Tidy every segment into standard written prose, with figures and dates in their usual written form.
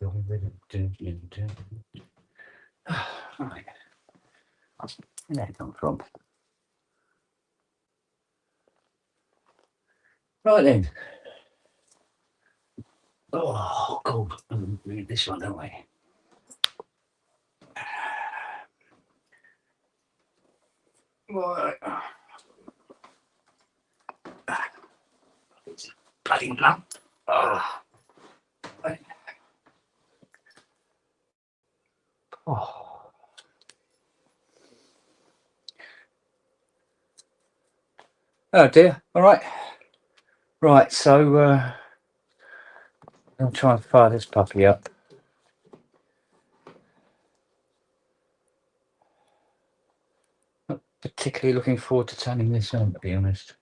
Right. Where did that come from? Right then. Oh, God. We need this one, don't we? Right. It's bloody lump. Oh. Oh. Oh dear. All right. Right. So I'll try and fire this puppy up. Not particularly looking forward to turning this on, to be honest.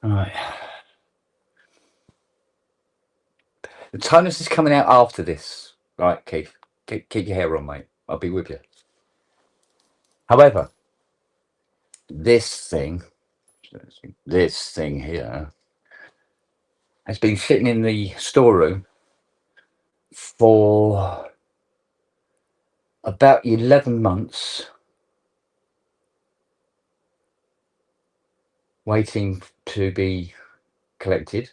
All right. The tonus is coming out after this. Right, Keith. Keep your hair on, mate. I'll be with you. However, this thing here has been sitting in the storeroom for about 11 months, waiting to be collected.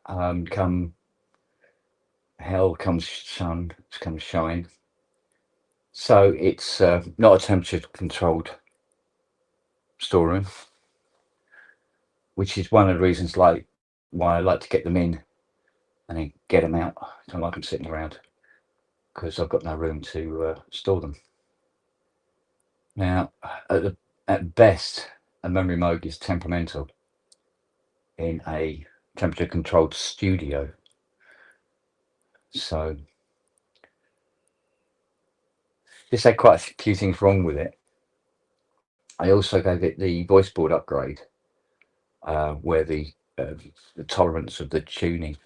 Come hell, comes sun, comes shine. So it's not a temperature controlled storeroom, which is one of the reasons why I like to get them in and then get them out. I don't like them sitting around because I've got no room to store them. Now, at best, a memory mode is temperamental in a temperature controlled studio. So this had quite a few things wrong with it. I also gave it the voice board upgrade, where the tolerance of the tuning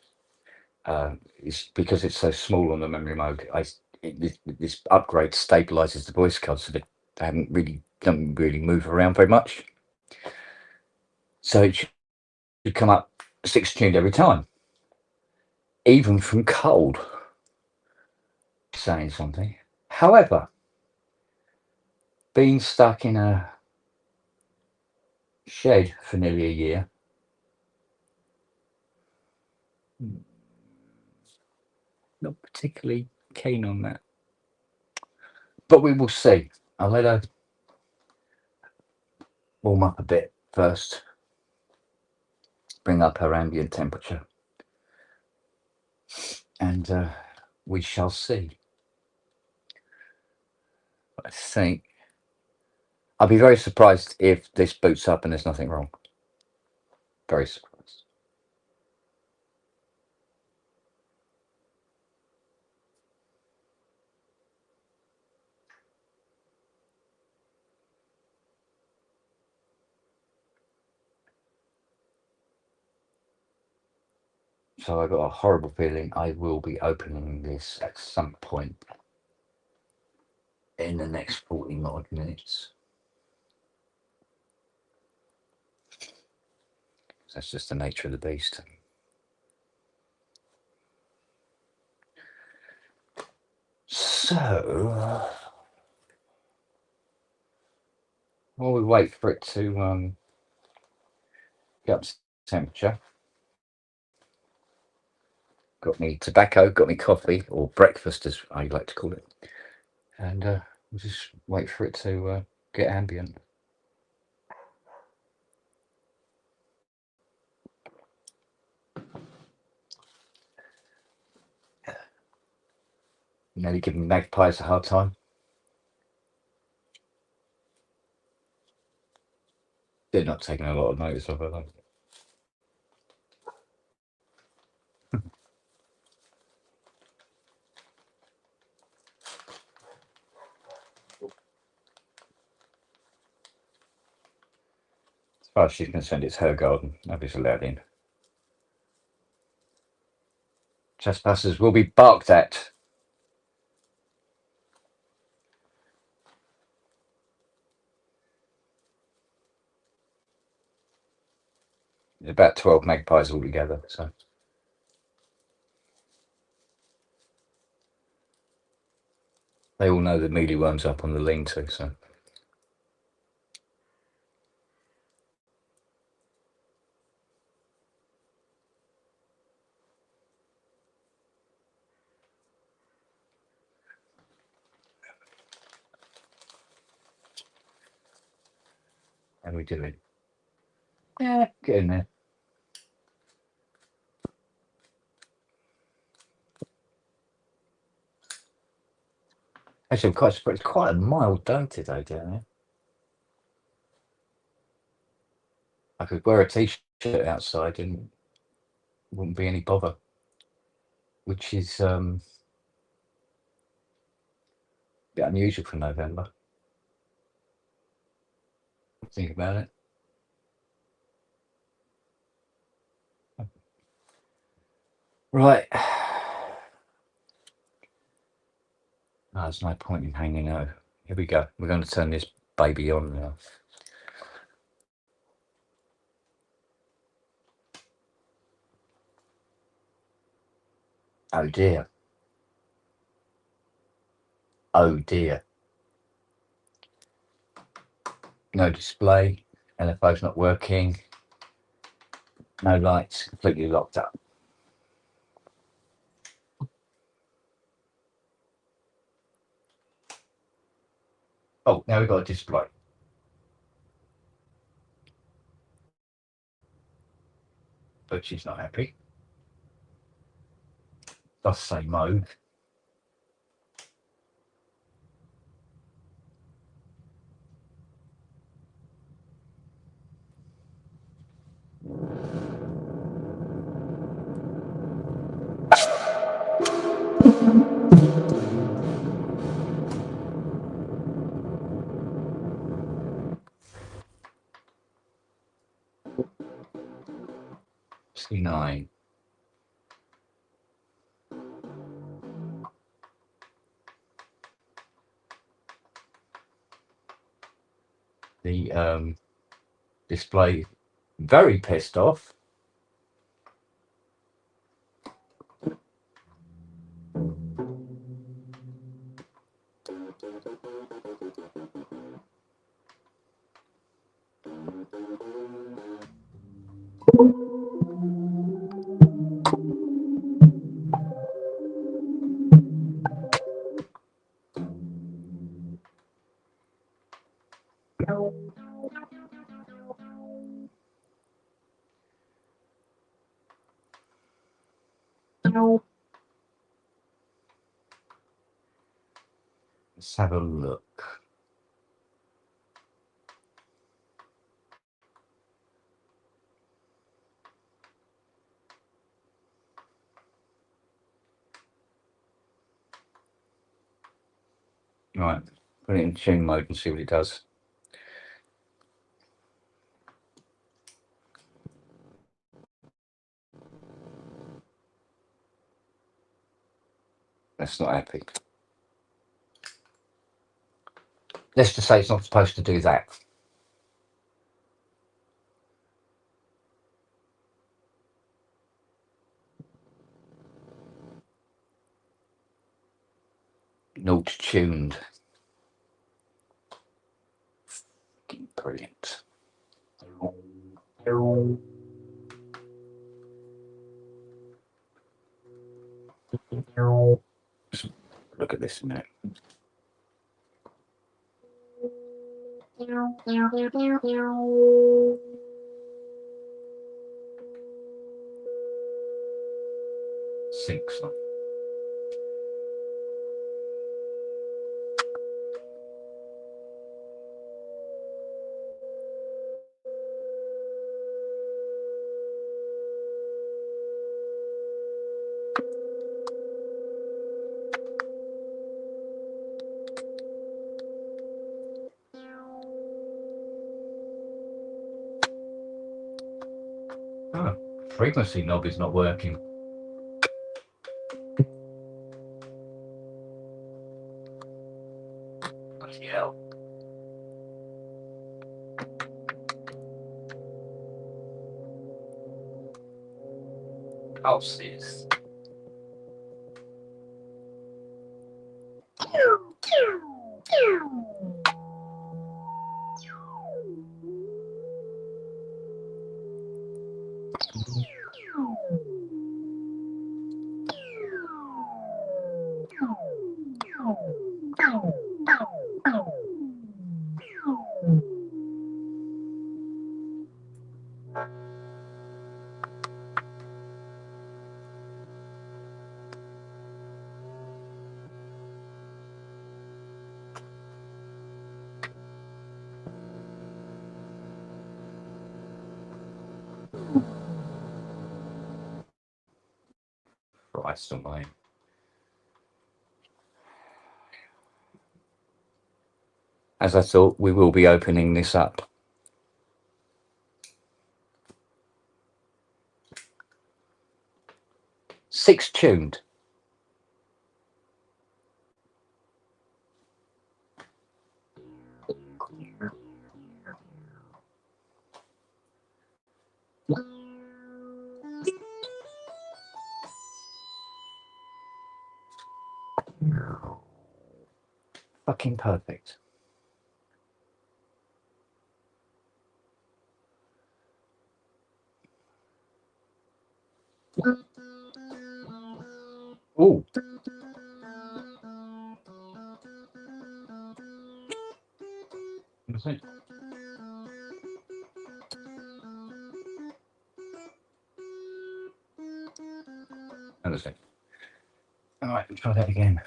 is, because it's so small on the memory mode. This upgrade stabilizes the voice cards so they don't really move around very much. So it should come up 6 tuned every time, even from cold. Saying something. However, being stuck in a shed for nearly a year, not particularly keen on that. But we will see. I'll let her warm up a bit first, bring up her ambient temperature, and we shall see. I think I'll be very surprised if this boots up and there's nothing wrong. Very surprised. So I got a horrible feeling I will be opening this at some point in the next 40 odd minutes. That's just the nature of the beast. So, while we wait for it to get up to temperature, got me tobacco, got me coffee, or breakfast as I like to call it, and we'll just wait for it to get ambient. Nearly giving magpies a hard time. They're not taking a lot of notice of it though. far as she's concerned, it's her garden. Nobody's allowed in. Trespassers will be barked at. There's about 12 magpies altogether, so. They all know the mealyworm's up on the lean-to, so. How are we doing? Yeah, get in there. Actually, I'm quite surprised. It's quite a mild day today down there. I could wear a t-shirt outside and wouldn't be any bother, which is a bit unusual for November. Think about it. Right. No, there's no point in hanging out. Here we go. We're going to turn this baby on now. Oh dear. Oh dear. No display. LFO's not working. No lights. Completely locked up. Oh, now we've got a display. But she's not happy. Does say mode. C9. The display very pissed off. Let's have a look. Right, put it in tune mode and see what it does. That's not happy. Let's just say it's not supposed to do that. Not tuned. Brilliant. Look at this a minute. Six. frequency knob is not working. Bloody hell. Pulses. Christ almighty. As I thought, we will be opening this up. 6 tuned. Fucking perfect. Ooh. What's it? Understand. All right, try that again.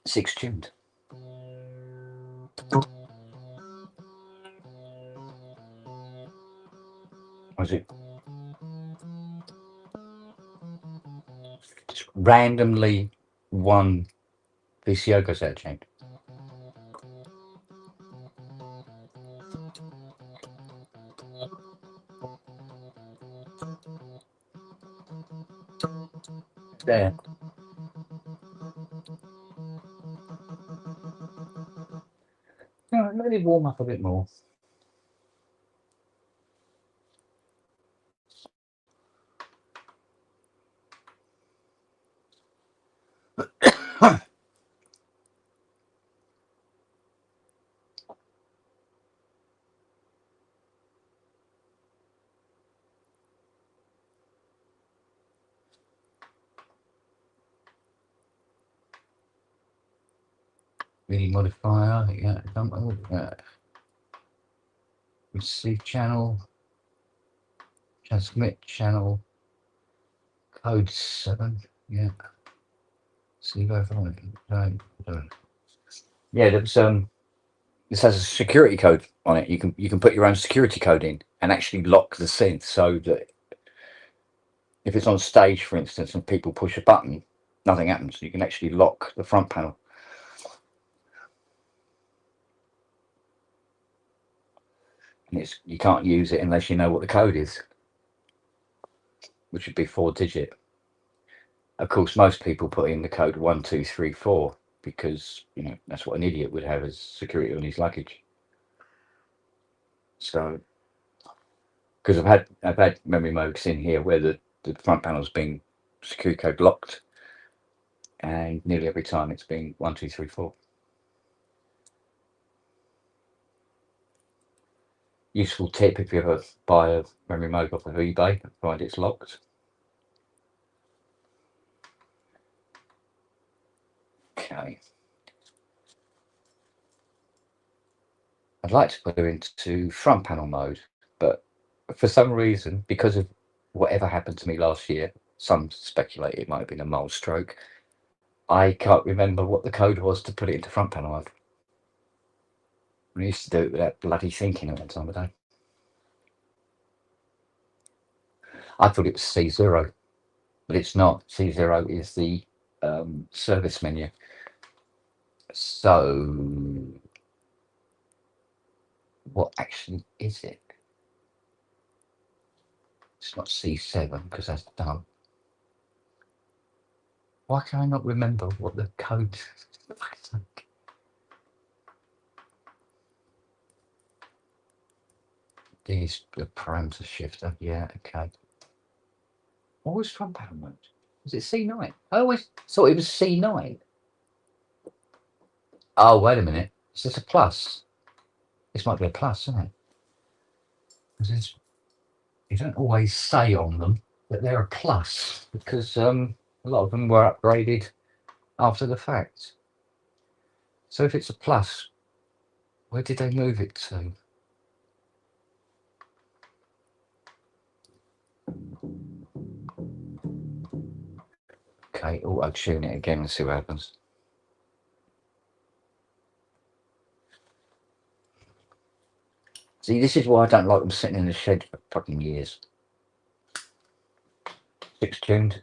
Six tuned. Was it? Just randomly one VCO goes out of tune. There. No, let it warm up a bit more. MIDI modifier, yeah, receive channel, transmit channel, code 7, yeah. See over. Yeah, there's this has a security code on it. You can put your own security code in and actually lock the synth so that if it's on stage, for instance, and people push a button, nothing happens. You can actually lock the front panel. And you can't use it unless you know what the code is, which would be 4-digit. Of course, most people put in the code 1234 because that's what an idiot would have as security on his luggage. So, because I've had memory modes in here where the front panel's been security code locked, and nearly every time it's been 1234. Useful tip if you ever buy a memory mode off of eBay and find it's locked. Okay. I'd like to put her into front panel mode, but for some reason, because of whatever happened to me last year, some speculate it might have been a mole stroke. I can't remember what the code was to put it into front panel mode. I used to do it without bloody thinking at one time of day. I thought it was C0, but it's not. C0 is the service menu. So, what actually is it? It's not C7 because that's done. Why can I not remember what the code is? These the parameter shifter. Yeah, okay. What was front panel mode? Was it C9? I always thought it was C9. Oh, wait a minute. Is this a plus? This might be a plus, isn't it? Because you don't always say on them that they're a plus because a lot of them were upgraded after the fact. So if it's a plus, where did they move it to? Okay, auto tune it again and see what happens. See, this is why I don't like them sitting in the shed for fucking years. 6 tuned.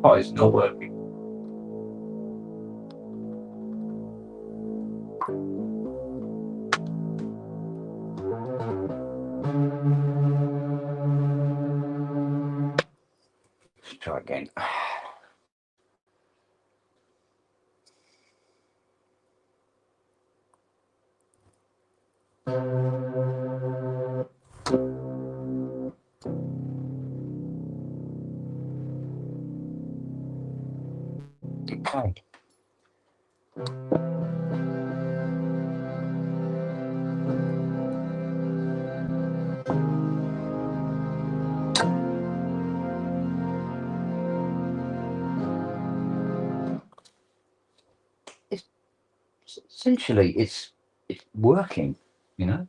Oh, it's not working. Let's try again. Okay. Essentially, it's working, you know.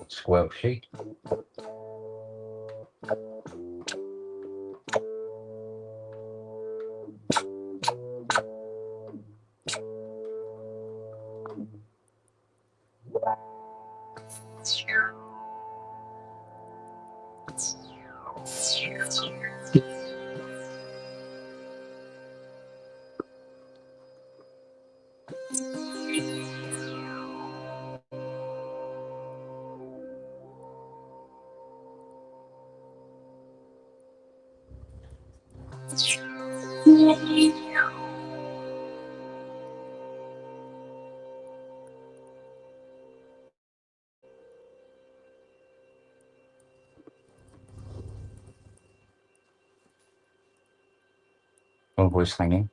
Squelch sheet. My voice hanging.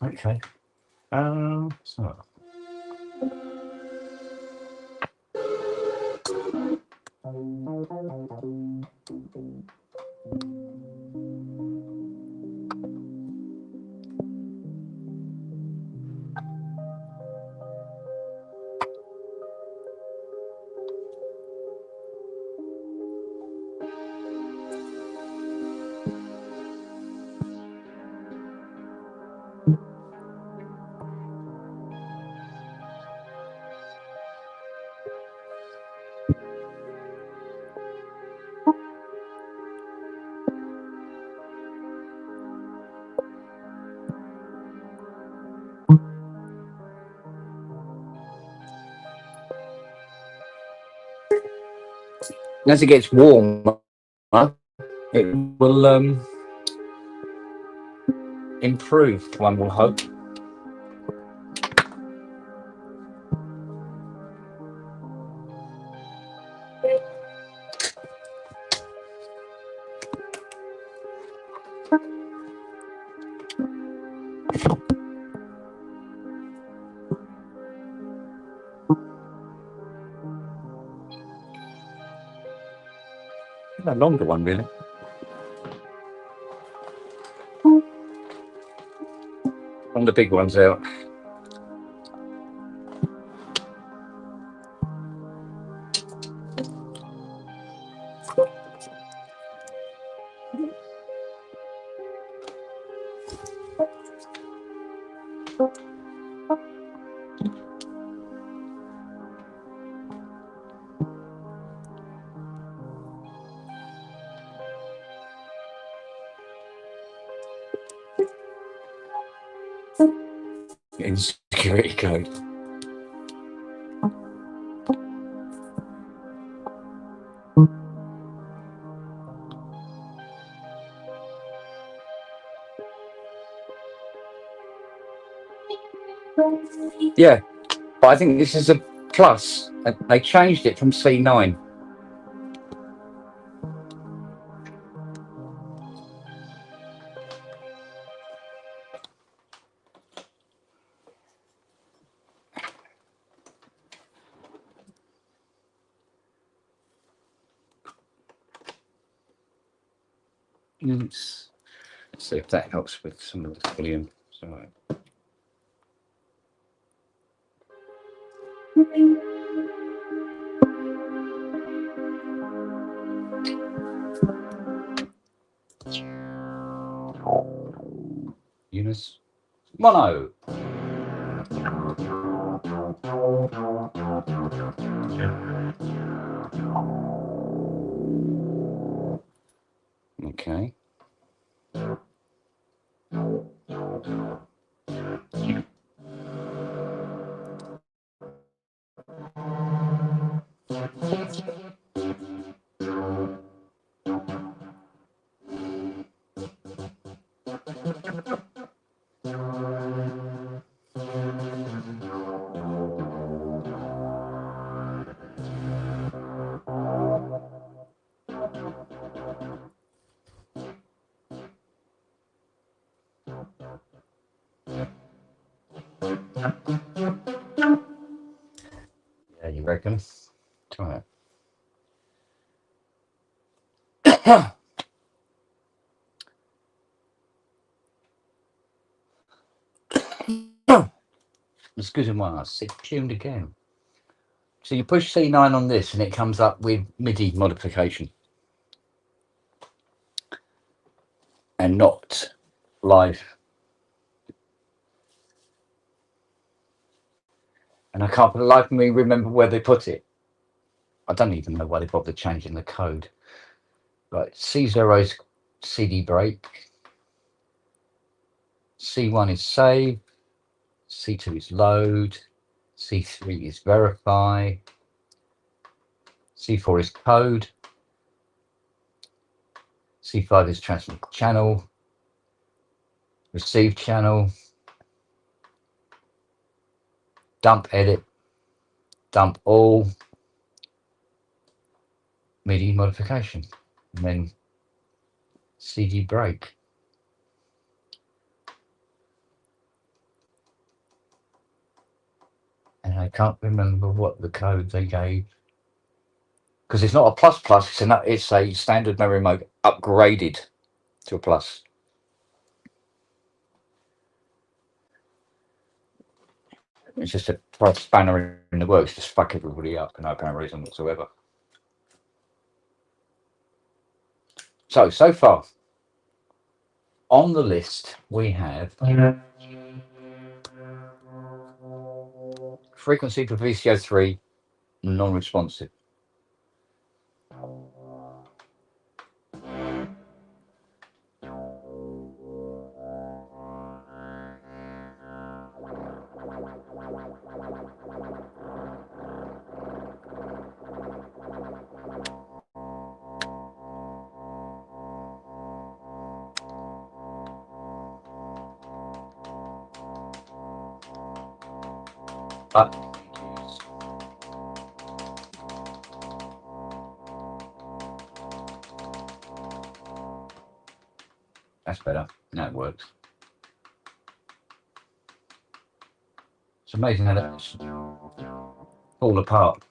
Okay. So. As it gets warmer, it will improve, one will hope. A longer one, really. One of the big ones out. In security code. Yeah, but I think this is a plus. They changed it from C9. Let's see if that helps with some of the volume. So. Eunice. Mono. Okay. Yeah, you reckon? Try it. Excuse me, I sit tuned again. So you push C9 on this and it comes up with MIDI modification and not live. And I can't for the life of me remember where they put it. I don't even know why they bothered changing the code. Right, C0 is CD break, C1 is save, C2 is load, C3 is verify, C4 is code, C5 is transmit channel, receive channel, dump edit, dump all, MIDI modification, and then CD break. And I can't remember what the code they gave, because it's not a plus plus, it's a standard memory mode upgraded to a plus. It's just a spanner in the works, just fuck everybody up for no apparent reason whatsoever. So far on the list we have frequency for VCO3 non-responsive. That's better. Now it works. It's amazing how that's fall apart.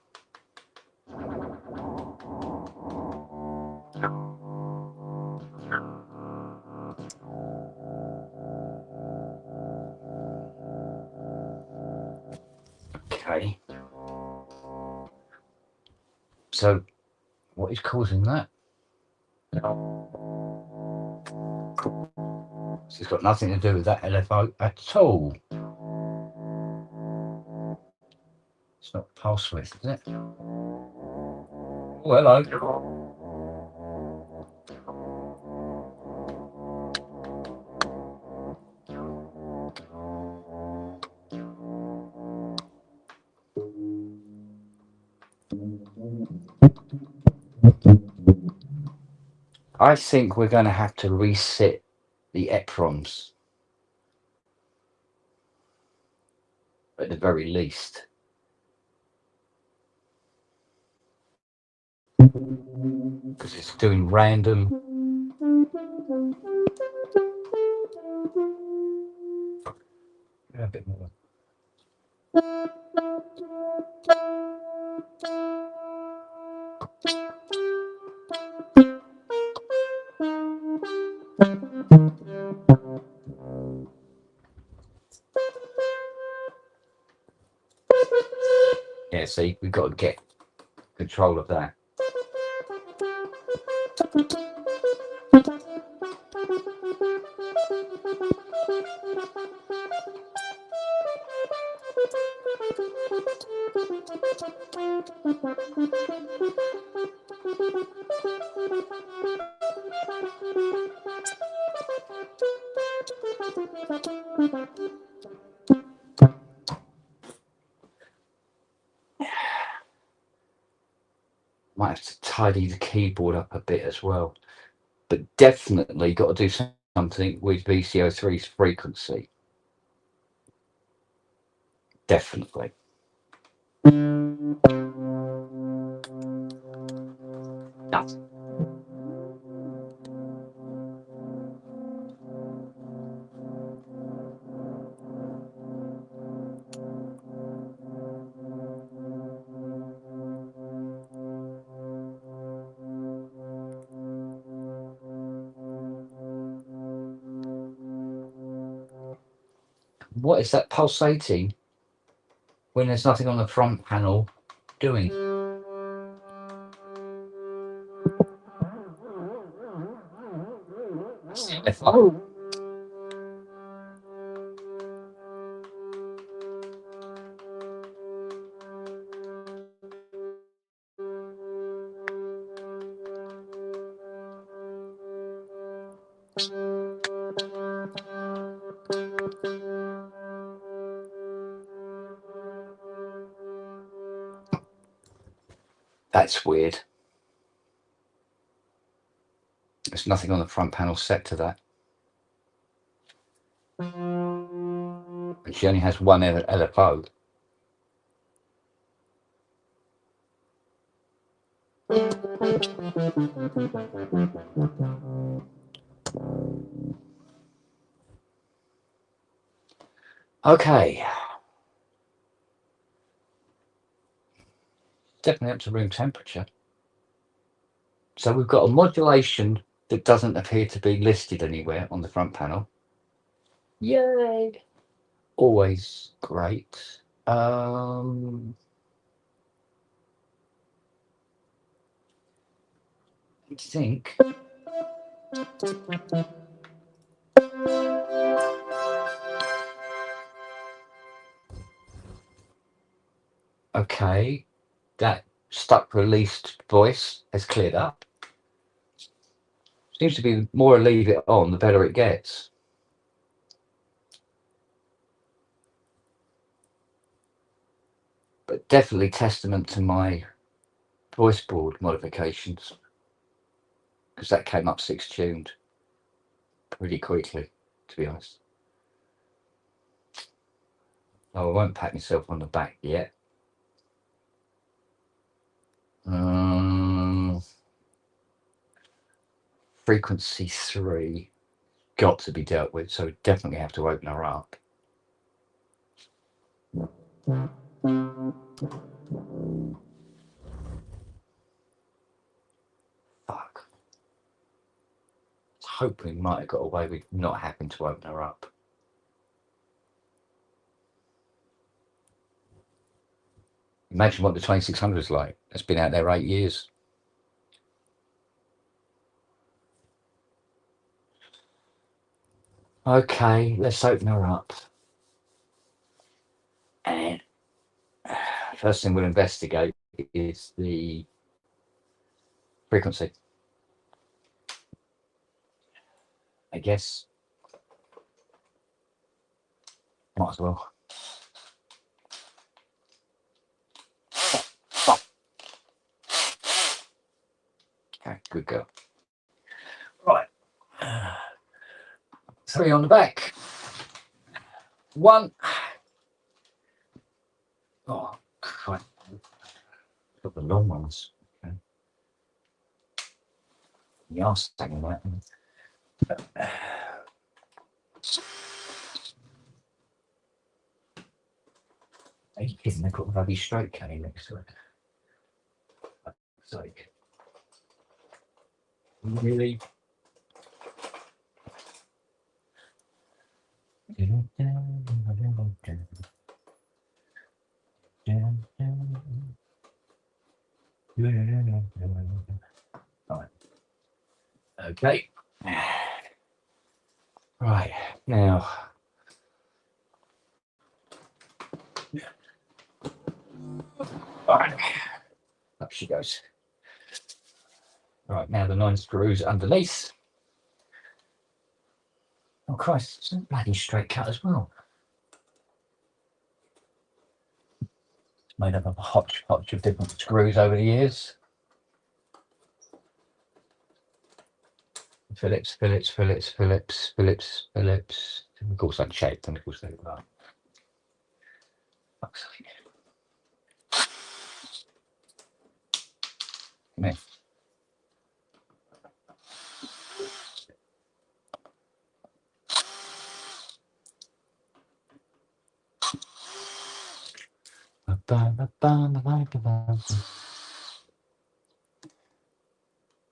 Okay. So what is causing that? It's got nothing to do with that LFO at all. It's not pulse width, is it? Oh, hello. I think we're going to have to reset the EPROMs at the very least. Because it's doing random. Yeah, a bit more. Yeah, see, we've got to get control of that. Might have to tidy the keyboard up a bit as well. But definitely got to do something with VCO3's frequency. Definitely. Yeah. What is that pulsating when there's nothing on the front panel doing? Oh. That's weird. There's nothing on the front panel set to that. And she only has one LFO. Okay. Definitely up to room temperature. So we've got a modulation that doesn't appear to be listed anywhere on the front panel. Yay! Always great. I think. Okay, that stuck released voice has cleared up. Seems to be the more I leave it on, the better it gets. But definitely testament to my voice board modifications, because that came up 6 tuned pretty quickly, to be honest. Oh, I won't pat myself on the back yet. Frequency 3 got to be dealt with, so we definitely have to open her up. Fuck. I was hoping we might have got away with not having to open her up. Imagine what the 2600 is like. It's been out there 8 years. Okay, let's open her up. And first thing we'll investigate is the frequency. I guess. Might as well. Okay, good girl. Right. 3 on the back. 1. Oh, Christ. Got the long ones. Okay. The arse hanging out. Are you kidding? They've got a bloody straight cane next to it. It's like, really? Right. Okay. Right. Now. Right. Up she goes. Right. Now the 9 screws underneath. Oh Christ, it's a bloody straight cut as well. It's made up of a hodgepodge of different screws over the years. Phillips. Of course, unshaped, and of course they are. Fuck's sake. Come here.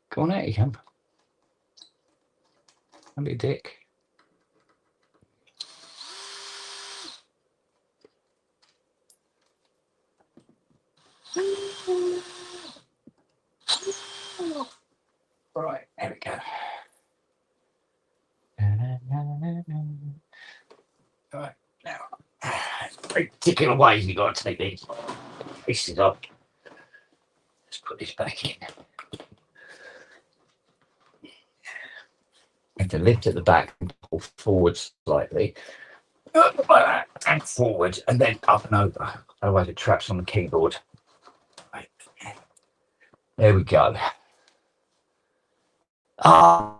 Go on out, you can. Don't be a dick. Right, there we go. Right, now, very particular ways you've got to take these pieces off. Let's put this back in. need to lift at the back and pull forward slightly. And forward and then up and over. Otherwise it traps on the keyboard. Right. There we go. Of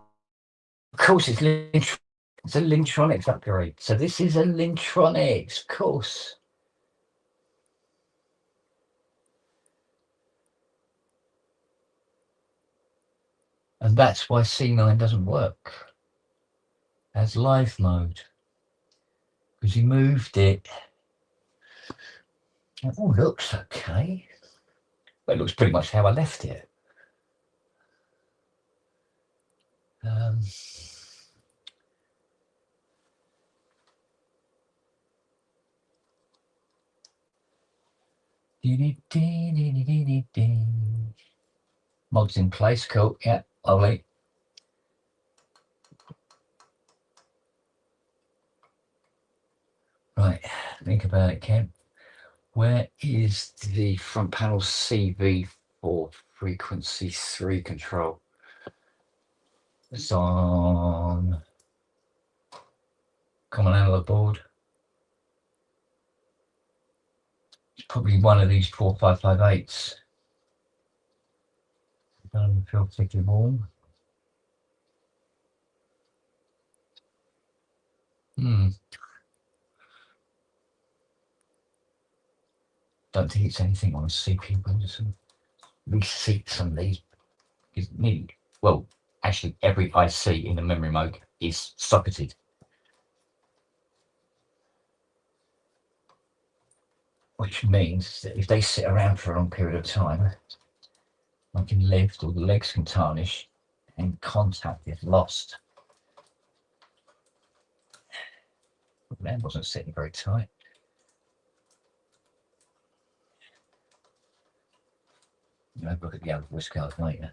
course it's a Lintronics upgrade. So this is a Lintronics, of course. And that's why C9 doesn't work as live mode. Because he moved it. It all looks okay. But it looks pretty much how I left it. Mods in place, cool. Yeah, lovely. Right, think about it, Ken. Where is the front panel CV4 frequency 3 control? It's on common analog board. It's probably one of these 4558s. Doesn't feel particularly warm. Don't think it's anything on a CPU. But just reseat some of these. Well, actually, every IC in the memory mode is socketed. Which means that if they sit around for a long period of time, I can lift or the legs can tarnish and contact is lost. That wasn't sitting very tight. Have a look at the other voice card later.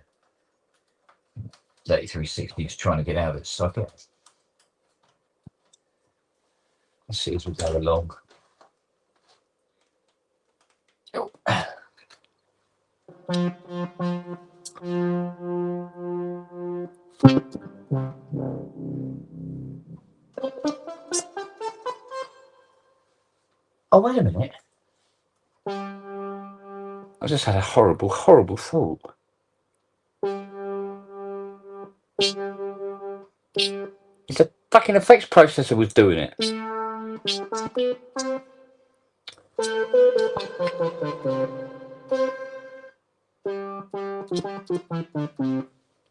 3360 is trying to get out of its socket. Let's see as we go along. Oh. Oh, wait a minute. I just had a horrible, horrible thought. The fucking effects processor was doing it.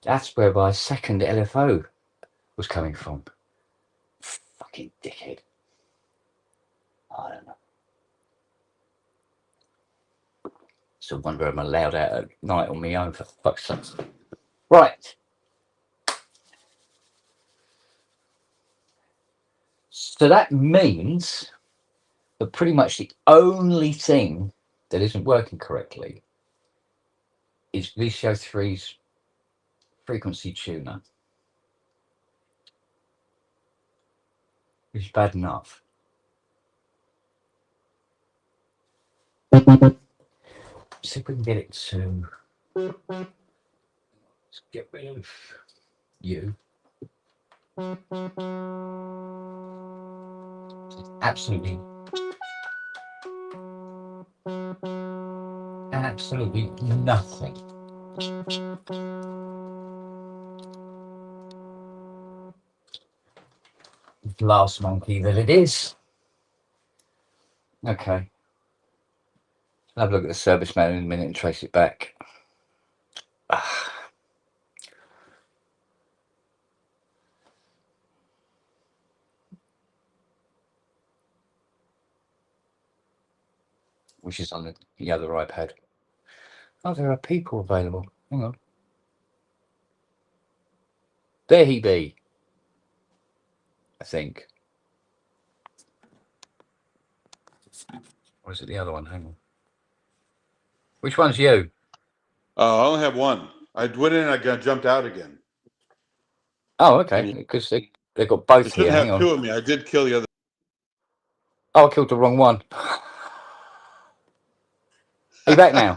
That's where my second LFO was coming from. Fucking dickhead. I don't know. Still wonder I'm allowed out at night on my own, for fuck's sake. Right. So that means that pretty much the only thing that isn't working correctly is VCO 3's frequency tuner. It's bad enough. See if we can get it to. Let's get rid of you. Absolutely nothing. Glass monkey that it is. Okay. I'll have a look at the service manual in a minute and trace it back. Which is on the other iPad. Oh, there are people available. Hang on. There he be. I think. Or is it the other one? Hang on. Which one's you? I only have one. I went in and I jumped out again. Oh, okay. Because they've got both here. Hang on. Hang on. Two of me. I did kill the other. Oh, I killed the wrong one. Are you back now?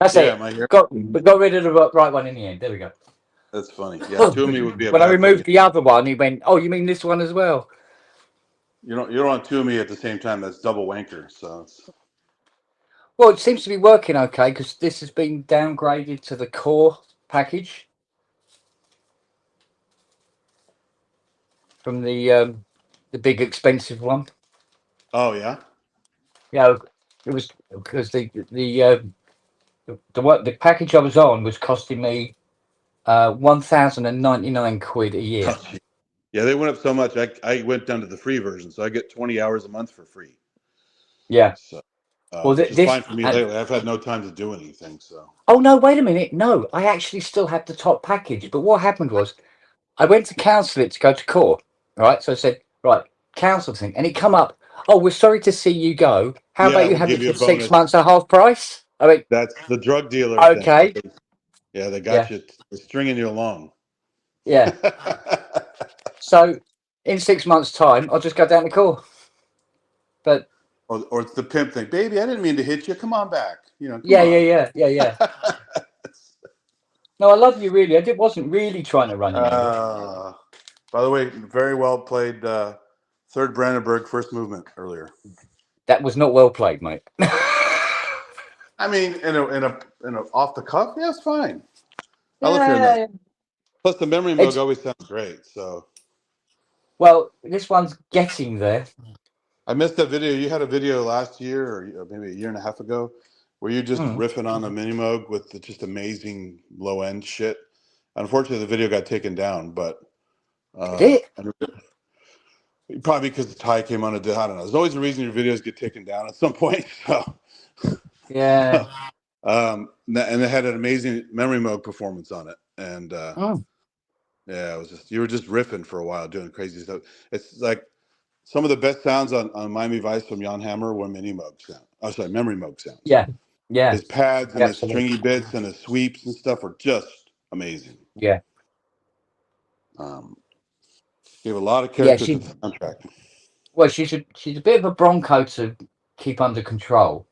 That's yeah, it. am I here? We got rid of the right one in the end. There we go. That's funny. Yeah, two of me would be a When I bad thing. removed the other one, he went, "Oh, you mean this one as well?" You don't want two of me at the same time. That's double wanker. So Well, it seems to be working okay because this has been downgraded to the core package from the big expensive one. oh yeah. Yeah, it was because the package I was on was costing me 1,099 quid a year. Oh, gee. Yeah, they went up so much. I went down to the free version, so I get 20 hours a month for free. Yeah. So, Well, which is this fine for me and lately. I've had no time to do anything. So oh no, wait a minute. No, I actually still have the top package. But what happened was I went to cancel it to go to court. Right. So I said, right, cancel thing. And it come up, oh, we're sorry to see you go. How yeah, about you we'll have give it you for a six bonus. months at half price? I mean, That's the drug dealer thing. okay. Yeah, they got Yeah. you. They're stringing you along. Yeah. So in 6 months' time, I'll just go down to court. But Or it's the pimp thing. Baby, I didn't mean to hit you. Come on back. Come yeah, yeah, on. yeah, yeah, yeah. No, I love you really. Wasn't really trying to run you over. uh, by the way, very well played. Third Brandenburg first movement earlier. That was not well played, mate. I mean, in a off the cuff, yeah, it's fine. I love hearing those. Yeah. Plus, the memory moog It's always sounds great. So well, this one's getting there. I missed that video. You had a video last year, or maybe a year and a half ago, where you just Mm. riffing on a mini moog with the just amazing low end shit. Unfortunately, the video got taken down, but Did it? probably because the tie came on. I don't know. There's always a reason your videos get taken down at some point. Yeah. And they had an amazing memory moog performance on it, and Mm. yeah, it was just you were just riffing for a while, doing crazy stuff. It's like some of the best sounds on Miami Vice from Jan Hammer were mini moog sound. Oh, sorry, memory moog sounds. Yeah. Yeah. His pads and his Absolutely. stringy bits and his sweeps and stuff are just amazing. Yeah. Um, gave a lot of Yeah. character to She. the soundtrack. Well, she's a bit of a bronco to keep under control.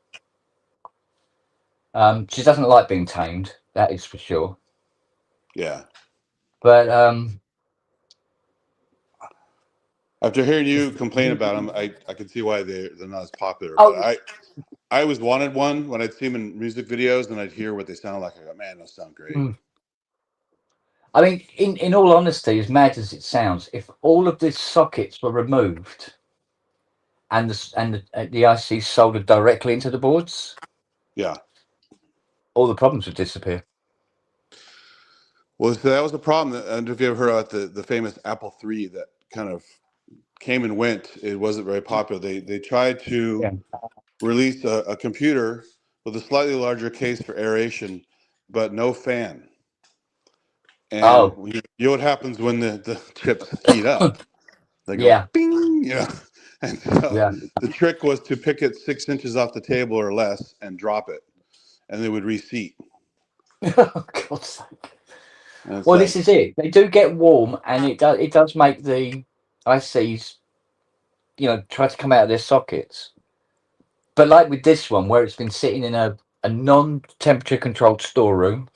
She doesn't like being tamed. That is for sure. Yeah. But After hearing you complain about them, I can see why they're not as popular. But oh, I always wanted one when I'd see them in music videos and I'd hear what they sound like. I go, man, those sound great. mm. I mean, in all honesty, as mad as it sounds, if all of the sockets were removed and the IC soldered directly into the boards, Yeah. all the problems would disappear. Well, so that was the problem. I don't know if you ever heard about the famous Apple III that kind of came and went. It wasn't very popular. They tried to Yeah. release a computer with a slightly larger case for aeration, but no fan. And Oh, you know what happens when the chips heat up? They go yeah. bing, And so Yeah. the trick was to pick it 6 inches off the table or less and drop it, and they would reseat. Oh, God's sake. And it's Well, this like, is it. They do get warm, and it does make the ICs, try to come out of their sockets. But like with this one, where it's been sitting in a non-temperature controlled storeroom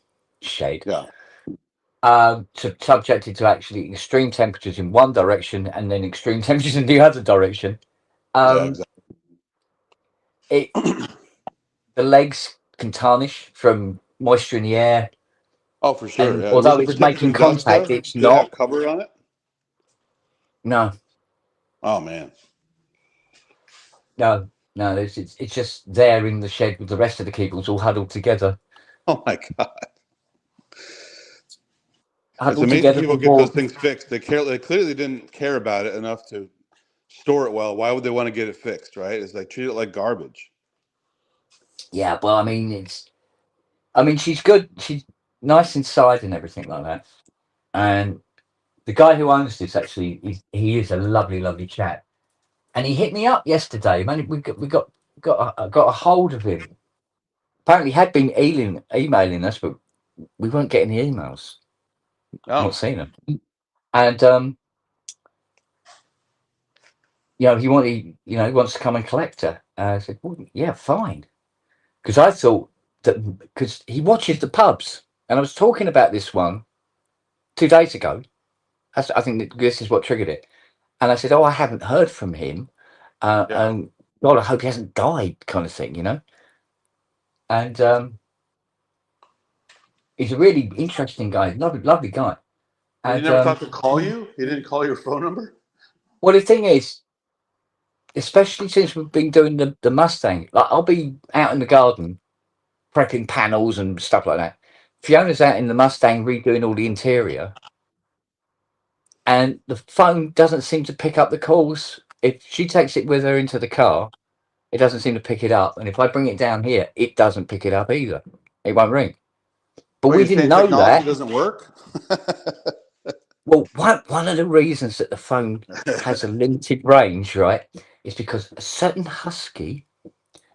shade, yeah, subjected to actually extreme temperatures in one direction and then extreme temperatures in the other direction. yeah, Um, exactly. it the legs can tarnish from moisture in the air, Oh, for sure. and Yeah. Was although it it's protected making from dust contact, though? it's Did it have not. cover on it? No, Oh man. no, no. It's just there in the shed with the rest of the keyboards all Oh my God. It's huddled amazing together people for get those warmth. things fixed. They clearly didn't care about it enough to store it well. Why would they want to get it fixed, right? It's like treat it like garbage. Yeah, well, I mean, she's good. She's nice inside and everything like that. And the guy who owns this actually, he is a lovely, lovely chap. And he hit me up yesterday. Man, we got a hold of him. Apparently, he had been emailing us, but we weren't getting the emails. Not Oh, seeing them. And he wants to come and collect her. I said, well, yeah, fine. Because I thought that because he watches the pubs, and I was talking about this one 2 days ago. I think that this is what triggered it. And I said, "Oh, I haven't heard from him. Yeah. And God, I hope he hasn't died," kind of thing, you know. And he's a really interesting guy, lovely, lovely guy. But he And never thought to call you? He didn't call your phone number? well, the thing is, especially since we've been doing the Mustang, like I'll be out in the garden prepping panels and stuff like that. Fiona's out in the Mustang redoing all the interior, and the phone doesn't seem to pick up the calls. If she takes it with her into the car, it doesn't seem to pick it up. And if I bring it down here, it doesn't pick it up either. It won't ring. But What, we you're didn't saying know technology that. doesn't work? Well, one of the reasons that the phone has a limited range, right, is because a certain husky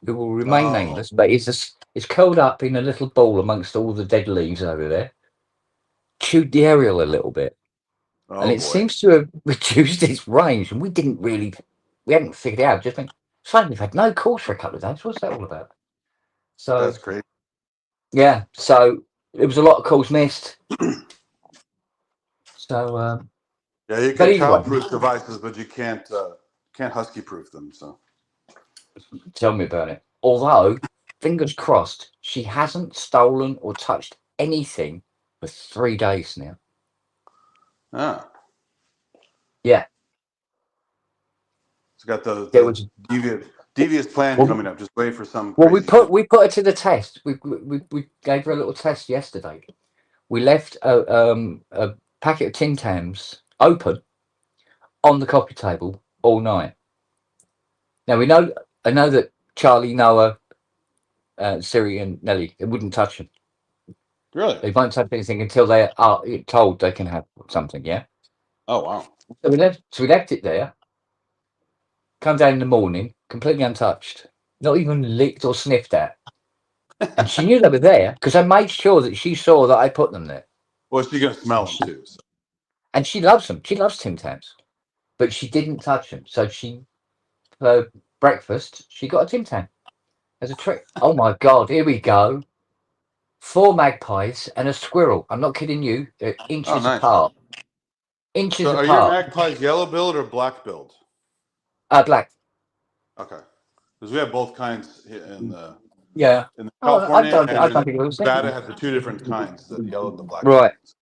who will remain Oh, nameless, but is curled up in a little ball amongst all the dead leaves over there, chewed the aerial a little bit, and oh it boy. seems to have reduced its range. And we hadn't figured it out. Just think, suddenly we've had no calls for a couple of days. What's that all about? So That's great. yeah, so it was a lot of calls missed. So, Yeah, you but can either way, child-proof devices, but you can't husky-proof them. So, tell me about it. Although, fingers crossed, she hasn't stolen or touched anything for 3 days now. ah, Yeah, it's got the there the was. devious plan Well, coming up. Just wait for some well, crazy shit. we put her to the test. We gave her a little test yesterday. We left a packet of Tim Tams open on the coffee table all night. Now I know that Charlie, Noah, Siri, and Nelly, they wouldn't touch them. Really? They won't touch anything until they are told they can have something. Yeah. Oh wow. So we left it there. Come down in the morning, completely untouched, not even licked or sniffed at. And she knew they were there because I made sure that she saw that I put them there. Well, she's gonna smell And them she, too. So. and she loves them. She loves Tim Tams, but she didn't touch them. So for breakfast, she got a Tim Tam as a treat. Oh my God, here we go. Four magpies and a squirrel. I'm not kidding you. They're Oh, inches nice. apart. Inches So, are your apart. magpies yellow-billed or black-billed? Black. Okay, because we have both kinds Yeah. in Oh, California and I in don't think I've ever Nevada seen. has the two different kinds, the yellow and the black Right. ones.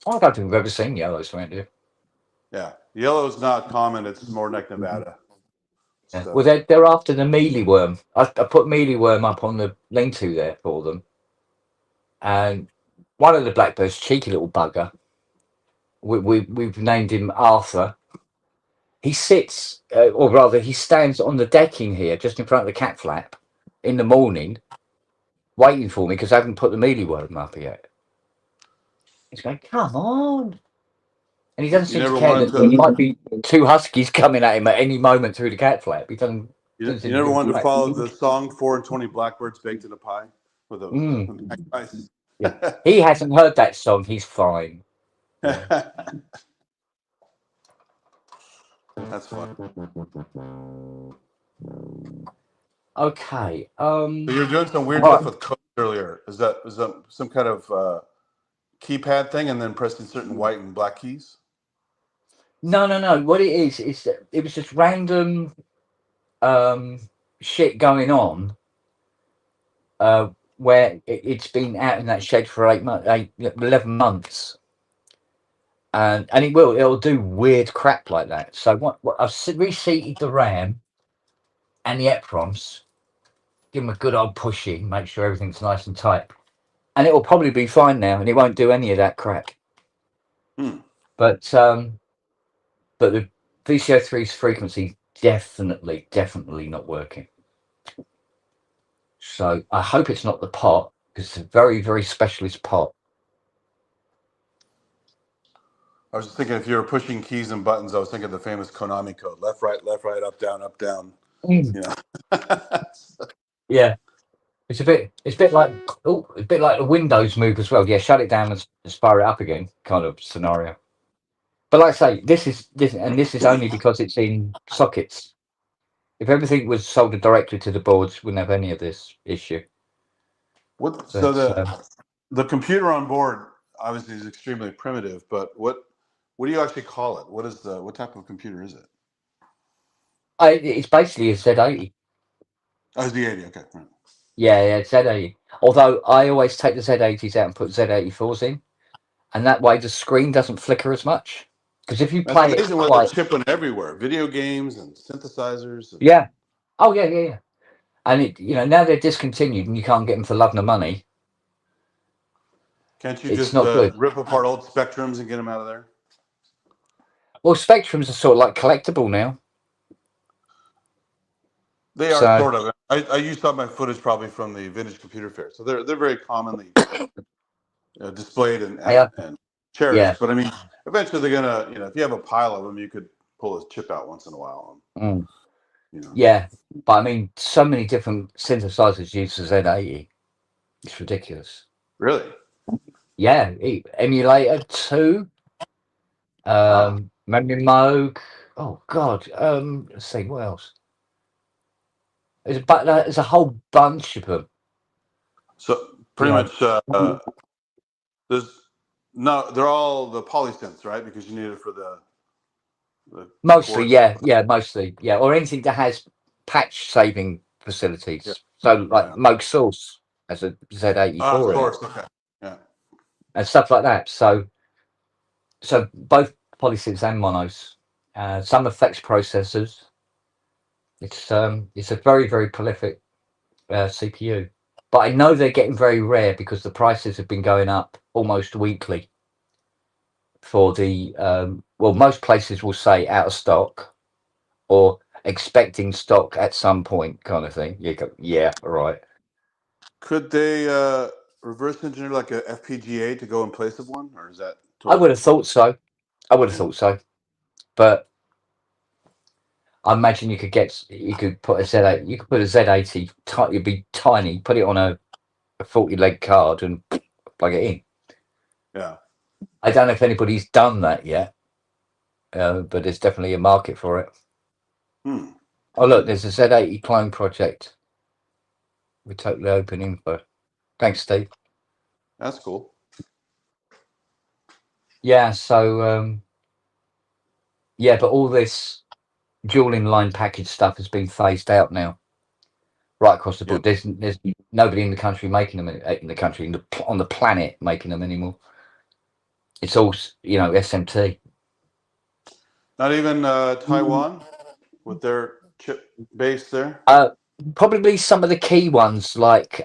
I don't think we've ever seen yellows around here. Yeah, yellow is not common. It's more like Nevada Yeah. stuff. Well, they're after the mealyworm. I put mealyworm up on the lean-to there for them, and one of the blackbirds, cheeky little bugger. We've named him Arthur. He sits, or rather, he stands on the decking here, just in front of the cat flap, in the morning, waiting for me because I haven't put the mealyworm up yet. He's going, "Come on," and he doesn't You seem to never care wanted that there to. might be two huskies coming at him at any moment through the cat flap. He doesn't You seem to never give a wanted to crap. follow the song "4 and 20 Blackbirds Baked in a Pie" with Mm, a magpies. yeah, he hasn't heard that song. He's fine. Yeah. That's fun. Okay. So you're doing some weird All stuff right. with codes earlier. Is that some kind of keypad thing, and then pressing certain white and black keys? No, no, no. What it is that it was just random um, shit going on where it's been out in that shed for 8 months, 11 months. And it'll do weird crap like that. So what I've reseated the RAM and the EPROMs, give them a good old pushing, make sure everything's nice and tight. And it will probably be fine now and it won't do any of that crap. Hmm. But the VCO3's frequency definitely not working. So I hope it's not the pot because it's a very specialist pot. I was just thinking if you were pushing keys and buttons, I was thinking of the famous Konami code: left, right, up, down, up, down. Mm. You know. Yeah, it's a bit like it's a bit like the Windows move as well. Yeah, shut it down and fire it up again, kind of scenario. But like I say, this is only because it's in sockets. If everything was soldered directly to the boards, we wouldn't have any of this issue. What? So But the computer on board. obviously is extremely primitive, but what do you actually call it? What type of computer is it? It's basically a Z80. Oh, it's the 80. Okay. Right. Yeah, Z80. Although I always take the Z80s out and put Z84s in, and that way the screen doesn't flicker as much. Because if you That's play it amazing what they're quite, shipping everywhere. Video games and synthesizers. And yeah, oh yeah, and now they're discontinued and you can't get them for love nor money. can't you It's just not good. rip apart old Spectrums and get them out of there? Well, Spectrums are sort of like collectible now, They are so sort of. I used up my footage probably from the Vintage Computer Fair, so they're very commonly displayed they are, and yeah, cherished. But I mean, eventually they're gonna, if you have a pile of them, you could pull a chip out once in a while. mm, You know, yeah. But I mean, so many different synthesizers use the Z80. It's ridiculous. really? Yeah, emulator two, Wow. memory Moog. Oh God, let's see what else. There's a whole bunch of them. So You pretty know, much, there's no, they're all the polysynths, right? Because you need it for the mostly, chords. yeah, mostly, yeah, or anything that has patch saving Yeah, facilities. So like yeah. Moog Source has a Ah, of Z84 in it course. Okay. Yeah. and stuff like that. So both polysynths and monos. Some effects processors. It's a very very prolific CPU. But I know they're getting very rare because the prices have been going up almost weekly for the well, most places will say out of stock or expecting stock at some point kind of thing. You go, yeah, right. Could they reverse engineer like a FPGA to go in place of one, or is that I totally would have thought so. I would have yeah? thought so. But I imagine you could put a Z8 you could put a Z80 it'd be tiny, put it on a 40 leg card and plug it in. Yeah. I don't know if anybody's done that yet, but there's definitely a market for it. Hmm. Oh look, there's a Z80 clone project with totally open info. Thanks, Steve. That's cool. Yeah, so yeah, but all this dual inline package stuff has been phased out now, right across the Yeah. board. There's nobody in the country making them in the country on the planet making them anymore. It's all SMT. Not even Taiwan with their chip base there. Uh, Probably some of the key ones like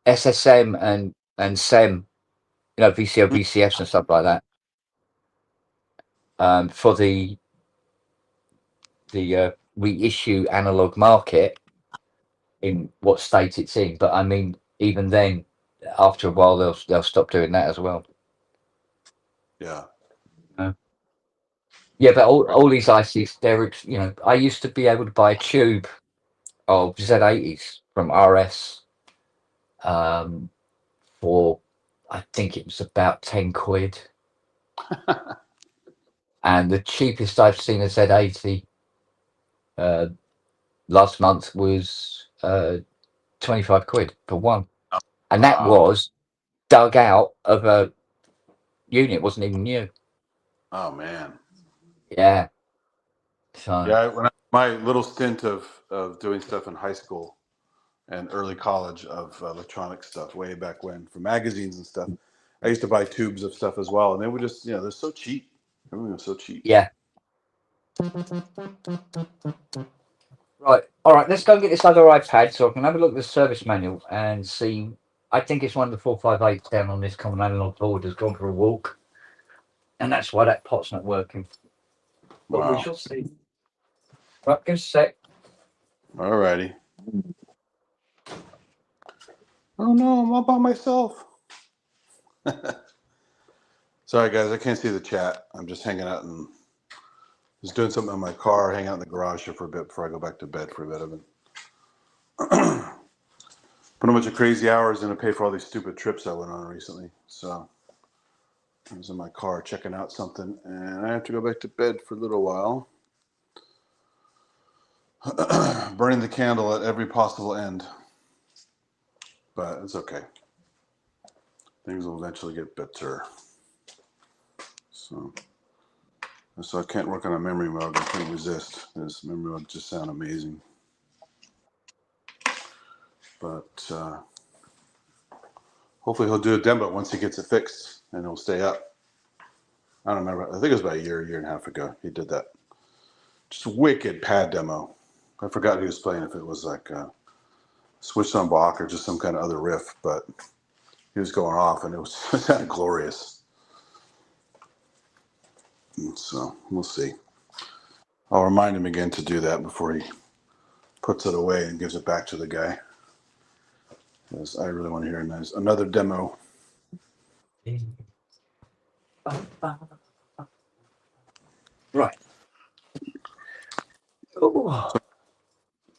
SSM and SEM, VCO, Hmm. VCFs and stuff like that. For the reissue analog market in what state it's in. But I mean, even then, after a while, they'll stop doing that as well. Yeah. Uh, yeah, but all these ICs, I used to be able to buy a tube of Z80s from RS um, for, I think it was about 10 quid. And the cheapest I've seen a Z80 uh, last month was 25 quid for one. And that Wow. was dug out of a unit, wasn't even new. Oh man. Yeah. So, Yeah. My little stint of doing stuff in high school and early college of electronic stuff way back when for magazines and stuff, I used to buy tubes of stuff as well, and they were just they're so cheap. Everything was so cheap. yeah. Right. All right. Let's go and get this other iPad so I can have a look at the service manual and see. I think it's one of the 458s down on this common analog board has gone for a walk. And that's why that pot's not working. But we Wow. shall see. Right. Give us a sec. Alrighty. Oh no, I'm all by myself. Sorry guys, I can't see the chat. I'm just hanging out and just doing something in my car, hang out in the garage here for a bit before I go back to bed for a bit. I've been put a bunch of crazy hours in to pay for all these stupid trips I went on recently. So I was in my car checking out something, and I have to go back to bed for a little while. Burning the candle at every possible end, but it's okay. things will eventually get better. So I can't work on a memory mode. I can't resist. This memory mode just sound amazing. But hopefully he'll do a demo once he gets it fixed, and it'll stay up. I don't remember. I think it was about a year and a half ago he did that. Just a wicked pad demo. I forgot who he was playing, if it was like Switched on Bach or just some kind of other riff, but he was going off, and it sounded glorious. And so we'll see. I'll remind him again to do that before he puts it away and gives it back to the guy. Because I really want to hear another demo. Right. Oh.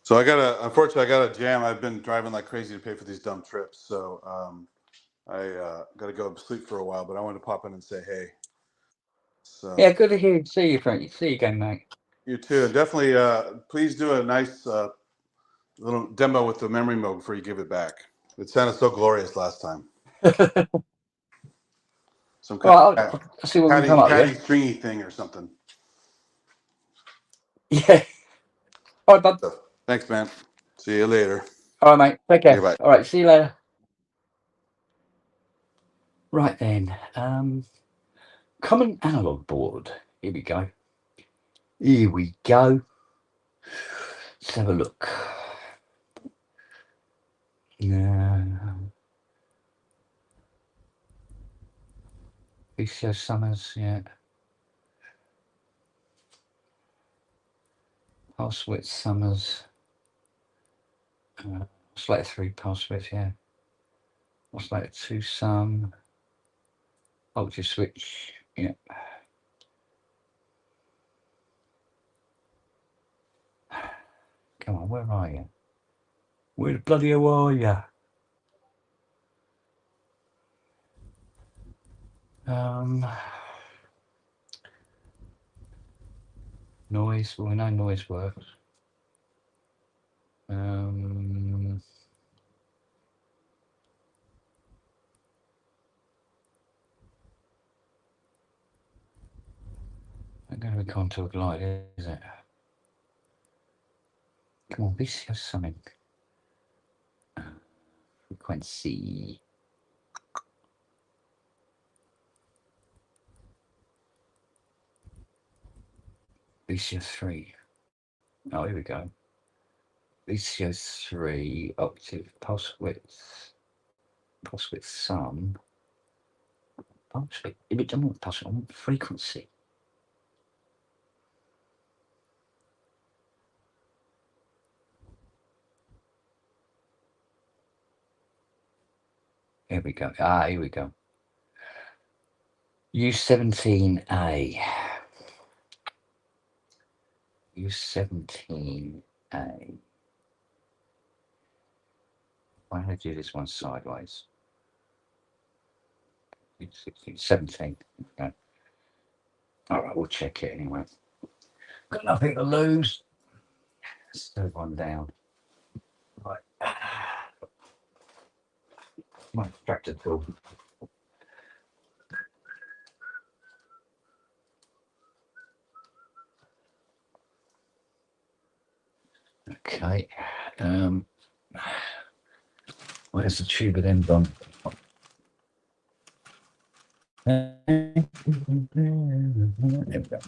So unfortunately, I got a jam. I've been driving like crazy to pay for these dumb trips. So I got to go sleep for a while, but I wanted to pop in and say, hey. So, yeah, good to hear you. See you, Frank. See you again, mate. You too. And definitely, please do a nice little demo with the memory mode before you give it back. It sounded so glorious last time. Some kind Right, of I'll see what we can come up with. stringy thing or something. Yeah. All right, bud. So, thanks, man. See you later. All right, mate. Take care. Okay, bye. All right, see you later. Right then. Common analog board. Here we go. Here we go. Let's have a look. VCO Summers, yeah. Pulse width Summers. Oscillator 3 pulse width, yeah. Oscillator 2 sum. Voltage switch, yeah. Come on, where are you? Where the bloody hell are you? Noise, well, we know noise works. I'm going to be contour glide, is it? Come on, VCO something. Frequency. VCO 3. Oh, here we go. VCO 3 octave pulse width sum. Pulse width. If it doesn't want pulse width, I want frequency. Here we go. Here we go. U17A. U17A. Why don't I do this one sideways? 17. Okay. All right, we'll check it anyway. Got nothing to lose. Let's throw one down. Right. My extractor tool. Okay. Where's the tube at end on? There we go.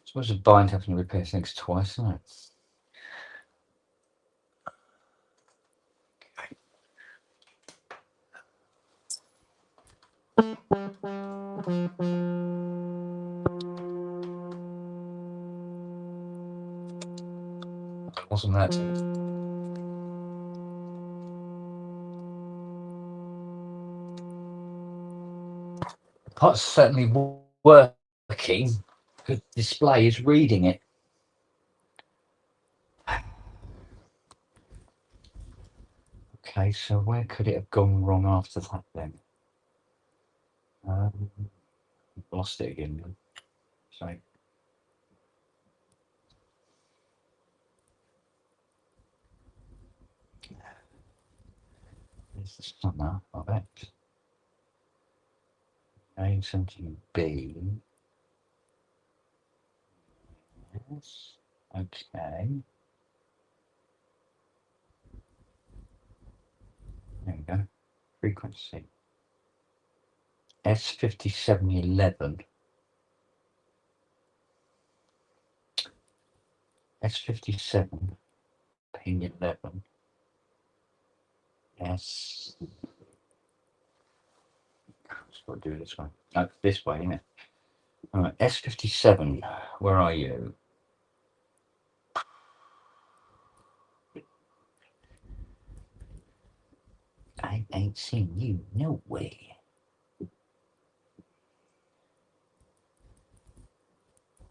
Suppose a bind having to repair things twice, isn't it? Wasn't that? Pot's certainly working. The display is reading it. Okay, so where could it have gone wrong after that then? Lost it again. So there's the summer of X. A something B. Yes. Okay. There we go. Frequency. S5711. S57 ping 11. S. Let's got to do this one. No, this way, isn't it? All right, S57. Where are you? I ain't seen you. No way.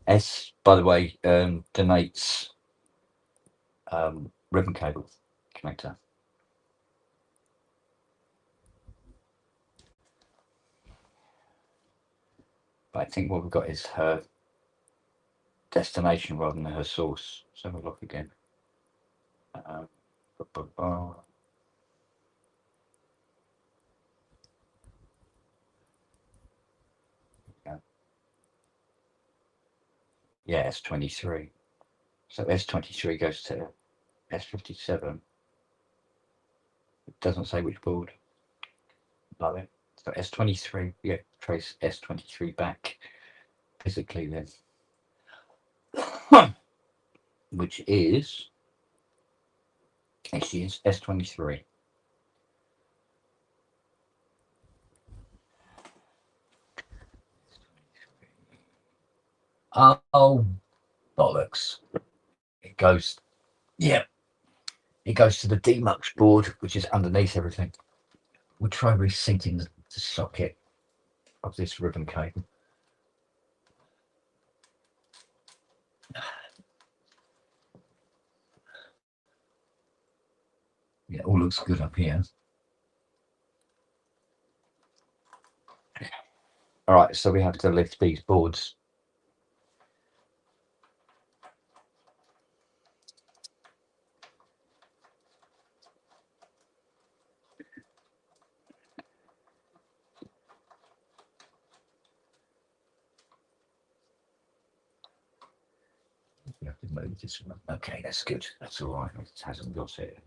S, by the way, donates ribbon cable connector. But I think what we've got is her destination rather than her source. Let's have a look again. Yeah, S23. So S23 goes to S57. It doesn't say which board. Love it. So S23, yeah, trace S23 back physically then. Which is, actually is S23. Oh, bollocks. It goes, yeah, it goes to the demux board, which is underneath everything. We'll try reseating the socket of this ribbon cable. Yeah, all looks good up here. All right, so we have to lift these boards. We have to move this one. Okay, that's good. That's all right. It hasn't got it.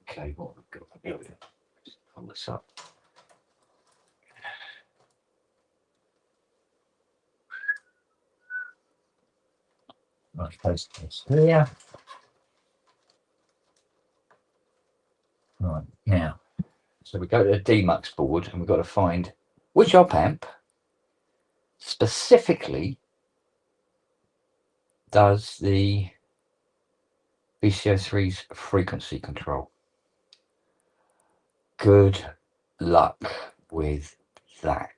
Okay, what we've got to do? Let's pull this up. Right, place this here. Right, now, so we go to the demux board and we've got to find which op amp specifically does the VCO3's frequency control. Good luck with that.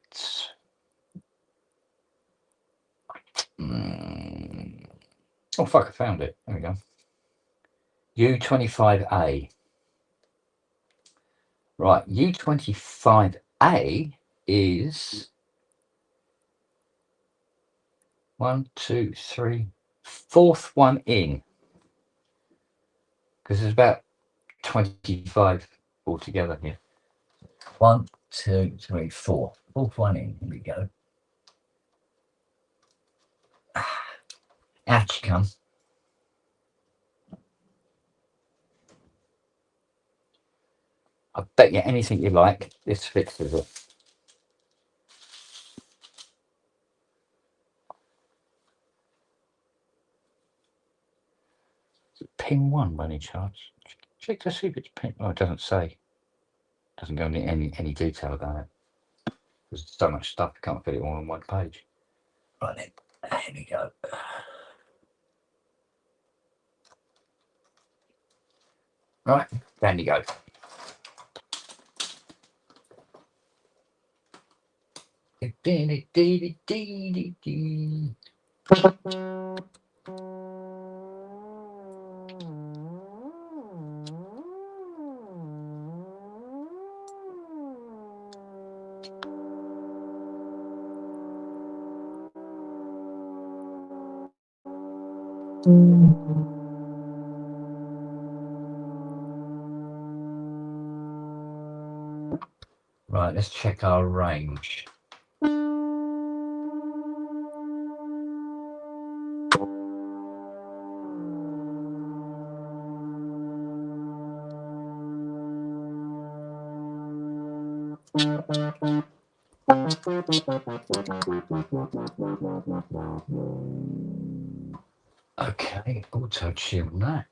Oh, fuck, I found it. There we go. U25A. Right, U25A is 1, 2, 3, fourth one in. Because there's about 25 altogether here. 1, 2, 3, 4. Fourth one in. Here we go. Out you come. I bet you anything you like, this fixes it. Is it pin 1 by any chance? Check to see if it's pin. Oh, it doesn't say. It doesn't go into any detail about it. There's so much stuff, you can't fit it all on one page. Right then, here we go. Right, down you go. Right, let's check our range. Okay, auto tune that.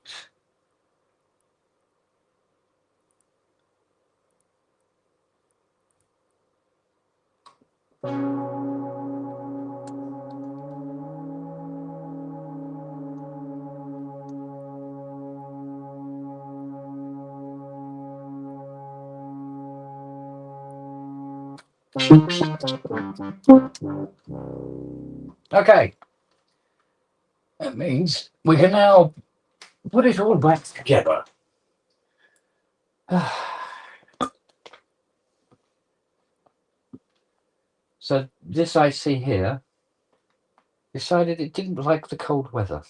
Okay, that means we can now put it all back together. So this IC here decided it didn't like the cold weather,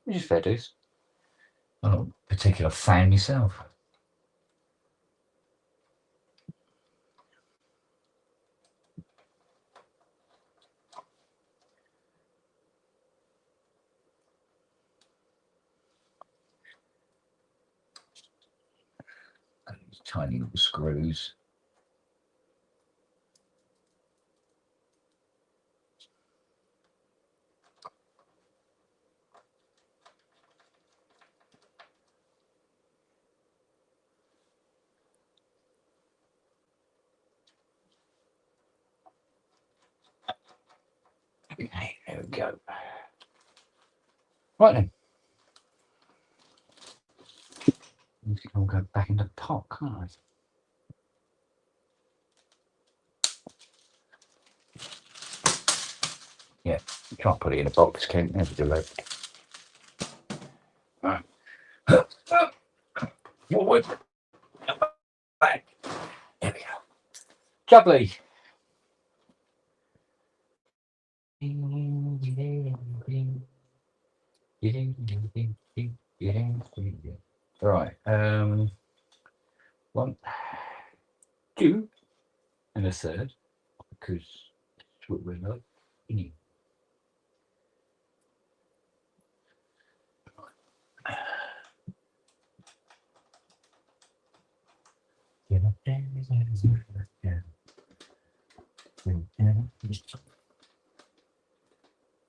which is fair dues. I'm not a particular fan myself. And these tiny little screws. Okay, there we go. Right then. I think I'll go back into the pot, can't I? Yeah, you can't put it in a box, can you? Never do that. Right. Forward. Back. There we go. Jubbly. Right. 1, 2, and a third, because that's what we're like.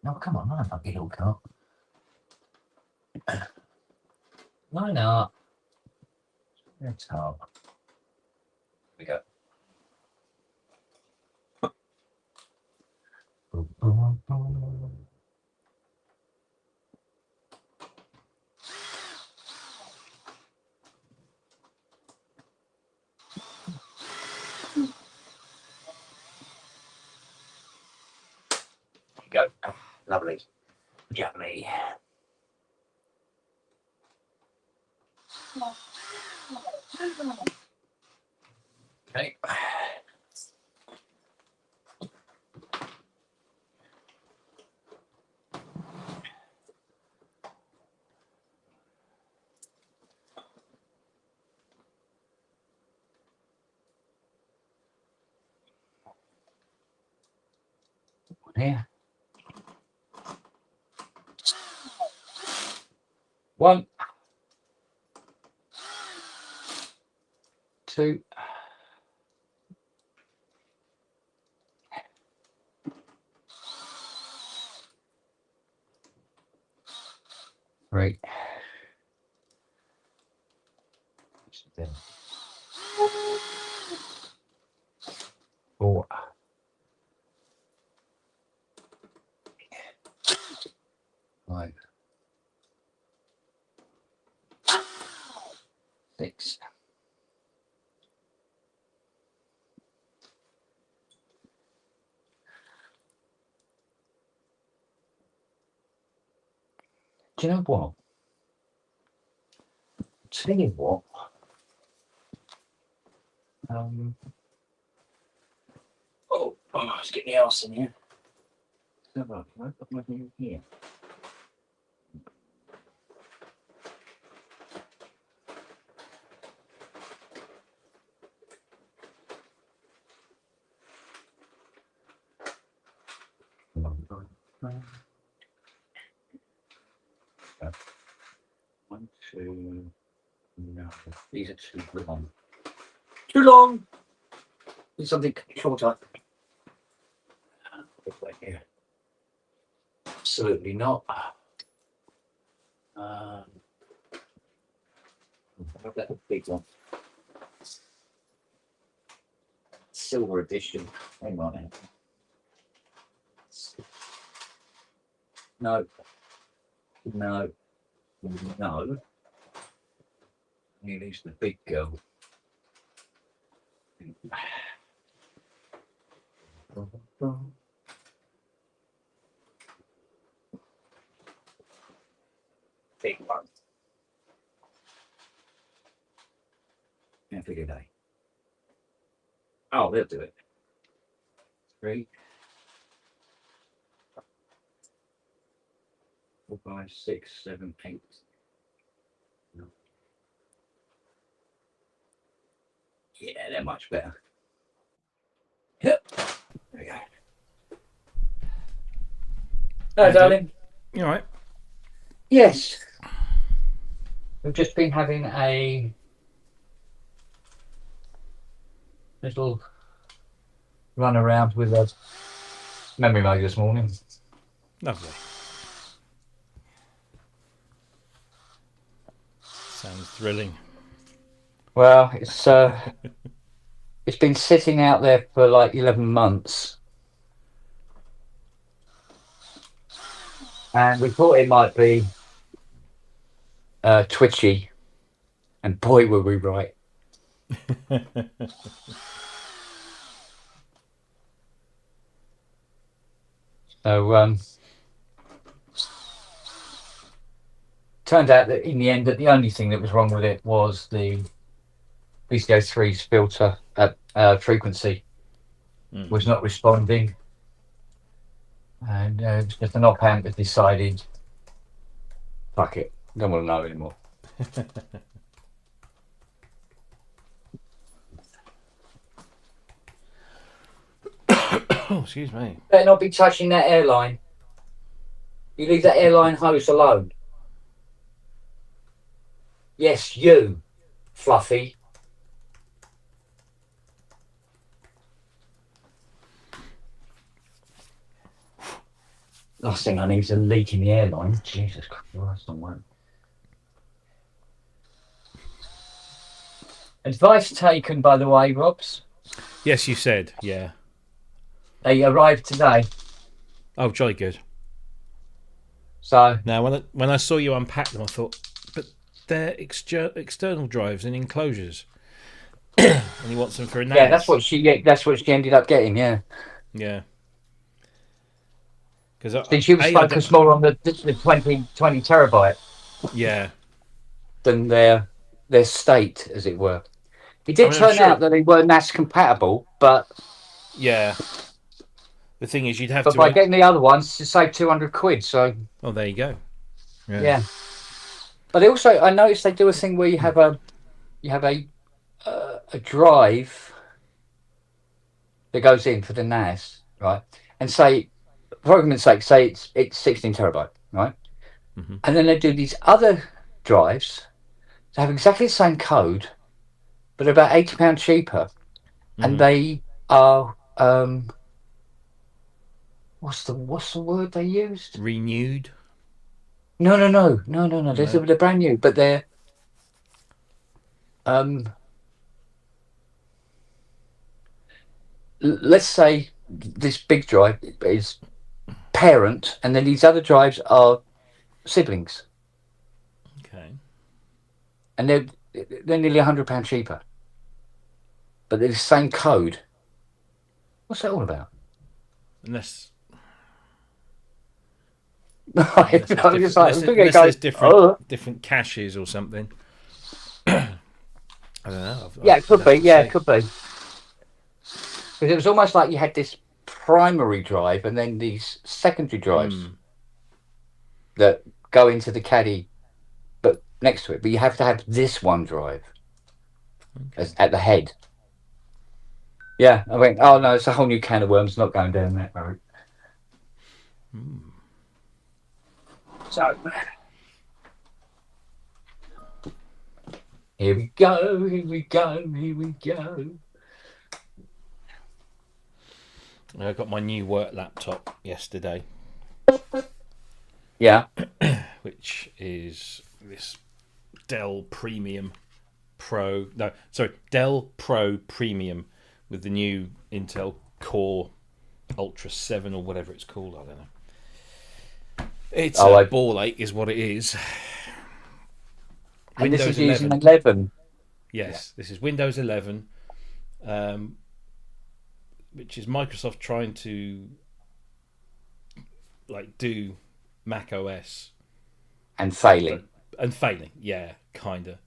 No, come on, line up, you little car. Line up. That's hard. We go. Go. Lovely. Yummy. Okay. Here. 1, 2, 3. 4. 5. 6. Do you know what? Tell you what. Oh, let's get the arse in here. have a look. I've got my new here. One, two. No, these are too long. Too long. Need something shorter. Right here. Absolutely not. How about that big one? Silver edition. Hang on. No. No. No. Here is the big girl. Big one. Every day. Oh, they'll do it. 3, 4, 5, 6, 7, 8. No. Yeah, they're much better. Yep. There we go. Hello, darling. You all right? Yes. We've just been having a little run around with a memory mode this morning. Lovely. Sounds thrilling. Well, it's been sitting out there for like 11 months. And we thought it might be twitchy. And boy, were we right. So, turned out that in the end, that the only thing that was wrong with it was the VCO3's filter frequency was not responding. And just an op-amp had decided, fuck it, don't want to know anymore. Oh, excuse me. Better not be touching that airline. You leave that airline hose alone. Yes, you, Fluffy. Last thing I need is a leak in the airline. Jesus Christ, I'm worried. Advice taken, by the way, Robs. Yes, you said, yeah. They arrived today. Oh, jolly good. So now, when I saw you unpack them, I thought, but they're external drives in enclosures, and he wants them for a NAS. Yeah, that's what she ended up getting. Yeah. Yeah. Because she was focused more on the 20 terabyte. Yeah. Than their state, as it were. It did turn out that they were NAS compatible, but yeah. The thing is, you'd have to. But by getting the other ones, to save £200. So. Oh, there you go. Yeah. But they also, I noticed they do a thing where you have a drive that goes in for the NAS, right? And say, for argument's sake, say it's 16 terabyte, right? Mm-hmm. And then they do these other drives that have exactly the same code, but are about £80 cheaper, and they are what's the word they used? Renewed. No. They're brand new, but they're let's say this big drive is parent, and then these other drives are siblings. Okay. And they're nearly £100 cheaper, but they're the same code. What's that all about? Unless there's different caches or something. I don't know. It could be. Because it was almost like you had this primary drive and then these secondary drives Mm. that go into the caddy, but next to it. But you have to have this one drive as Okay. at the head. Yeah, I went. Oh no, it's a whole new can of worms. Not going down that road. Mm. So here we go. Here we go. Here we go. I got my new work laptop yesterday, Yeah, which is this Dell Premium Pro. No, sorry, Dell Pro Premium with the new Intel Core Ultra 7 or whatever it's called. I don't know. It's a ball ache, is what it is. and this Windows is using 11. 11. Yes, this is Windows 11, which is Microsoft trying to do Mac OS And failing. and failing. Yeah, kinda.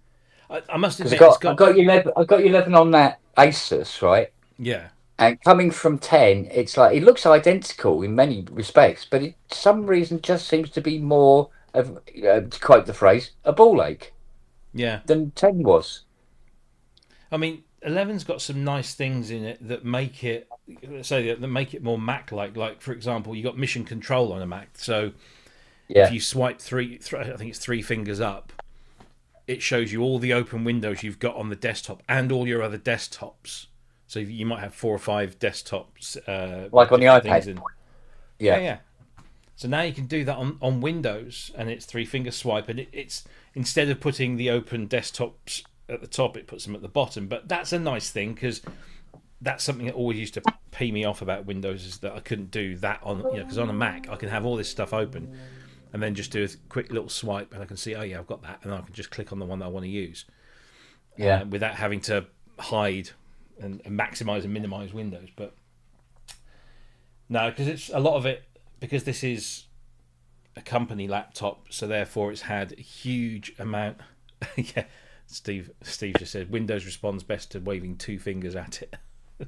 I must Because admit, I got you 11. I got you 11 on that Asus, right? yeah, And coming from 10, it's like it looks identical in many respects, but it some reason just seems to be more of, to quote the phrase, a ball ache yeah. than 10 was. I mean, 11's got some nice things in it that make it that make it more Mac-like. Like, for example, you got mission control on a Mac. So if Yeah, you swipe I think it's 3 fingers up, it shows you all the open windows you've got on the desktop and all your other desktops. So you might have 4 or 5 desktops, with like on the different things iPad. in. Yeah, Yeah, yeah. So now you can do that on Windows, and it's 3 finger swipe, and it's instead of putting the open desktops at the top, it puts them at the bottom. But that's a nice thing because that's something that always used to pee me off about Windows, is that I couldn't do that on, because on a Mac I can have all this stuff open and then just do a quick little swipe and I can see, oh yeah, I've got that, and I can just click on the one that I want to use, yeah, without having to hide and maximize and minimize windows. But no, because it's a lot of it, because this is a company laptop, so therefore it's had a huge amount. Yeah, Steve just said Windows responds best to waving 2 fingers at it,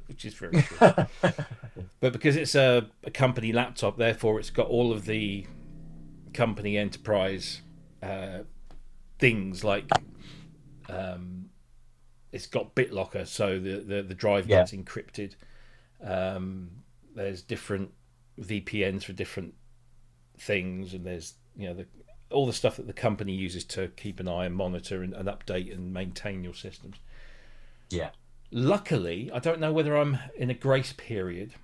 which is very true. But because it's a company laptop, therefore it's got all of the company enterprise things, like it's got BitLocker, so the drive yeah, gets encrypted. There's different VPNs for different things, and there's all the stuff that the company uses to keep an eye and monitor and update and maintain your systems. yeah. Luckily, I don't know whether I'm in a grace period,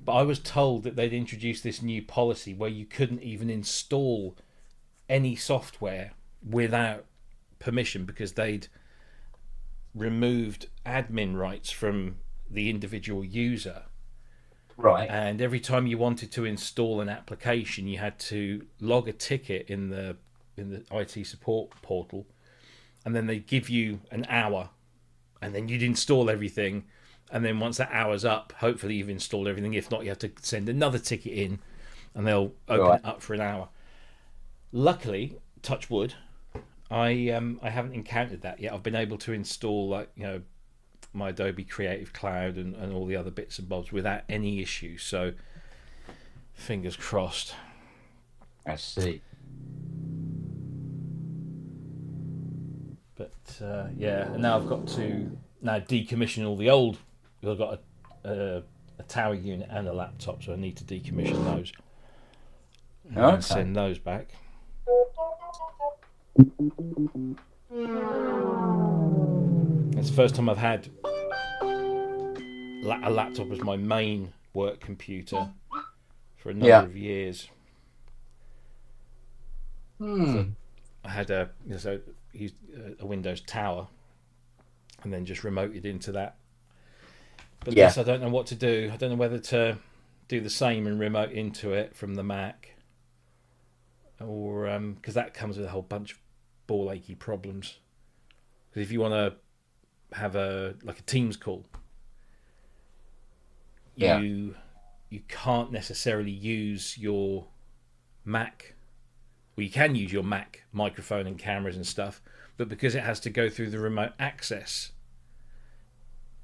but I was told that they'd introduced this new policy where you couldn't even install any software without permission, because they'd removed admin rights from the individual user. Right. And every time you wanted to install an application, you had to log a ticket in the IT support portal, and then they give you an hour, and then you'd install everything, and then once that hour's up, hopefully you've installed everything. If not, you have to send another ticket in, and they'll open it up for an hour. Luckily, touch wood, I haven't encountered that yet. I've been able to install my Adobe Creative Cloud and all the other bits and bobs without any issue. So fingers crossed. I see. But and now I've got to decommission all the old. I've got a tower unit and a laptop, so I need to decommission those and send those back. It's the first time I've had a laptop as my main work computer for a number of years. I had used a Windows Tower and then just remoted into that. But this, I don't know what to do. I don't know whether to do the same and remote into it from the Mac, or because that comes with a whole bunch of ball achy problems. Because if you want to have a Teams call, you can't necessarily use your Mac. Well, you can use your Mac microphone and cameras and stuff, but because it has to go through the remote access,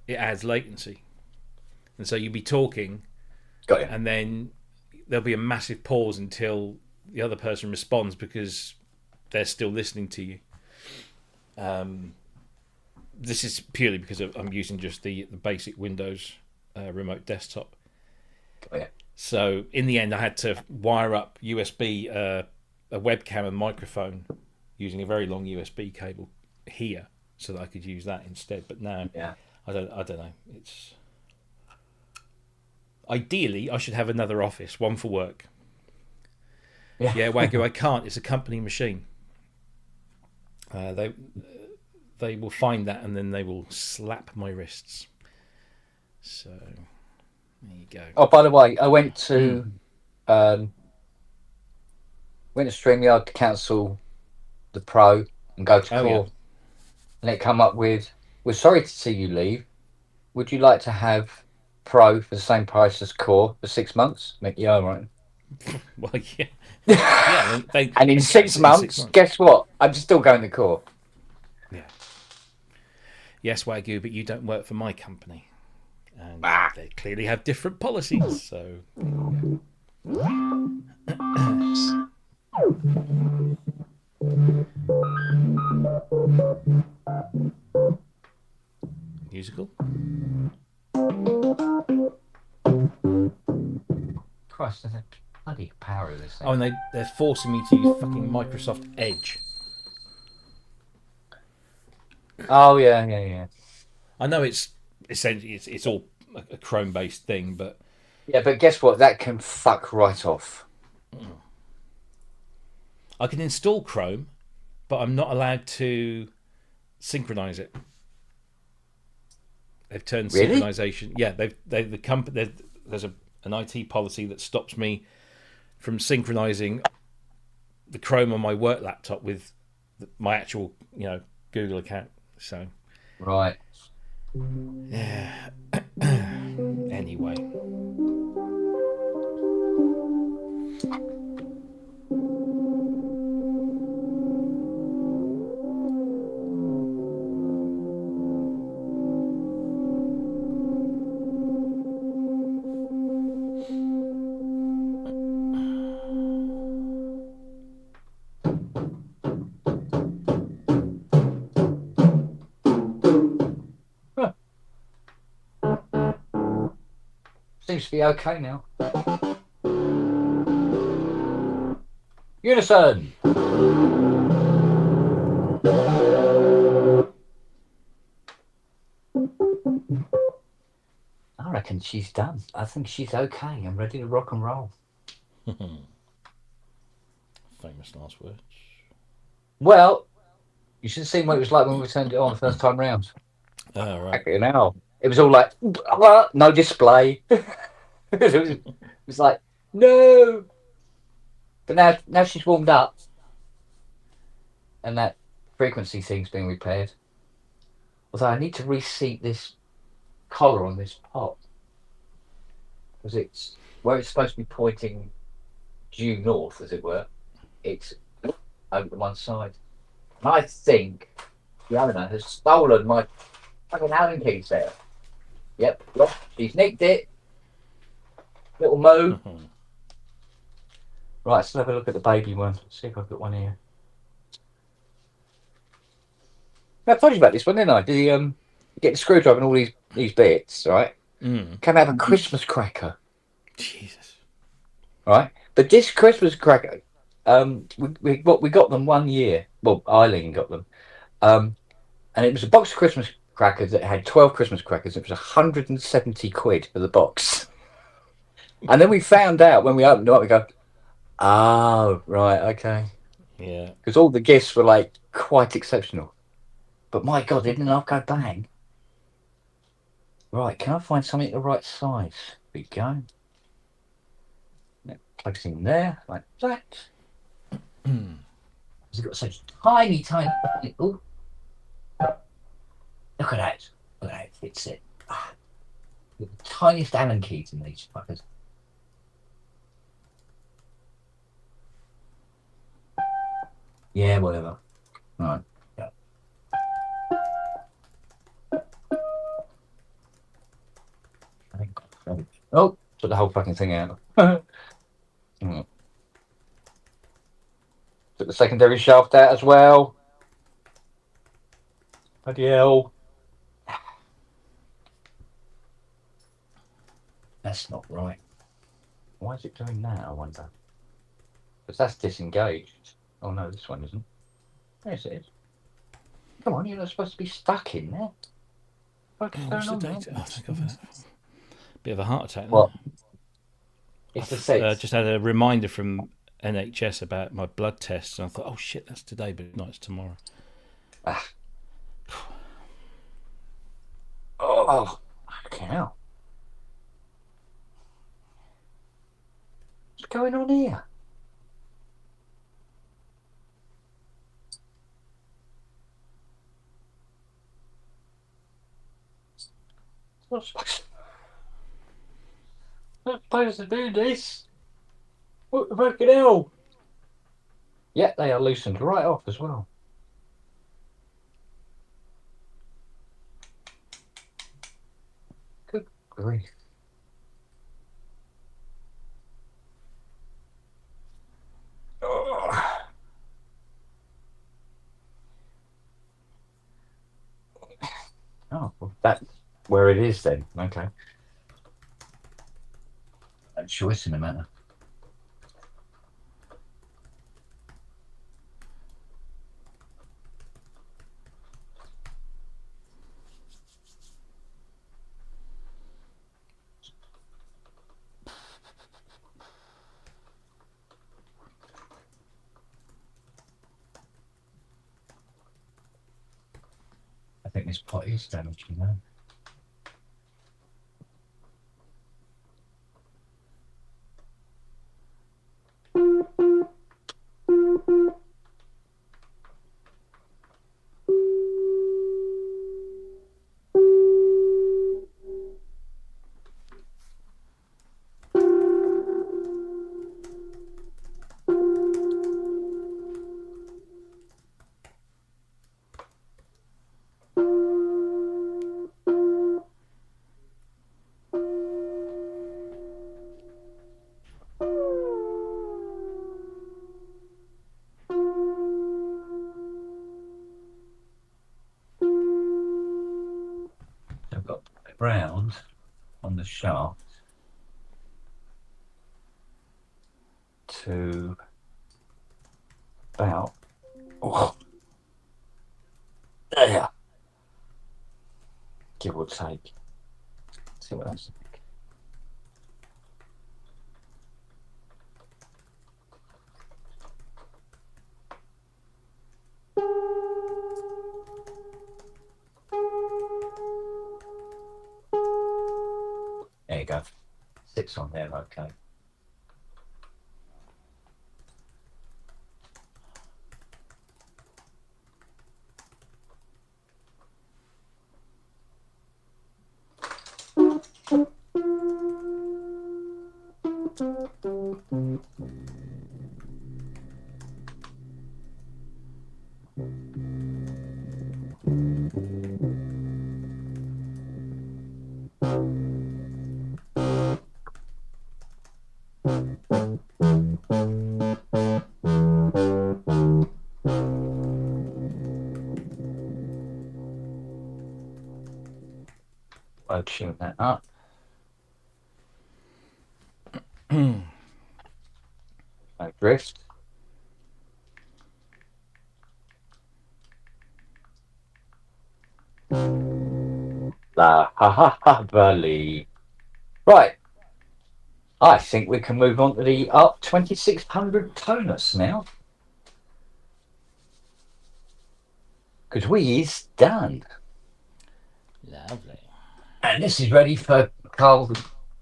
it adds latency. and so you'll be talking, Got you. and then there'll be a massive pause until the other person responds because they're still listening to you. This is purely because I'm using just the basic Windows remote desktop. Got you. So in the end, I had to wire up USB, a webcam and microphone using a very long USB cable here, so that I could use that instead. But now, Yeah. I don't know. It's ideally I should have another office, one for work. Yeah, Wagyu, I can't. It's a company machine. They will find that and then they will slap my wrists. So there you go. Oh, by the way, I went to StreamYard to cancel the Pro and go to Core, and it come up with, "We're sorry to see you leave. Would you like to have Pro for the same price as Core for 6 months?" Yeah, all right. Well, yeah, yeah. And in 6 months, guess what? I'm still going to Core. Yeah. Yes, Wagyu, but you don't work for my company, and they clearly have different policies. So. Musical. Christ, there's a bloody power of this thing. Oh, and they're forcing me to use fucking Microsoft Edge. Oh yeah. I know it's essentially it's all a Chrome based thing, but Yeah, but guess what? That can fuck right off. I can install Chrome, but I'm not allowed to synchronize it. They've turned Really? synchronization. Yeah, the company. There's an IT policy that stops me from synchronizing the Chrome on my work laptop with my actual, Google account. So, Right. yeah. Anyway. Seems to be okay now. Unison. I reckon she's done. I think she's okay and ready to rock and roll. Famous last words. Well, you should have seen what it was like when we turned it on the first time round. Oh, right. It was all like, no display. it was like, no. But now she's warmed up, and that frequency thing's being repaired. Although I need to reseat this collar on this pot, because it's where it's supposed to be pointing due north, as it were. It's over to one side. And I think the owner has stolen my fucking Allen keys there. Yep, she's nicked it. Little moo. Right, let's have a look at the baby one. See if I've got one here. I told you about this one, didn't I? You get the screwdriver and all these bits, right? Came out of a Christmas cracker. Jesus. Right? But this Christmas cracker, we got them 1 year. Well, Eileen got them. And it was a box of Christmas crackers that had 12 Christmas crackers. It was 170 quid for the box. And then we found out when we opened it up, we go, oh, right, okay. Yeah. Because all the gifts were like quite exceptional. But my God, didn't I go bang? Right, can I find something the right size? There we go. That plugs in there, like that. It's got such tiny. Ooh. Look at that. Look at that. It fits it. The tiniest Allen keys in these fuckers. Yeah, whatever. Right. Yeah. I think Oh, took the whole fucking thing out. Mm. Took the secondary shaft out as well. Bloody hell. That's not right. Why is it doing that, I wonder? Because that's disengaged. Oh no, this one isn't. Yes, it is. Come on, you're not supposed to be stuck in there. What's going What's the on, date? man? Oh, thank God for that. Bit of a heart attack there. Well, it's the I've six. just had a reminder from NHS about my blood tests, and I thought, oh shit, that's today, but no, it's tomorrow. Ah. Oh, fucking hell. What's going on here? Not supposed to do this. What the fucking hell? Yeah, they are loosened right off as well. Good grief. Oh, well, that's where it is then. Okay. No choice in the matter. I think this pot is damaged, you know. I've got ground on the shaft to about there, give or take. Let's see what that's like. There you go. Sits on there, okay. I'll tune that up. No drift. La ha ha ha valley. Right. I think we can move on to the ARC 2600 tonus now. Because we is done. Lovely. And this is ready for Carl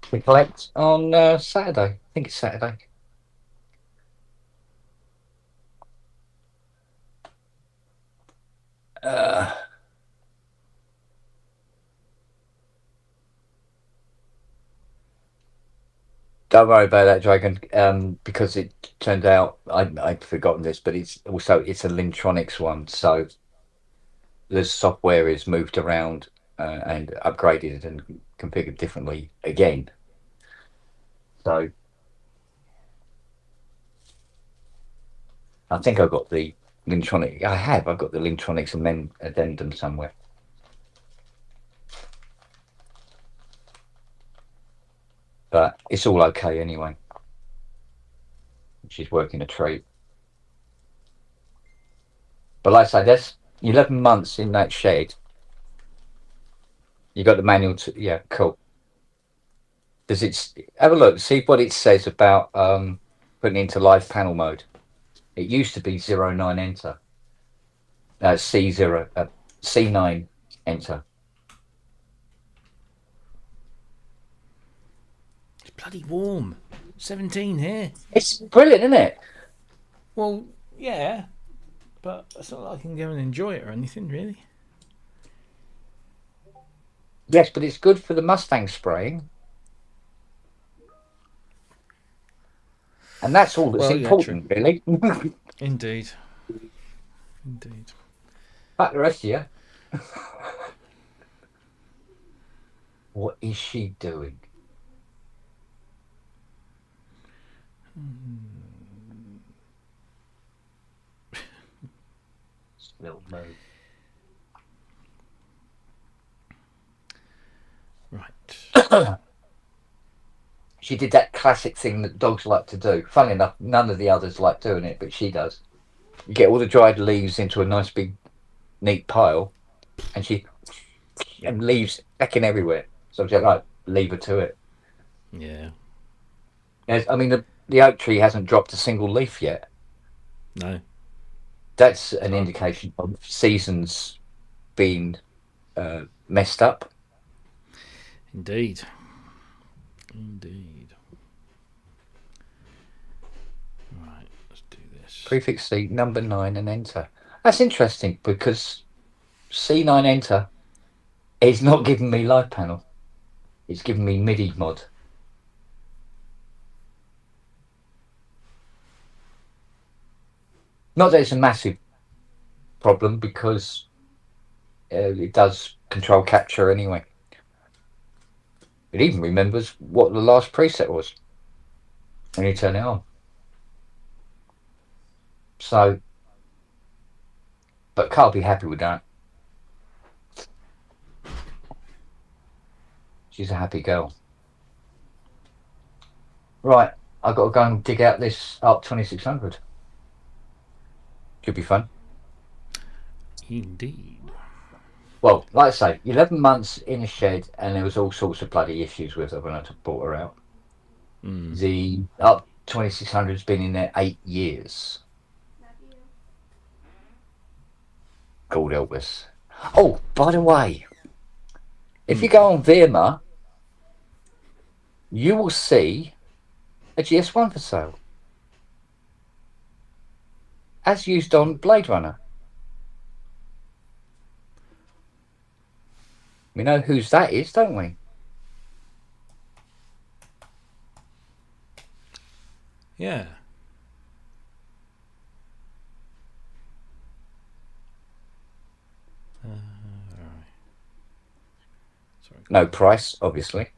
to collect on Saturday. I think it's Saturday. Don't worry about that, Dragon, because it turned out I'd forgotten this, but it's a Lintronics one, so the software is moved around and upgraded and configured differently again. So I think I've got the Lintronic. I've got the Lintronics addendum somewhere. But it's all okay anyway. She's working a treat. But like I say, that's 11 months in that shed. You got the manual to, yeah, cool. Does it, have a look, see what it says about putting it into live panel mode. It used to be 09 enter. C0, C9 enter. It's bloody warm. 17 here. It's brilliant, isn't it? Well, yeah, but it's not like I can go and enjoy it or anything, really. Yes, but it's good for the Mustang spraying. And that's all that's important, yeah, really. Indeed. Indeed. But the rest of you. What is she doing? Little move. Right. She did that classic thing that dogs like to do. Funny enough, none of the others like doing it, but she does. You get all the dried leaves into a nice big, neat pile, and leaves pecking everywhere. So I'm just like, leave her to it. Yeah. I mean, the oak tree hasn't dropped a single leaf yet. No. That's an indication of seasons being messed up. Indeed. Indeed. Right, let's do this. Prefix C, number 9 and enter. That's interesting because C9 enter is not giving me live panel. It's giving me MIDI mod. Not that it's a massive problem because it does control capture anyway. It even remembers what the last preset was when you turn it on. So, but Carl will be happy with that. She's a happy girl. Right, I've got to go and dig out this ARC 2600. Could be fun. Indeed. Well, like I say, 11 months in a shed, and there was all sorts of bloody issues with her when I brought her out. The ARC 2600's been in there 8 years. Called Elvis. Oh, by the way, if you go on Veerma, you will see a GS1 for sale, as used on Blade Runner. We know whose that is, don't we? Yeah. Sorry. No price, obviously.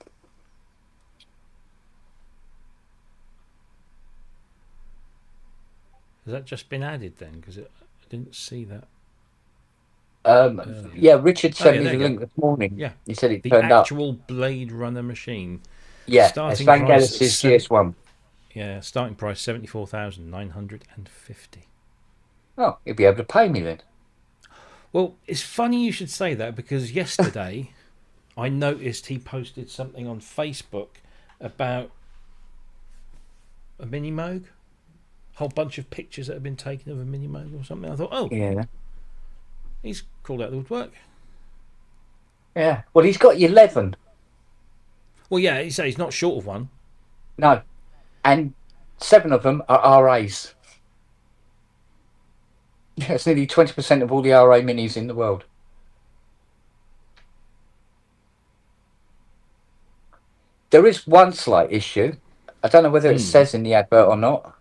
Has that just been added then? Because I didn't see that. Yeah, Richard sent me there the you link go. this morning. Yeah. He said it The turned up. actual Blade Runner machine. Yeah, Starting Svan price Galaxy's at GS1. Yeah, starting price 74,950. Oh, he'll be able to pay me then. Well, it's funny you should say that because yesterday I noticed he posted something on Facebook about a Mini Moog. A whole bunch of pictures that have been taken of a Mini Moog or something. I thought, oh, Yeah. he's called out the woodwork. Yeah. Well, he's got 11. Well, yeah, he's not short of one. No. And 7 of them are RAs. Yeah, it's nearly 20% of all the RA minis in the world. There is one slight issue. I don't know whether it says in the advert or not.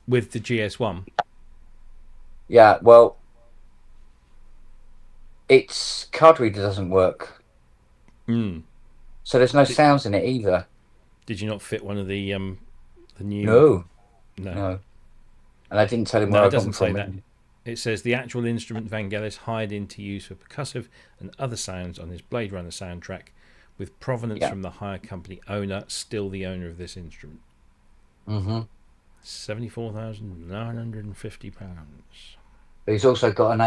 With the GS1. Yeah, well, its card reader doesn't work. So there's no sounds in it either. Did you not fit one of the new? No, No, no. And I didn't tell him no, where it I got them doesn't say from. that. It says the actual instrument Vangelis hired into use for percussive and other sounds on his Blade Runner soundtrack, with provenance Yeah. from the hire company owner, still the owner of this instrument. Mm-hmm. £74,950. But he's also got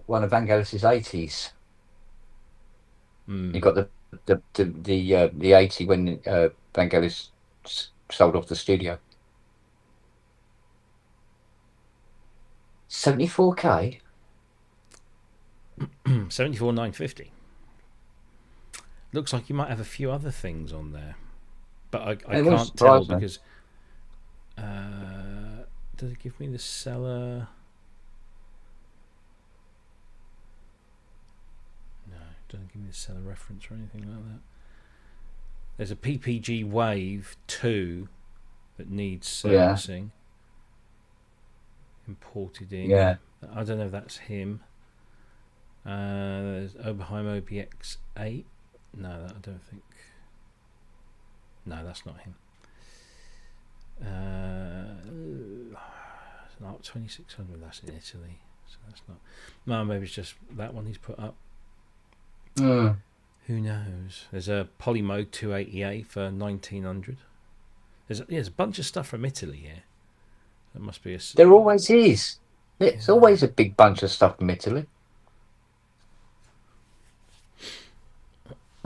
one of Vangelis's 80s. He got the 80 when Vangelis sold off the studio. 74K. 74,950. Looks like you might have a few other things on there, but I can't tell because does it give me the seller? No, it doesn't give me the seller reference or anything like that. There's a PPG Wave 2 that needs servicing. Imported in. Yeah. I don't know if that's him. There's Oberheim OBX 8. No, I don't think. No, that's not him. It's not 2600. That's in Italy, so that's not. No, maybe it's just that one he's put up. Who knows? There's a Polymode 280A for 1900. There's a bunch of stuff from Italy here. That must be a. There always is. There's always a big bunch of stuff from Italy.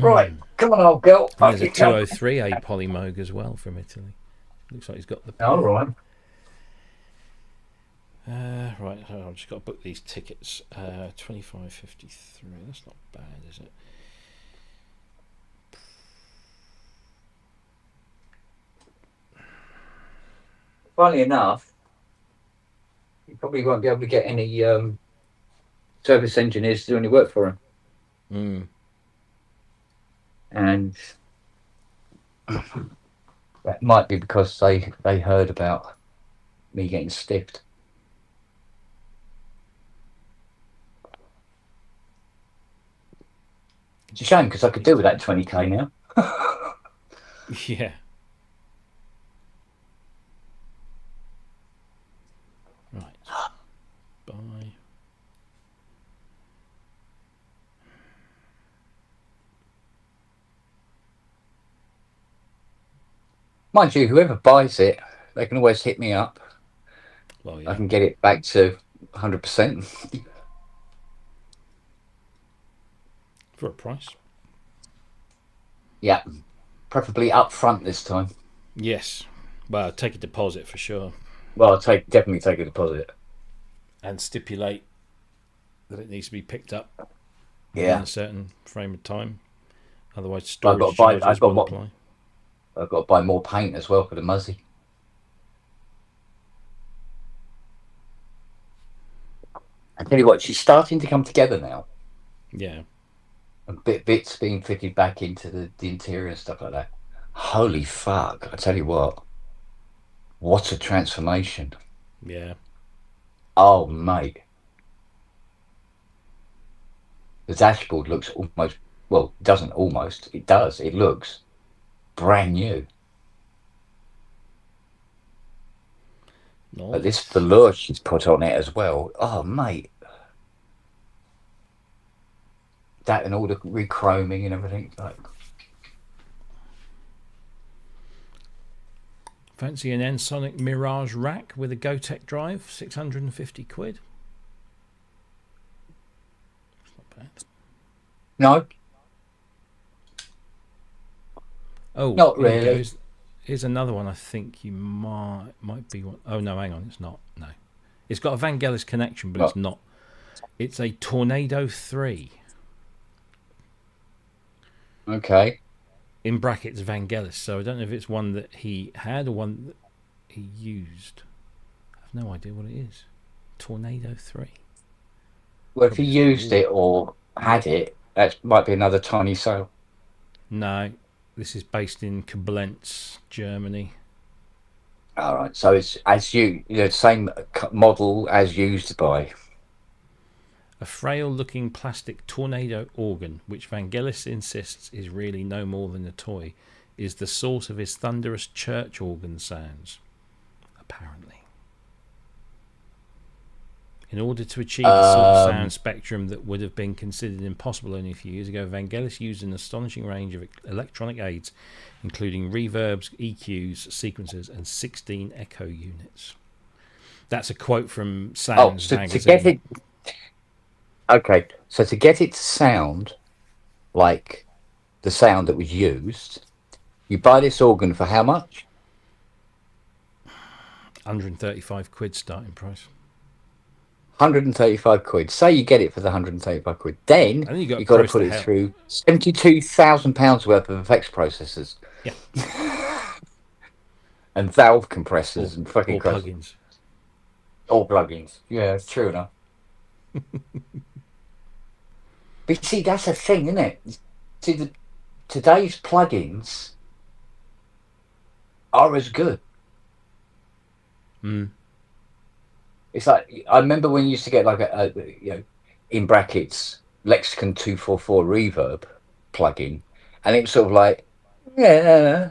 Right, come on, old girl. There's a 203A Polymoog as well from Italy. Looks like he's got the. All right. Right, I've just got to book these tickets. 25.53. That's not bad, is it? Funnily enough, you probably won't be able to get any service engineers to do any work for him. And that might be because they heard about me getting stiffed. It's a shame because I could do with that 20k now. Yeah. Right. Bye. Mind you, whoever buys it, they can always hit me up. Well, yeah. I can get it back to 100%. For a price. Yeah. Preferably up front this time. Yes. Well, take a deposit for sure. Well, I'll definitely take a deposit. And stipulate that it needs to be picked up in Yeah. a certain frame of time. Otherwise, I've storage got to buy, charges will apply. I've got to buy more paint as well for the Muzzy. I tell you what, she's starting to come together now. Yeah. And bits being fitted back into the interior and stuff like that. Holy fuck! I tell you what a transformation! Yeah. Oh mate, the dashboard looks almost, well, it doesn't almost, it does. It looks brand new. Nice. But this velour she's put on it as well. Oh mate, that and all the rechroming and everything. Like, fancy an Ensoniq Mirage rack with a Gotek drive, £650. That's not bad. no, Oh, not here it really. goes. Here's another one. I think you might be one. Oh no, hang on, it's not. No, it's got a Vangelis connection, but it's not. It's a Tornado 3. Okay. In brackets Vangelis. So I don't know if it's one that he had or one that he used. I have no idea what it is. Tornado 3. Well, if he used it or had it, that might be another tiny sale. No, this is based in Koblenz, Germany. All right, so it's the same model as used by. A frail-looking plastic tornado organ, which Vangelis insists is really no more than a toy, is the source of his thunderous church organ sounds, apparently. In order to achieve the sort of sound spectrum that would have been considered impossible only a few years ago, Vangelis used an astonishing range of electronic aids, including reverbs, EQs, sequencers, and 16 echo units. That's a quote from Sounds magazine. To get it, okay, so to get it to sound like the sound that was used, you buy this organ for how much? 135 quid starting price. 135 quid. Say you get it for the 135 quid. Then And then you've got to put it through £72,000 worth of effects processors. Yeah. And valve compressors and fucking or plugins. All plugins. Yeah, it's true enough. But see, that's a thing, isn't it? See, today's plugins are as good. Mm. It's like, I remember when you used to get like a in brackets, Lexicon 244 reverb plugin, and it was sort of like, yeah.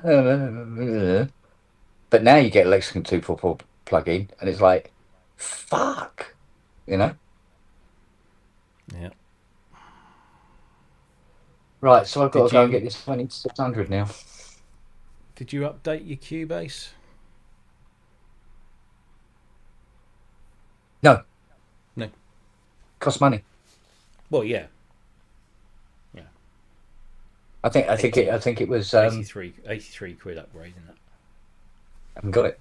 But now you get a Lexicon 244 plugin, and it's like, fuck, Yeah. Right, so I've got to go and get this 2600 now. Did you update your Cubase? No. No. Costs money. Well, yeah. I think it was 83 quid upgrade in that. I haven't got it.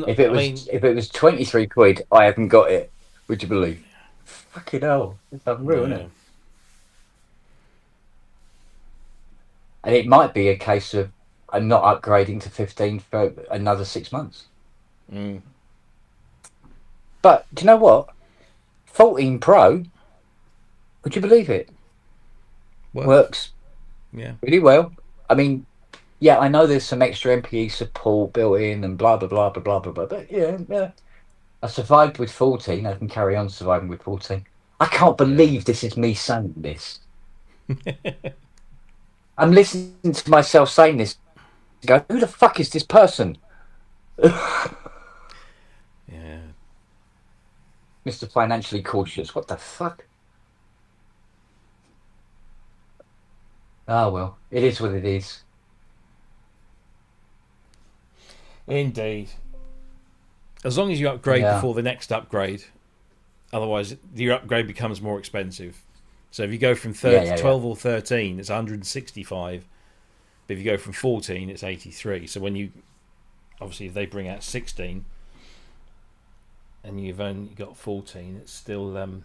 If it was 23 quid, I haven't got it. Would you believe? Fucking hell, it's unreal, isn't it? And it might be a case of I'm not upgrading to 15 for another 6 months. Mm. But do you know what? 14 Pro, would you believe it? Works really well. I mean, yeah, I know there's some extra MPE support built in and blah, blah, blah, blah, blah, blah, blah. But yeah. I survived with 14. I can carry on surviving with 14. I can't believe this is me saying this. I'm listening to myself saying this. Go, who the fuck is this person? Yeah. Mr. Financially Cautious. What the fuck? Oh, well, it is what it is. Indeed. As long as you upgrade before the next upgrade, otherwise your upgrade becomes more expensive. So if you go from 12 or 13, it's 165. But if you go from 14, it's 83. So when you, obviously, if they bring out 16 and you've only got 14, it's still,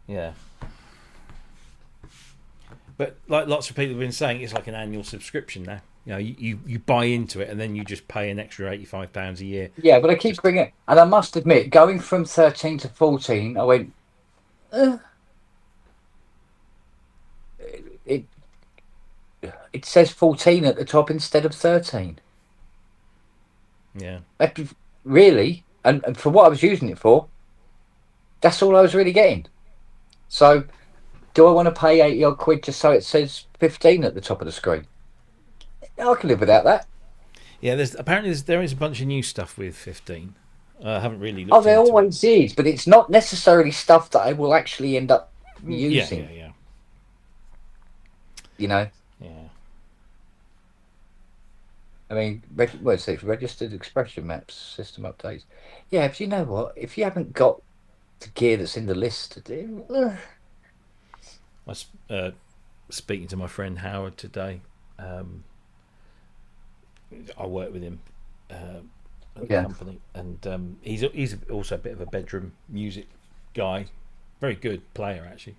yeah. But like lots of people have been saying, it's like an annual subscription now. You know, you buy into it and then you just pay an extra £85 a year. Yeah, but I keep bringing it, and I must admit, going from 13 to 14, I went, it says 14 at the top instead of 13. Yeah. Really, and for what I was using it for, that's all I was really getting. So, do I want to pay 80 odd quid just so it says 15 at the top of the screen? I can live without that. Yeah, there is a bunch of new stuff with 15. I haven't really looked there into always is, but it's not necessarily stuff that I will actually end up using. Yeah. You know? Yeah. I mean, what's it? Registered expression maps, system updates. Yeah, but you know what? If you haven't got the gear that's in the list to do... I was speaking to my friend Howard today. I work with him at the company, and he's also a bit of a bedroom music guy, very good player actually.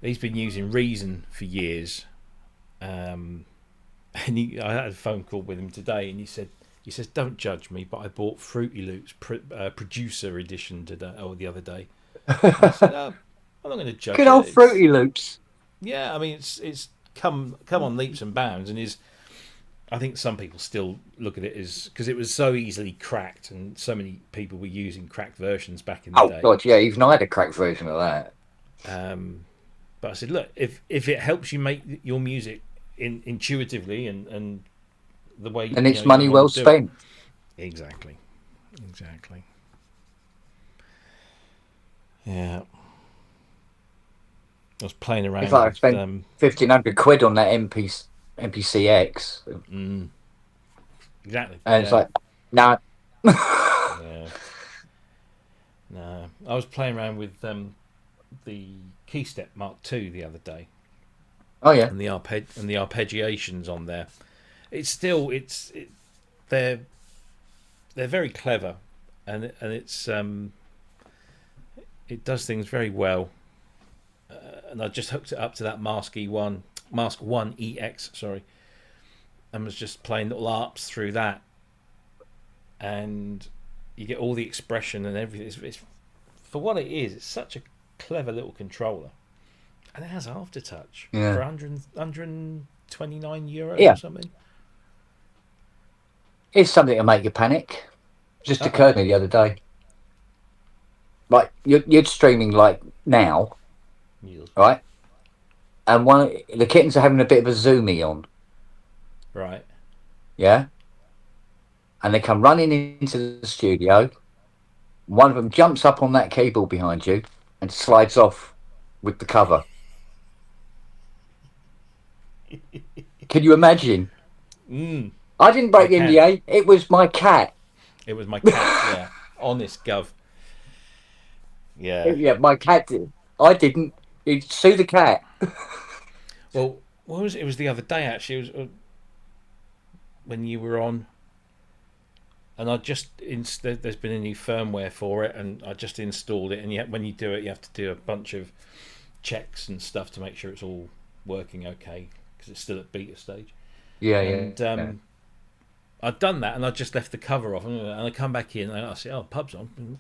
He's been using Reason for years, and I had a phone call with him today, and he says, "Don't judge me, but I bought Fruity Loops Producer Edition today or the other day." I said, "I'm not going to judge." Good old Fruity Loops. Yeah, I mean it's come on leaps and bounds, and I think some people still look at it as, because it was so easily cracked, and so many people were using cracked versions back in the Oh day. God, yeah. Even I had a cracked version of that. But I said, look, if it helps you make your music intuitively and the way And it's you money well want to do it, spent. exactly. Yeah, I was playing It's around like I with spent 1,500 quid on that MPCX, exactly. and it's like, no. Yeah. No, I was playing around with the Keystep Mark II the other day, Oh yeah, and the arpeggiations on there. It's still they're very clever, and it's it does things very well. And I just hooked it up to that Mask One EX, sorry, and was just playing little arps through that, and you get all the expression and everything. It's for what it is. It's such a clever little controller, and it has aftertouch for yeah, 129 euros yeah. or something. It's something to make you panic. Just Uh oh. occurred to me the other day. Like you're streaming like now, right? And the kittens are having a bit of a zoomy on, Right. yeah. And they come running into the studio. One of them jumps up on that keyboard behind you and slides off with the cover. Can you imagine? I didn't I break the can. NDA. It was my cat. It was my cat. Yeah. Honest, Gov. Yeah. Yeah, my cat did. I didn't. You'd sue the cat. Well, what was it? It was the other day actually. It was when you were on, and I just there's been a new firmware for it, and I just installed it. And yet, when you do it, you have to do a bunch of checks and stuff to make sure it's all working okay, because it's still at beta stage. Yeah, And yeah. I'd done that, and I just left the cover off, and I come back in, and I say, "Oh, pub's on,"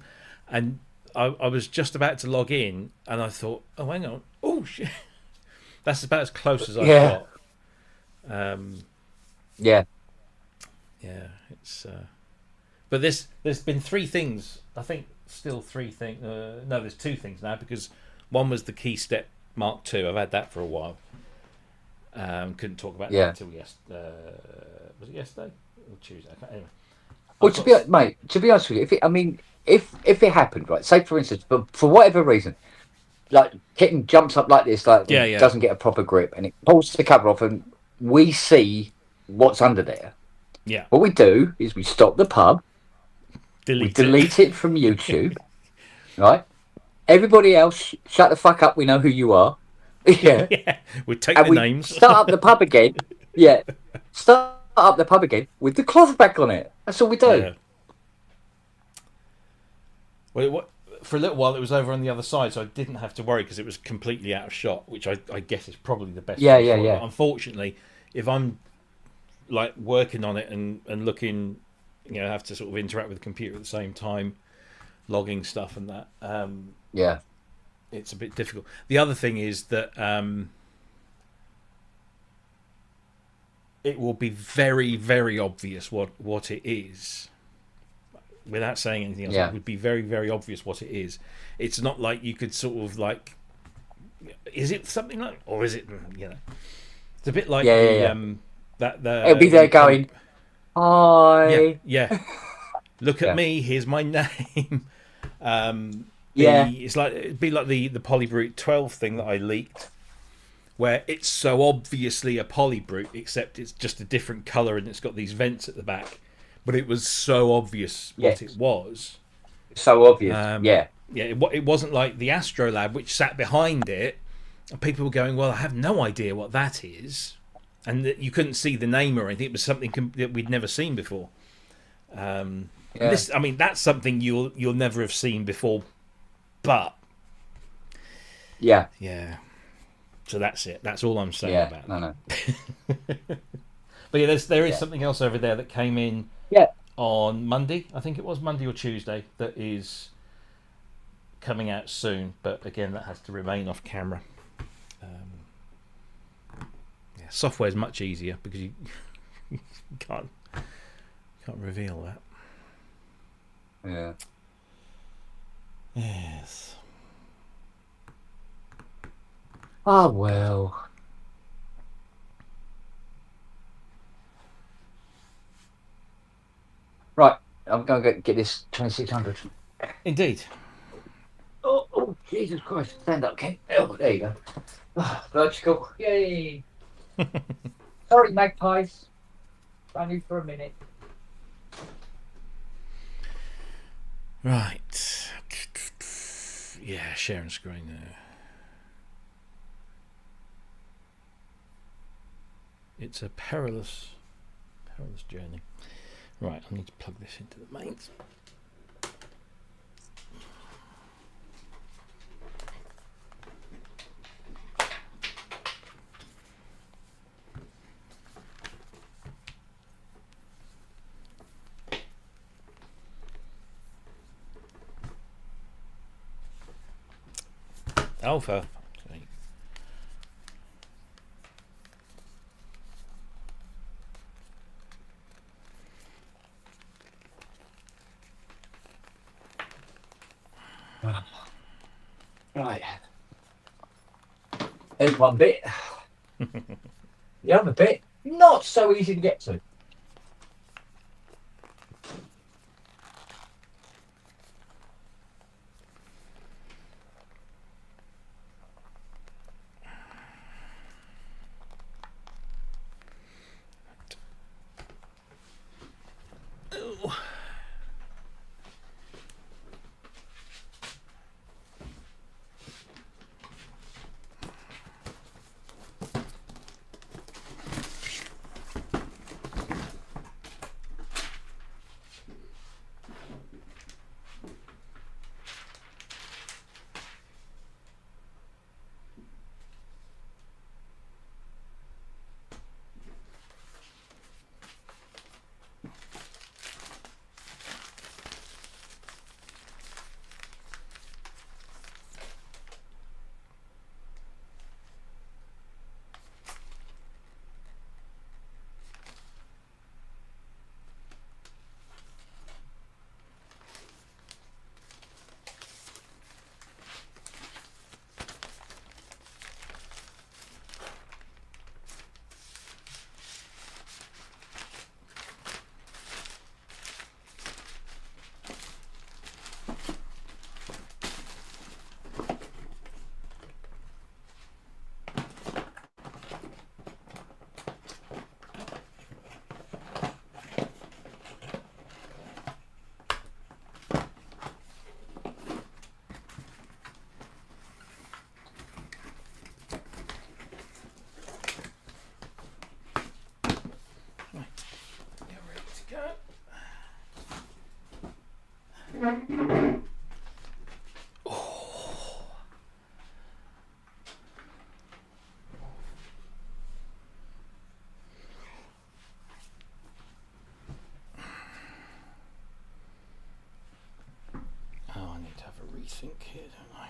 and I was just about to log in, and I thought, "Oh, hang on, oh shit." That's about as close as I've Yeah. got. Yeah. Yeah, it's. But there's been three things. I think still three things. No, there's two things now, because one was the Keystep Mark II. I've had that for a while. Couldn't talk about Yeah. that until was it yesterday or Tuesday? Anyway, Well, to be honest with you, if it happened, right? Say for instance, for whatever reason, like kitten jumps up like this, like Yeah. doesn't get a proper grip, and it pulls the cover off, and we see what's under there. Yeah. What we do is we stop the pub, we delete it from YouTube, right? Everybody else, shut the fuck up. We know who you are. Yeah, Yeah. We take and the we names. start up the pub again. Yeah, start up the pub again with the cloth back on it. That's all we do. Yeah. Well, for a little while it was over on the other side, so I didn't have to worry because it was completely out of shot, which I guess is probably the best. Yeah, thing yeah, for it. yeah. But unfortunately, if I'm like working on it and looking, have to sort of interact with the computer at the same time, logging stuff and that. Yeah, It's a bit difficult. The other thing is that it will be very, very obvious what it is. Without saying anything else, Yeah. it would be very, very obvious what it is. It's not like you could sort of like, is it something like, or is it, it's a bit like the it'll be there going, hi. yeah. Look at Yeah. me. Here's my name. Yeah. It's like it'd be like the Polybrute 12 thing that I leaked, where it's so obviously a Polybrute, except it's just a different color and it's got these vents at the back. But it was so obvious what it was. So obvious. Yeah. Yeah. It wasn't like the Astrolab, which sat behind it, and people were going, "Well, I have no idea what that is," and that you couldn't see the name or anything. It was something that we'd never seen before. That's something you'll never have seen before, but Yeah. So that's it. That's all I'm saying about No, that. no. But yeah, there is something else over there that came in Yeah. on Monday. I think it was Monday or Tuesday. That is coming out soon. But again, that has to remain off camera. Software is much easier because can't reveal that. Yeah. Yes. Oh well. Right, I'm going to get this 2600. Indeed. Oh, Jesus Christ! Stand up, Ken. Oh, there you go. Oh, vertical. Yay! Sorry, magpies. Only for a minute. Right. Yeah, sharing screen there. It's a perilous journey. Right, I need to plug this into the mains. Alpha. Right. There's one bit. The other bit, not so easy to get to. Oh, I need to have a rethink here, don't I?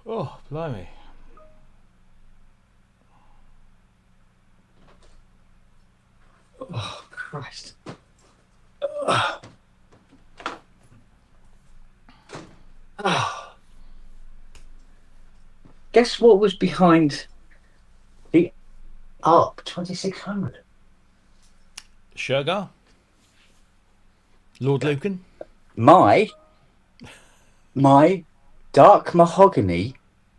Oh, blimey. Oh, Christ. Guess what was behind the ARP 2600? Sugar? Lord Lucan. My my dark mahogany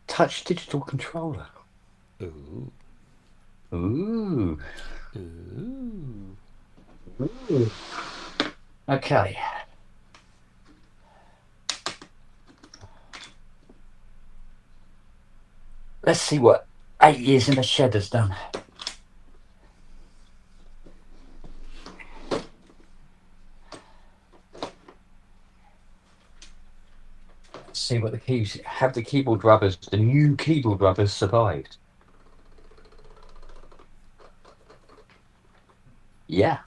touch digital controller. Ooh. Ooh. Ooh. Ooh. Okay. Let's see what 8 years in the shed has done. Let's see what the keys have. The keyboard rubbers, the new keyboard rubbers, survived. Yeah.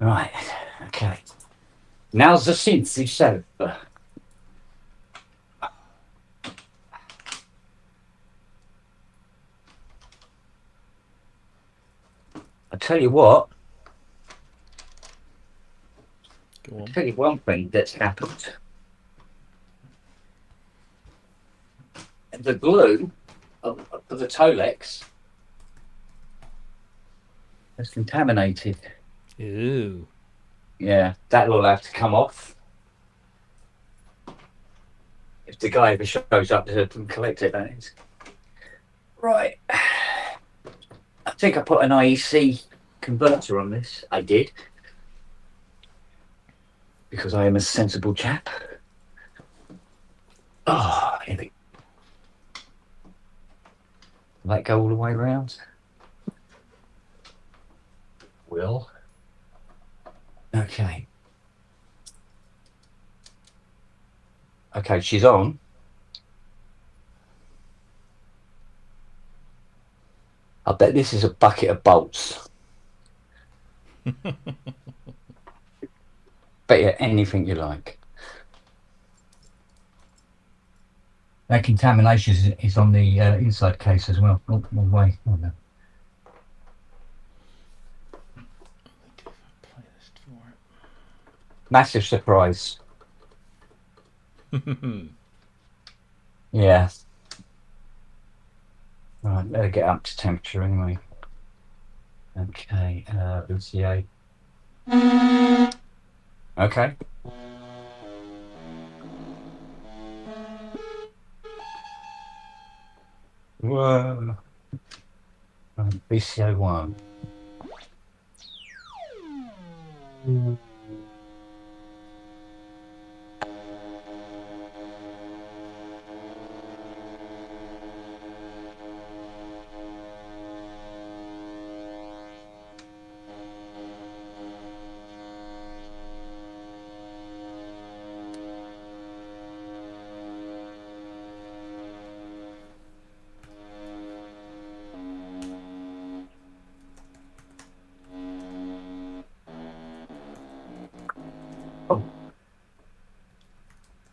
Right. Okay. Now's the synth itself. I tell you what. Go I'll on. tell you one thing that's happened. The glue of the Tolex has contaminated. Ooh. Yeah, that'll all have to come off. If the guy ever shows up to collect it, that is. Right. I think I put an IEC converter on this. I did. Because I am a sensible chap. Oh, here we go. Let go all the way around. Will. Okay. Okay, she's on. I bet this is a bucket of bolts. Bet you anything you like. That contamination is on the inside case as well. Oh, one way. Oh, no. Playlist for Massive surprise. it. Yeah. Right, better get up to temperature anyway. Okay, VCA. Okay. Whoa. Right, VCA 1. Oh.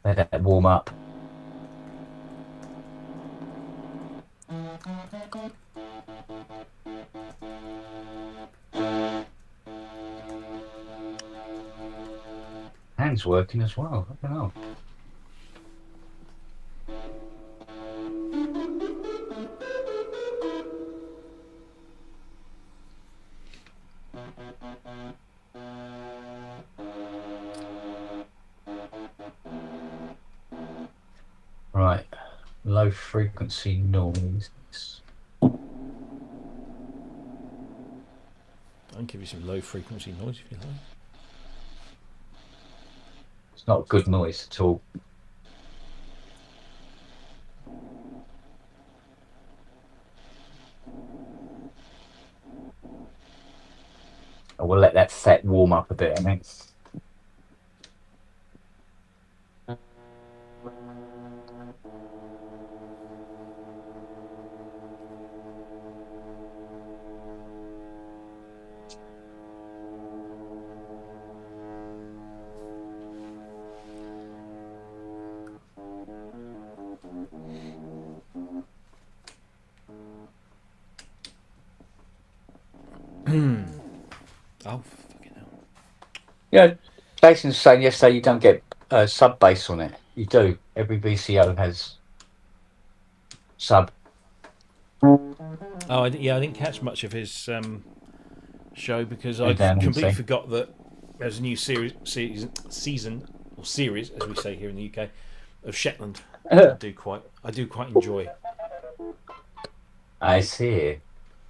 Let that warm up. Hands working as well. I don't know. Right. Low frequency noise. I'll give you some low frequency noise if you like. It's not good noise at all. I will let that set warm up a bit, I think. Oh, fucking hell. Yeah, Jason was saying yesterday you don't get sub bass on it. You do. Every VCO has sub. Oh, yeah, I didn't catch much of his show because I Go down and completely see. forgot that there's a new season or series, as we say here in the UK, of Shetland. I do quite enjoy. I see.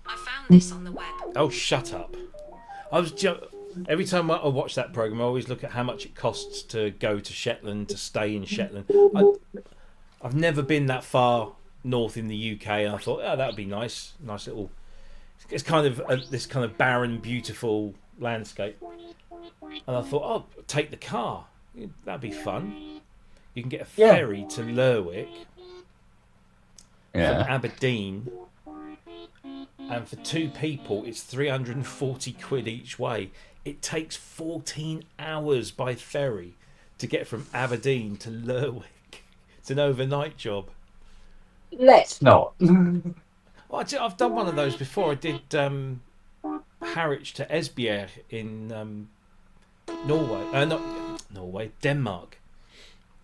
I found this on the web. Oh, shut up! Every time I watch that program, I always look at how much it costs to go to Shetland, to stay in Shetland. I've never been that far north in the UK, and I thought, oh, that would be nice little. It's kind of this kind of barren, beautiful landscape, and I thought, oh, take the car. That'd be fun. You can get a ferry to Lerwick from Aberdeen, and for 2 people, it's 340 quid each way. It takes 14 hours by ferry to get from Aberdeen to Lerwick. It's an overnight job. Let's not. Well, I've done one of those before. I did Harwich to Esbjerg in Norway. Not Norway, Denmark.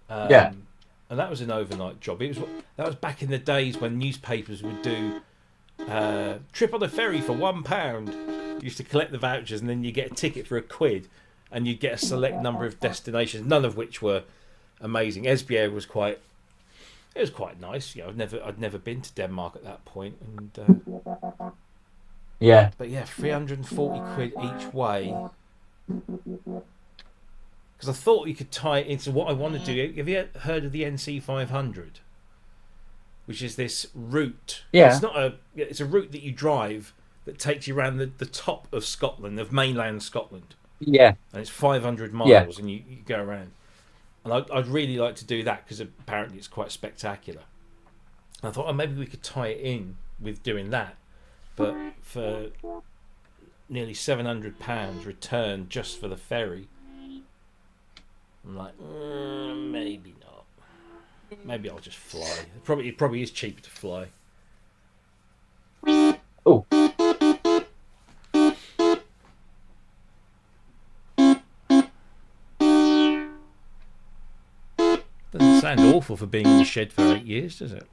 And that was an overnight job. That was back in the days when newspapers would do trip on a ferry for £1. You used to collect the vouchers, and then you get a ticket for £1, and you'd get a select number of destinations, none of which were amazing. Esbjerg was quite nice. You know, I'd never been to Denmark at that point, and but yeah, 340 quid each way. Because I thought you could tie it into what I want to do. Have you heard of the NC 500? Which is this route. Yeah. It's a route that you drive that takes you around the top of Scotland, of mainland Scotland. Yeah. And it's 500 miles, and you go around. And I'd really like to do that because apparently it's quite spectacular. And I thought, maybe we could tie it in with doing that, but for nearly £700 return just for the ferry. I'm like, maybe not. Maybe I'll just fly. It probably is cheaper to fly. Oh. Doesn't sound awful for being in the shed for 8 years, does it?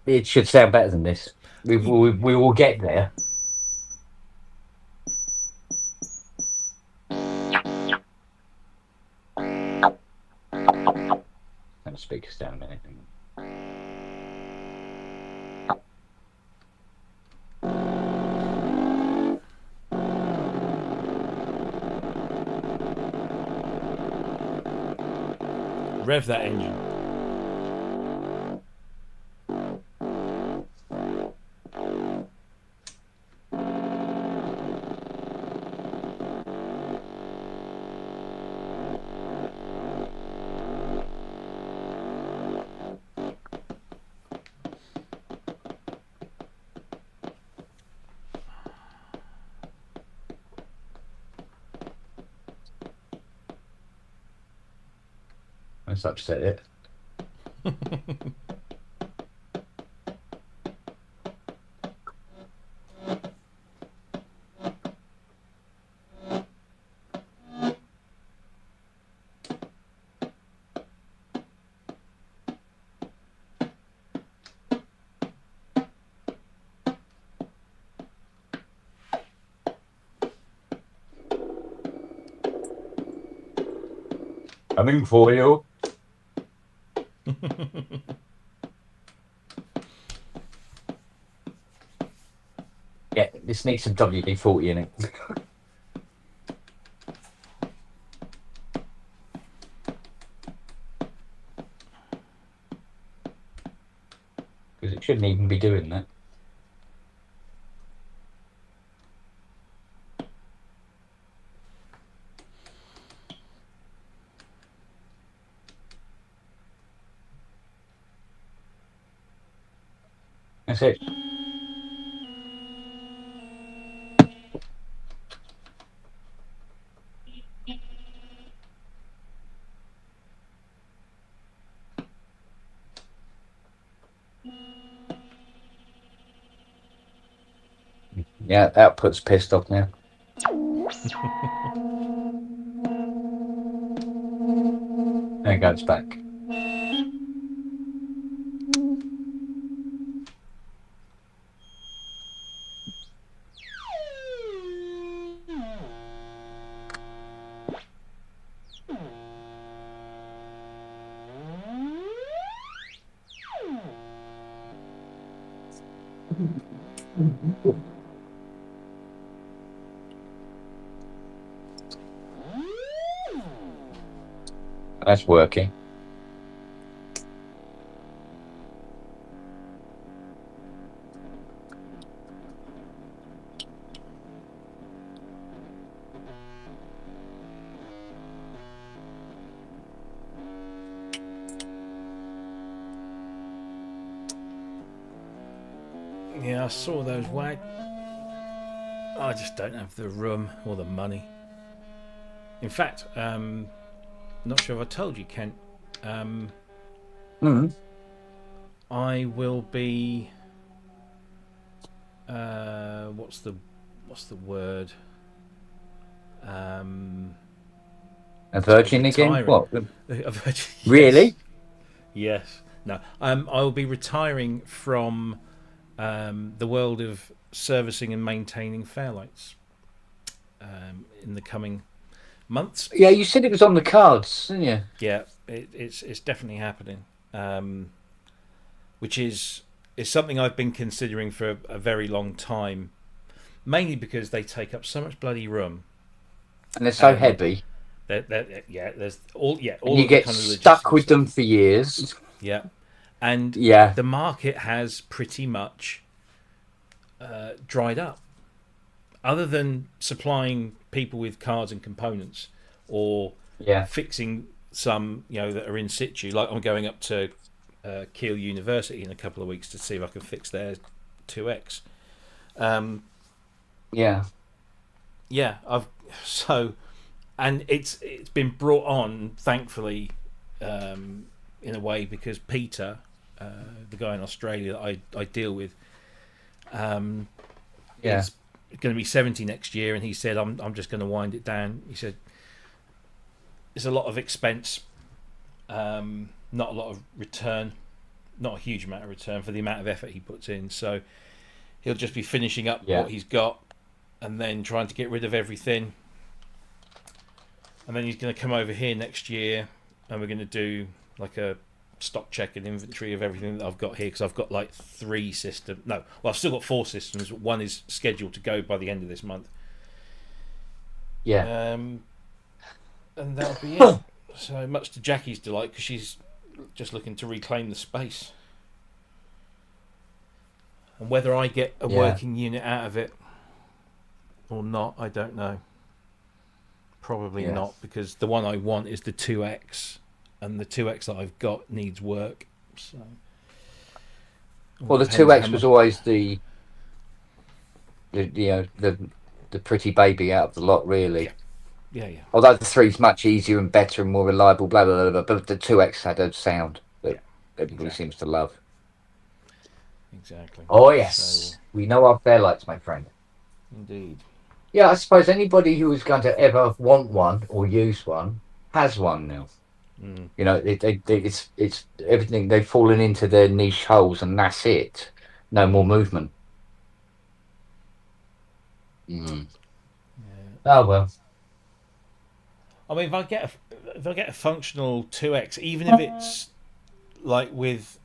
It should sound better than this. We will get there. Let the speakers down a minute. Rev that engine. Let's upset it. Coming for you. Yeah, this needs some WD-40 in it. Because it shouldn't even be doing that. That's it. Yeah, output's pissed off now. There it goes back. That's working. Yeah, I saw those wag. I just don't have the room or the money. In fact, not sure if I told you, Kent. Mm. I will be. What's the word? A virgin again? Retiring. What? Yes. Really? Yes. No. I will be retiring from the world of servicing and maintaining fairlights in the coming months. Yeah, you said it was on the cards, didn't you? Yeah, it's definitely happening, which is something I've been considering for a very long time, mainly because they take up so much bloody room. And they're so And heavy. there's all And you of the get kind of stuck logistical with stuff. them for years. Yeah, and Yeah. the market has pretty much dried up. Other than supplying people with cards and components, or Yeah. fixing some that are in situ, like I'm going up to Keele University in a couple of weeks to see if I can fix their 2X. Yeah. Yeah, and it's been brought on, thankfully, in a way, because Peter, the guy in Australia that I deal with, Yeah. is going to be 70 next year, and he said I'm just going to wind it down. He said it's a lot of expense, not a lot of return, not a huge amount of return for the amount of effort he puts in. So he'll just be finishing up Yeah. what he's got, and then trying to get rid of everything. And then he's going to come over here next year, and we're going to do like a stock check and inventory of everything that I've got here, because I've got like 3 systems. No, well, I've still got 4 systems. But one is scheduled to go by the end of this month. Yeah. And that'll be it. So much to Jackie's delight, because she's just looking to reclaim the space. And whether I get a working unit out of it or not, I don't know. Probably not, because the one I want is the 2X, and the 2X that I've got needs work. So, Well, the 2X was always the pretty baby out of the lot, really. Yeah. Although the 3's much easier and better and more reliable, blah blah blah, but the 2X had a sound that everybody seems to love. Exactly. Oh yes, we know our fairlights, my friend. Indeed. Yeah, I suppose anybody who is going to ever want one or use one has one now. Mm. It's everything. They've fallen into their niche holes, and that's it. No more movement. Mm. Yeah. Oh well. I mean, if I get a functional 2X, even if it's like with,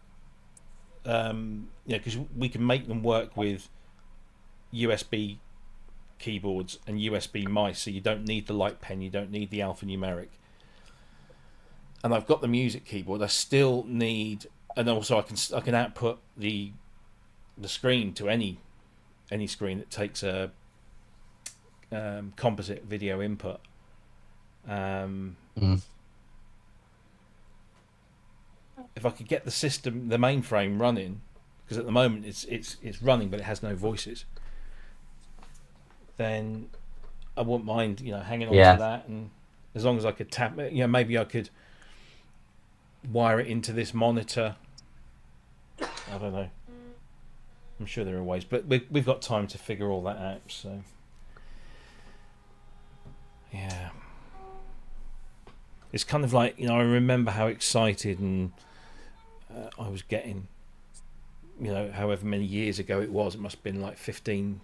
because we can make them work with USB keyboards and USB mice, so you don't need the light pen, you don't need the alphanumeric. And I've got the music keyboard. I still need, and also I can output the screen to any screen that takes a composite video input. If I could get the system, the mainframe running, because at the moment it's running but it has no voices, then I wouldn't mind hanging on to that, and as long as I could tap it, maybe I could wire it into this monitor. I don't know. I'm sure there are ways, but we've got time to figure all that out. So yeah, it's kind of like I remember how excited and I was getting. However many years ago it was. It must have been like 15.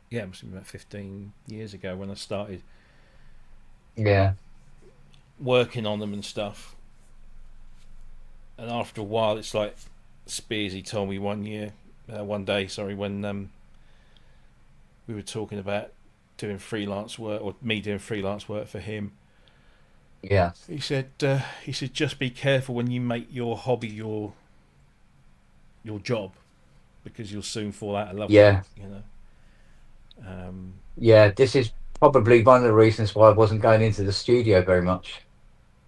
Yeah, it must have been about 15 years ago when I started. Yeah. Working on them and stuff. And after a while, it's like Spearsy told me one year, one day. Sorry, when we were talking about doing freelance work, or me doing freelance work for him. Yeah. He said just be careful when you make your hobby your job, because you'll soon fall out of love with it. Yeah. You know. Um, Yeah. This is probably one of the reasons why I wasn't going into the studio very much.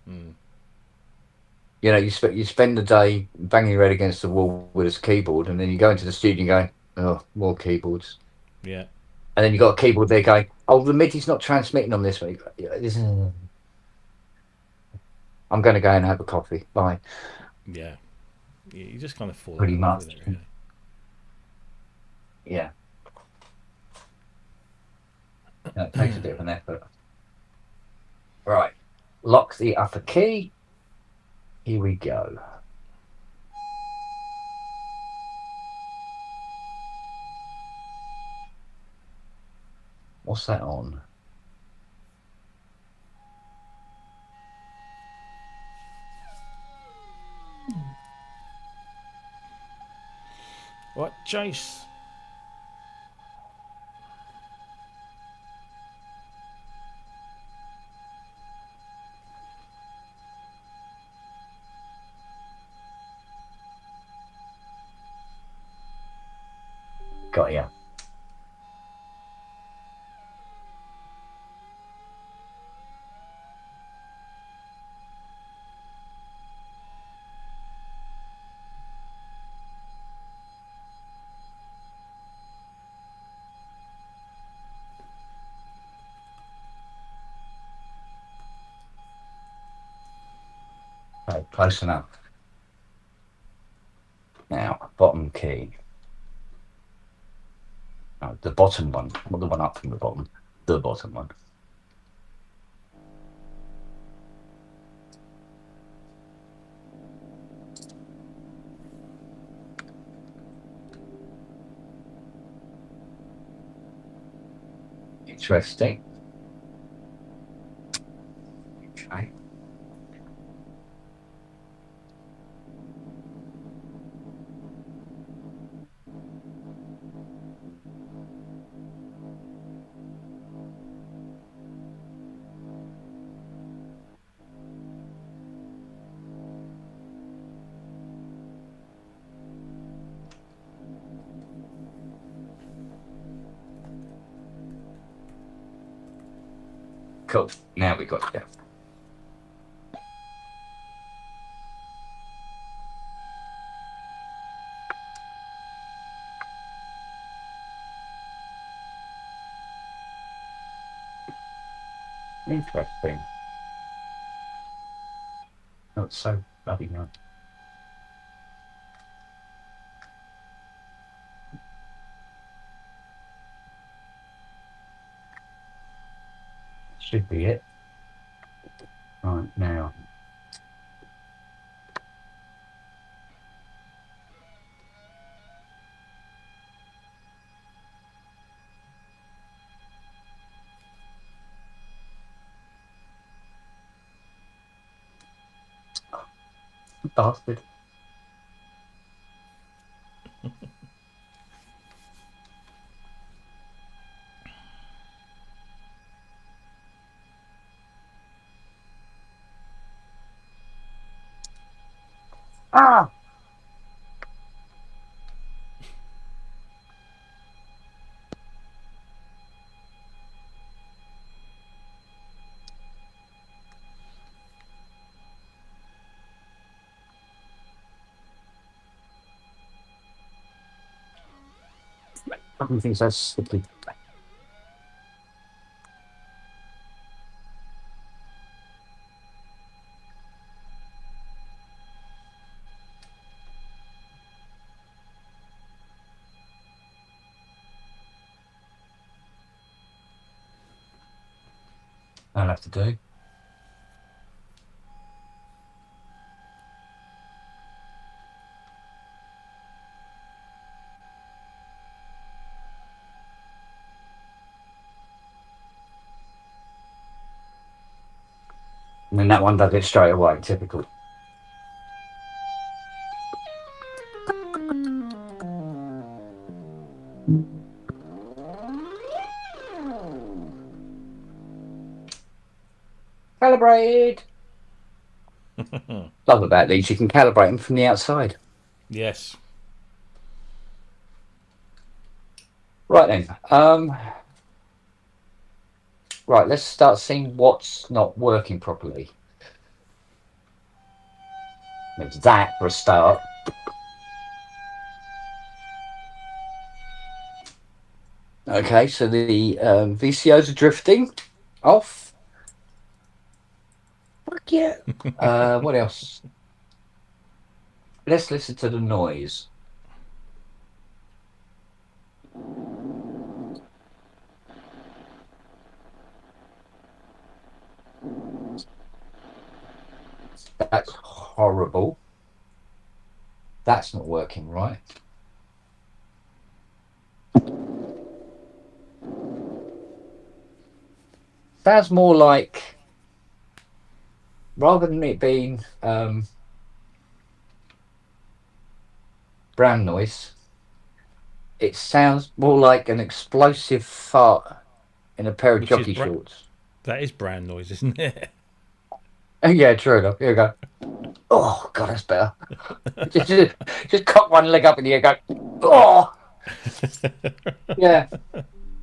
mm, You know, you spend the day banging your head against the wall with a keyboard, and then you go into the studio and go, oh, more keyboards. yeah. And then you got a keyboard there going, oh, the MIDI's not transmitting on this one. I'm going to go and have a coffee. Bye. Yeah. You just kind of fall out Pretty of love with much. it, really. Yeah. It takes a bit of an effort. Right. Lock the upper key. Here we go. What's that on? What, Chase? Got ya. Okay, close enough. Now, bottom key. No, the bottom one, not the one up from the bottom. The bottom one. Interesting. Okay. Cool. Now we got you. Interesting. Not so bloody nice. Should be it. Right now. Bastard. Ah! Fucking things so stupid. I'll have to do. And then that one does it straight away. Typical. Calibrated. Love about these, you can calibrate them from the outside. Yes. Right then. Right, let's start seeing what's not working properly. It's that for a start. Okay, so the VCOs are drifting off. Fuck yeah. What else? Let's listen to the noise. That's horrible. That's not working right. Sounds more like, rather than it being brown noise, it sounds more like an explosive fart in a pair of Which is jockey shorts. That is brand noise, isn't it? Yeah, true enough. Here we go. Oh, God, that's better. just cock one leg up in the air, go, oh! Yeah.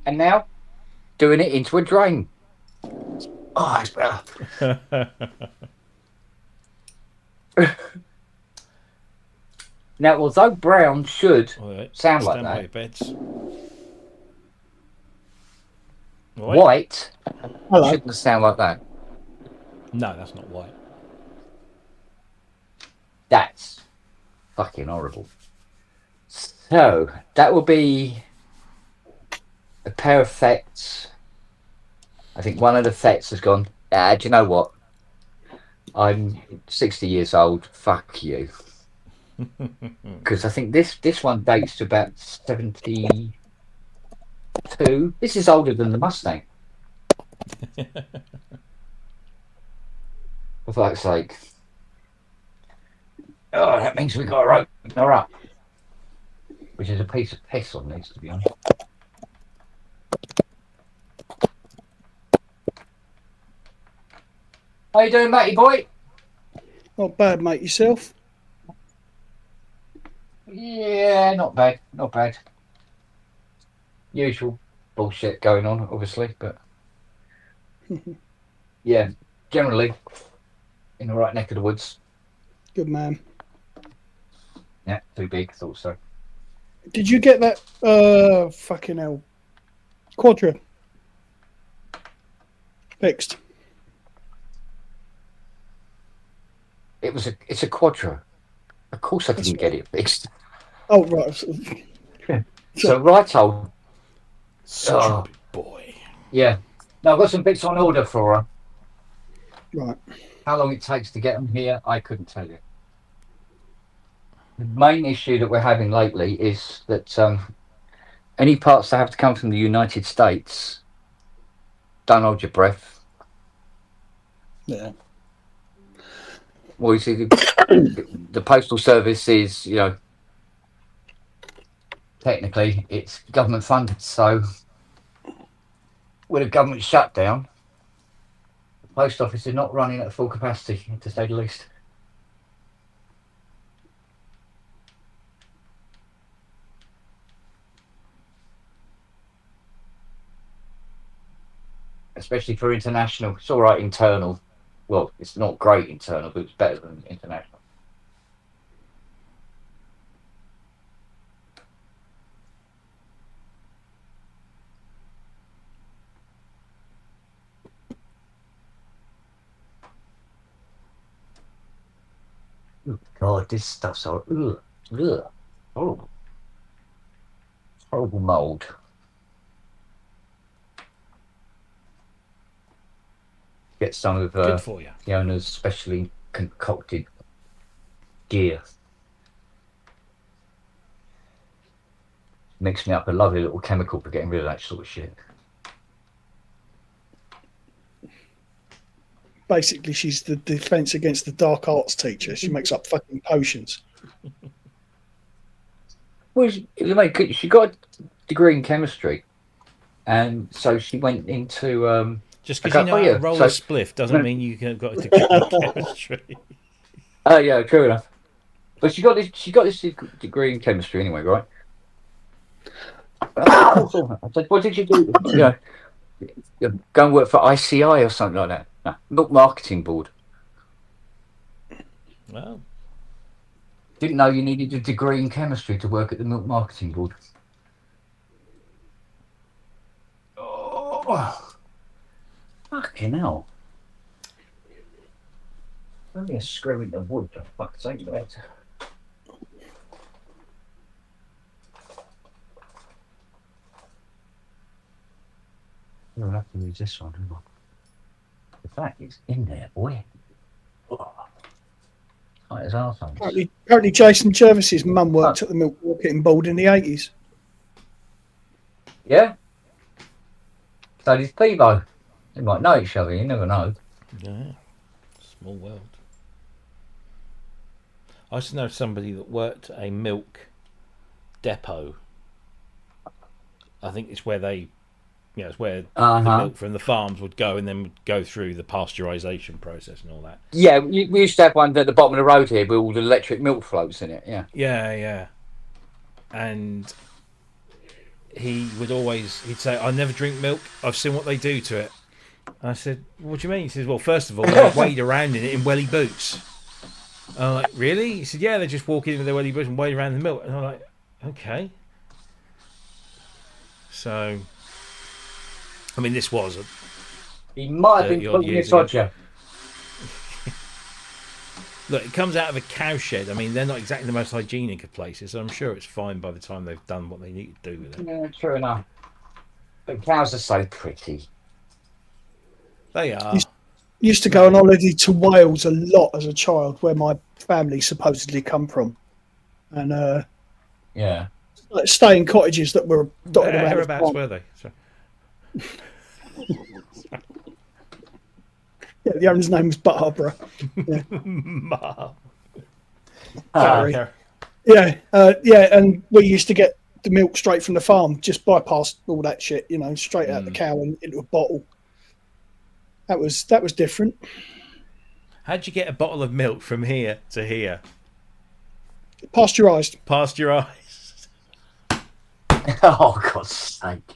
And now, doing it into a drain. Oh, that's better. Now, although brown should sound like Stand by your that, beds. white Hello. shouldn't sound like that. No, that's not white. That's fucking horrible. So, that will be a pair of effects. I think one of the effects has gone, do you know what? I'm 60 years old. Fuck you. Because I think this one dates to about 72. This is older than the Mustang. For fuck's sake. Oh, that means we got to open her up. Which is a piece of piss on these, to be honest. How you doing, matey boy? Not bad, mate. Yourself? Yeah, not bad. Not bad. Usual bullshit going on, obviously, but yeah, generally in the right neck of the woods. Good man. Yeah, too big, thought so. Did you get that fucking hell Quadra fixed? It's a Quadra. Of course I didn't get it fixed. Oh, right. So right old. Stupid boy. Yeah. Now I've got some bits on order for her. Right. How long it takes to get them here, I couldn't tell you. The main issue that we're having lately is that any parts that have to come from the United States, don't hold your breath. Yeah. Well, you see, the Postal Service is, technically it's government funded. So with a government shutdown, the post office is not running at full capacity, to say the least. Especially for international. It's all right internal. Well, it's not great internal, but it's better than international. Oh, God, this stuff's horrible. Horrible. Horrible mould. Get some of Good for you. the owner's specially concocted gear. Makes me up a lovely little chemical for getting rid of that sort of shit. Basically, she's the defense against the dark arts teacher. She makes up fucking potions. Well, she got a degree in chemistry, and so she went into Just I because you go, know oh how to yeah. roll So, a spliff doesn't mean you've got a degree in chemistry. oh yeah, true enough. But she got this. She got this degree in chemistry anyway, right? I said, what did you do? Go and work for ICI or something like that. No, Milk Marketing Board. Well, Didn't know you needed a degree in chemistry to work at the Milk Marketing Board. Oh, fucking hell. Only a screw in the wood, for fuck's sake, mate. You'll have to use this one, hang on. The fact it's in there, boy. Oh, tight as arseholes. Apparently, Jason Jervis's mum worked at the milk marketing board in the 80s. Yeah? So did Peebo. They might know each other, you never know. yeah, small world. I used to know somebody that worked at a milk depot. I think it's where it's where the milk from the farms would go and then would go through the pasteurisation process and all that. Yeah, we used to have one at the bottom of the road here with all the electric milk floats in it, yeah. Yeah. And he'd say, I never drink milk. I've seen what they do to it. And I said, what do you mean? He says, well, first of all, they wade around in it in welly boots. And I'm like, really? He said, yeah, they just walk in with their welly boots and wade around the milk. And I'm like, okay. So, I mean, this was He might have been 30 odd putting years this on you. Look, it comes out of a cow shed. I mean, they're not exactly the most hygienic of places, so I'm sure it's fine by the time they've done what they need to do with it. Yeah, true enough. But cows are so pretty. They are. Used to go on holiday to Wales a lot as a child, where my family supposedly come from, and Yeah. stay in cottages that were dotted around. Whereabouts were they? Sorry. Yeah, the owner's name was Barbara. Yeah. Sorry. Yeah, and we used to get the milk straight from the farm, just bypassed all that shit, straight out the cow and into a bottle. That was different. How'd you get a bottle of milk from here to here? Pasteurised. Pasteurised. Oh, God's sake.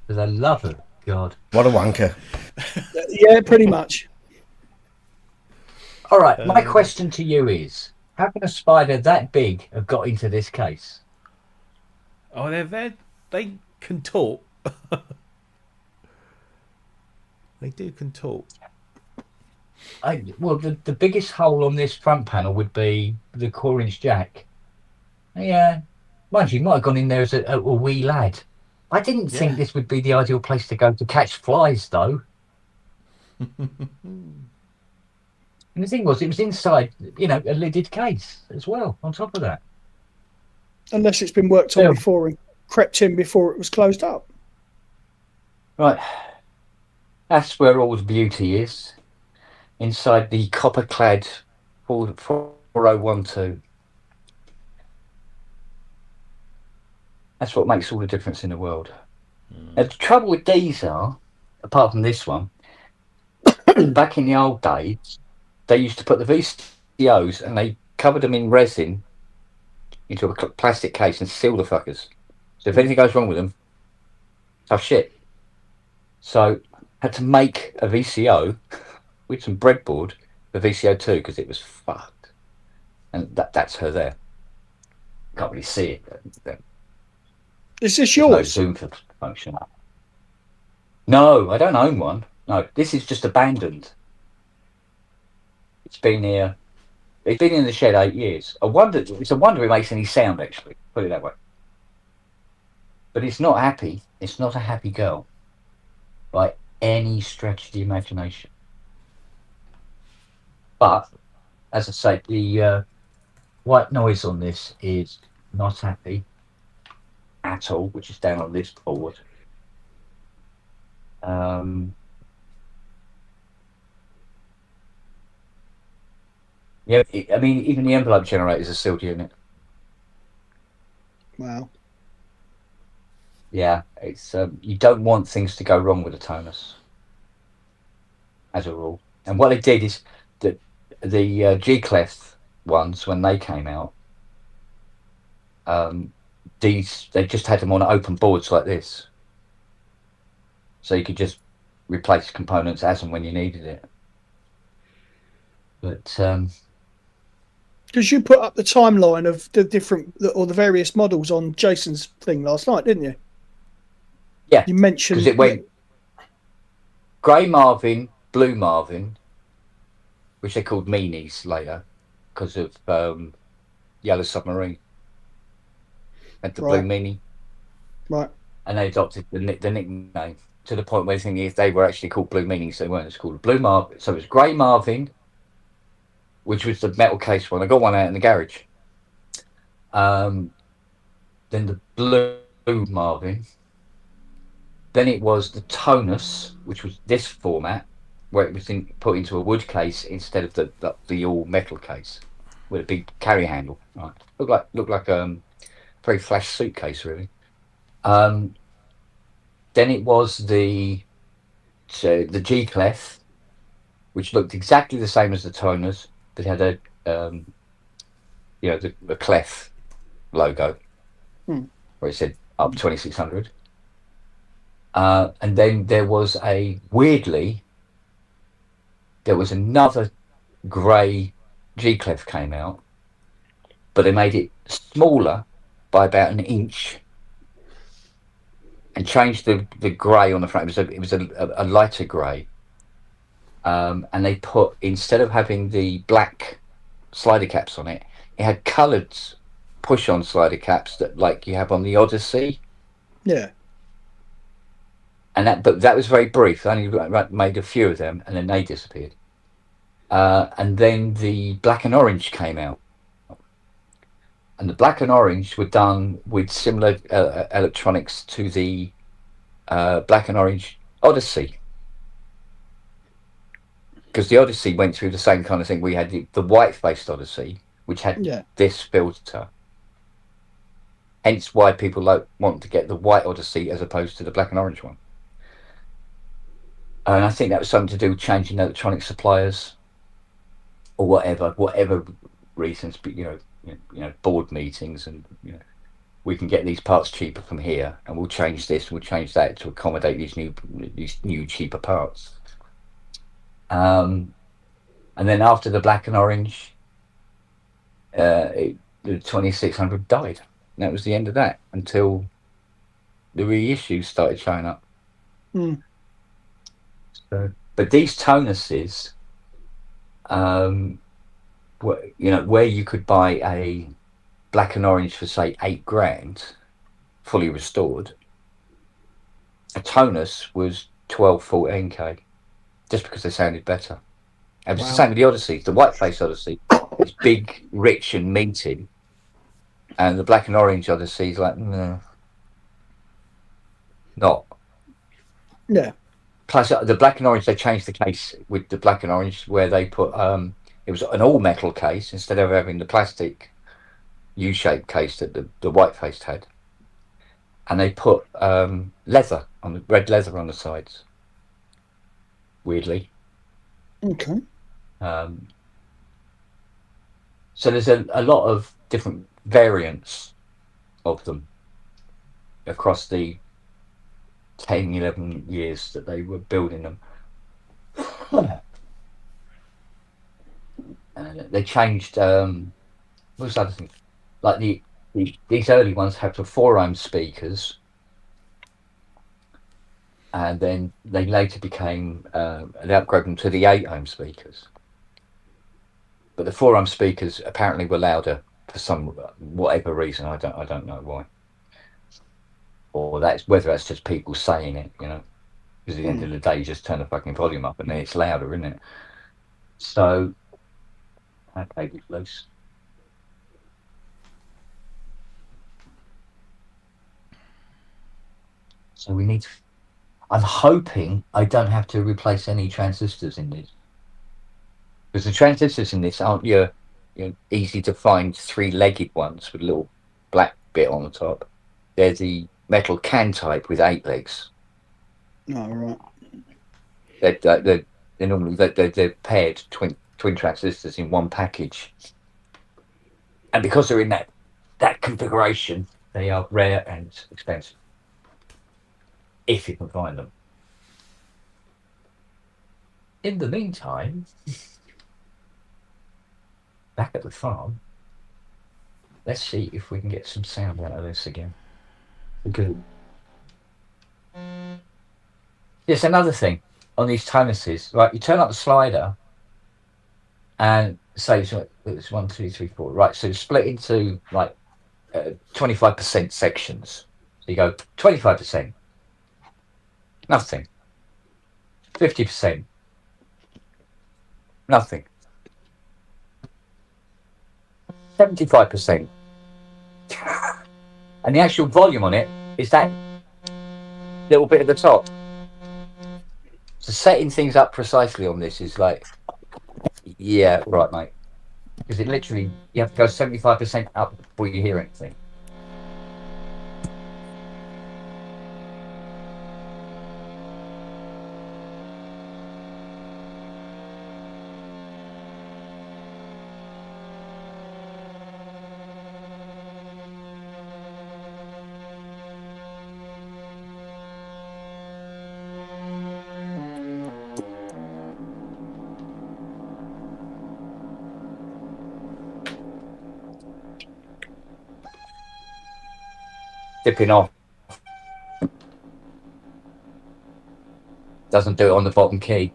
For the love of God. What a wanker. Yeah, pretty much. All right, my question to you is, how can a spider that big have got into this case? Oh, they can talk. They can talk. Well, the biggest hole on this front panel would be the core-inch jack. Yeah, mind you, might have gone in there as a wee lad. I didn't think this would be the ideal place to go to catch flies, though. And the thing was, it was inside, a lidded case as well, on top of that. Unless it's been worked on before and crept in before it was closed up. Right. That's where all the beauty is. Inside the copper-clad 4012. That's what makes all the difference in the world. Now, the trouble with these are, apart from this one, back in the old days, they used to put the VCOs and they covered them in resin into a plastic case and seal the fuckers. So if anything goes wrong with them, tough shit. So had to make a VCO with some breadboard for VCO2 because it was fucked. And that's her there. Can't really see it. Is this There's no yours? zoom function. No, I don't own one. No, this is just abandoned. It's been here. It's been in the shed 8 years. It's a wonder it makes any sound, actually. Put it that way. But it's not happy. It's not a happy girl. By any stretch of the imagination. But, as I say, the white noise on this is not happy at all, which is down on this board. Yeah, I mean, even the envelope generator is a sealed unit. Wow. Yeah, it's you don't want things to go wrong with a tonus as a rule. And what they did is that the G-clef ones, when they came out, these they just had them on open boards like this, so you could just replace components as and when you needed it. But Because you put up the timeline of the different or the various models on Jason's thing last night, didn't you? yeah, You mentioned because it went grey Marvin, blue Marvin, which they called meanies later because of Yellow Submarine had the blue right, meanie, right. and they adopted the nickname to the point where they were actually called blue meanies. They weren't. It's called blue Marvin. So it was grey Marvin, which was the metal case one. I got one out in the garage. Then the blue Marvin. Then it was the Tonus, which was this format, where it was put into a wood case instead of the all metal case with a big carry handle. Right, looked like very flash suitcase really. Then it was the G-clef, which looked exactly the same as the Tonus, but had a the clef logo where it said up 2600. And then there was another grey G-clef came out, but they made it smaller by about an inch and changed the grey on the front. It was a lighter grey, and they put, instead of having the black slider caps on it, it had coloured push-on slider caps that like you have on the Odyssey. Yeah. But that was very brief. I only made a few of them, and then they disappeared. And then the black and orange came out, and the black and orange were done with similar electronics to the black and orange Odyssey, because the Odyssey went through the same kind of thing. We had the white-faced Odyssey, which had this filter. Hence why people want to get the white Odyssey as opposed to the black and orange one. And I think that was something to do with changing electronic suppliers or whatever reasons. But board meetings, and we can get these parts cheaper from here, and we'll change this, we'll change that to accommodate these new cheaper parts. And then after the black and orange, the 2600 died. And that was the end of that until the reissues started showing up. So, but these tonuses, where you could buy a black and orange for say $8,000, fully restored, a tonus was 12-14K, just because they sounded better. And it's the same with the Odyssey. The white face Odyssey is big, rich, and meaty, and the black and orange Odyssey is like not. Yeah. Plus, the black and orange, they changed the case with the black and orange, where they put it was an all metal case instead of having the plastic U-shaped case that the white faced had, and they put leather on the red leather on the sides. Weirdly. Okay. So there's a lot of different variants of them across the 10, 11 years that they were building them. They changed. What was the other thing? Like these early ones had the 4-ohm speakers, and then they later became they upgraded them to the 8-ohm speakers. But the 4-ohm speakers apparently were louder for some whatever reason. I don't know why, or whether that's just people saying it, because at the end of the day, you just turn the fucking volume up and then it's louder, isn't it? So that cable's loose. So we need. I'm hoping I don't have to replace any transistors in this, because the transistors in this aren't your easy to find 3-legged ones with a little black bit on the top. They're the metal can type with 8 legs. Oh, right. They're normally they're paired twin transistors in one package, and because they're in that configuration, they are rare and expensive if you can find them. In the meantime, back at the farm, let's see if we can get some sound out of this again. Good. Yes, another thing on these tonuses, right? You turn up the slider and say it's 1, 2, 3, 4. Right, so split into like 25% sections. So you go 25%, nothing. 50%, nothing. 75%. And the actual volume on it is that little bit at the top. So setting things up precisely on this is like, yeah, right, mate. Because it literally, you have to go 75% up before you hear anything. Dipping off. Doesn't do it on the bottom key.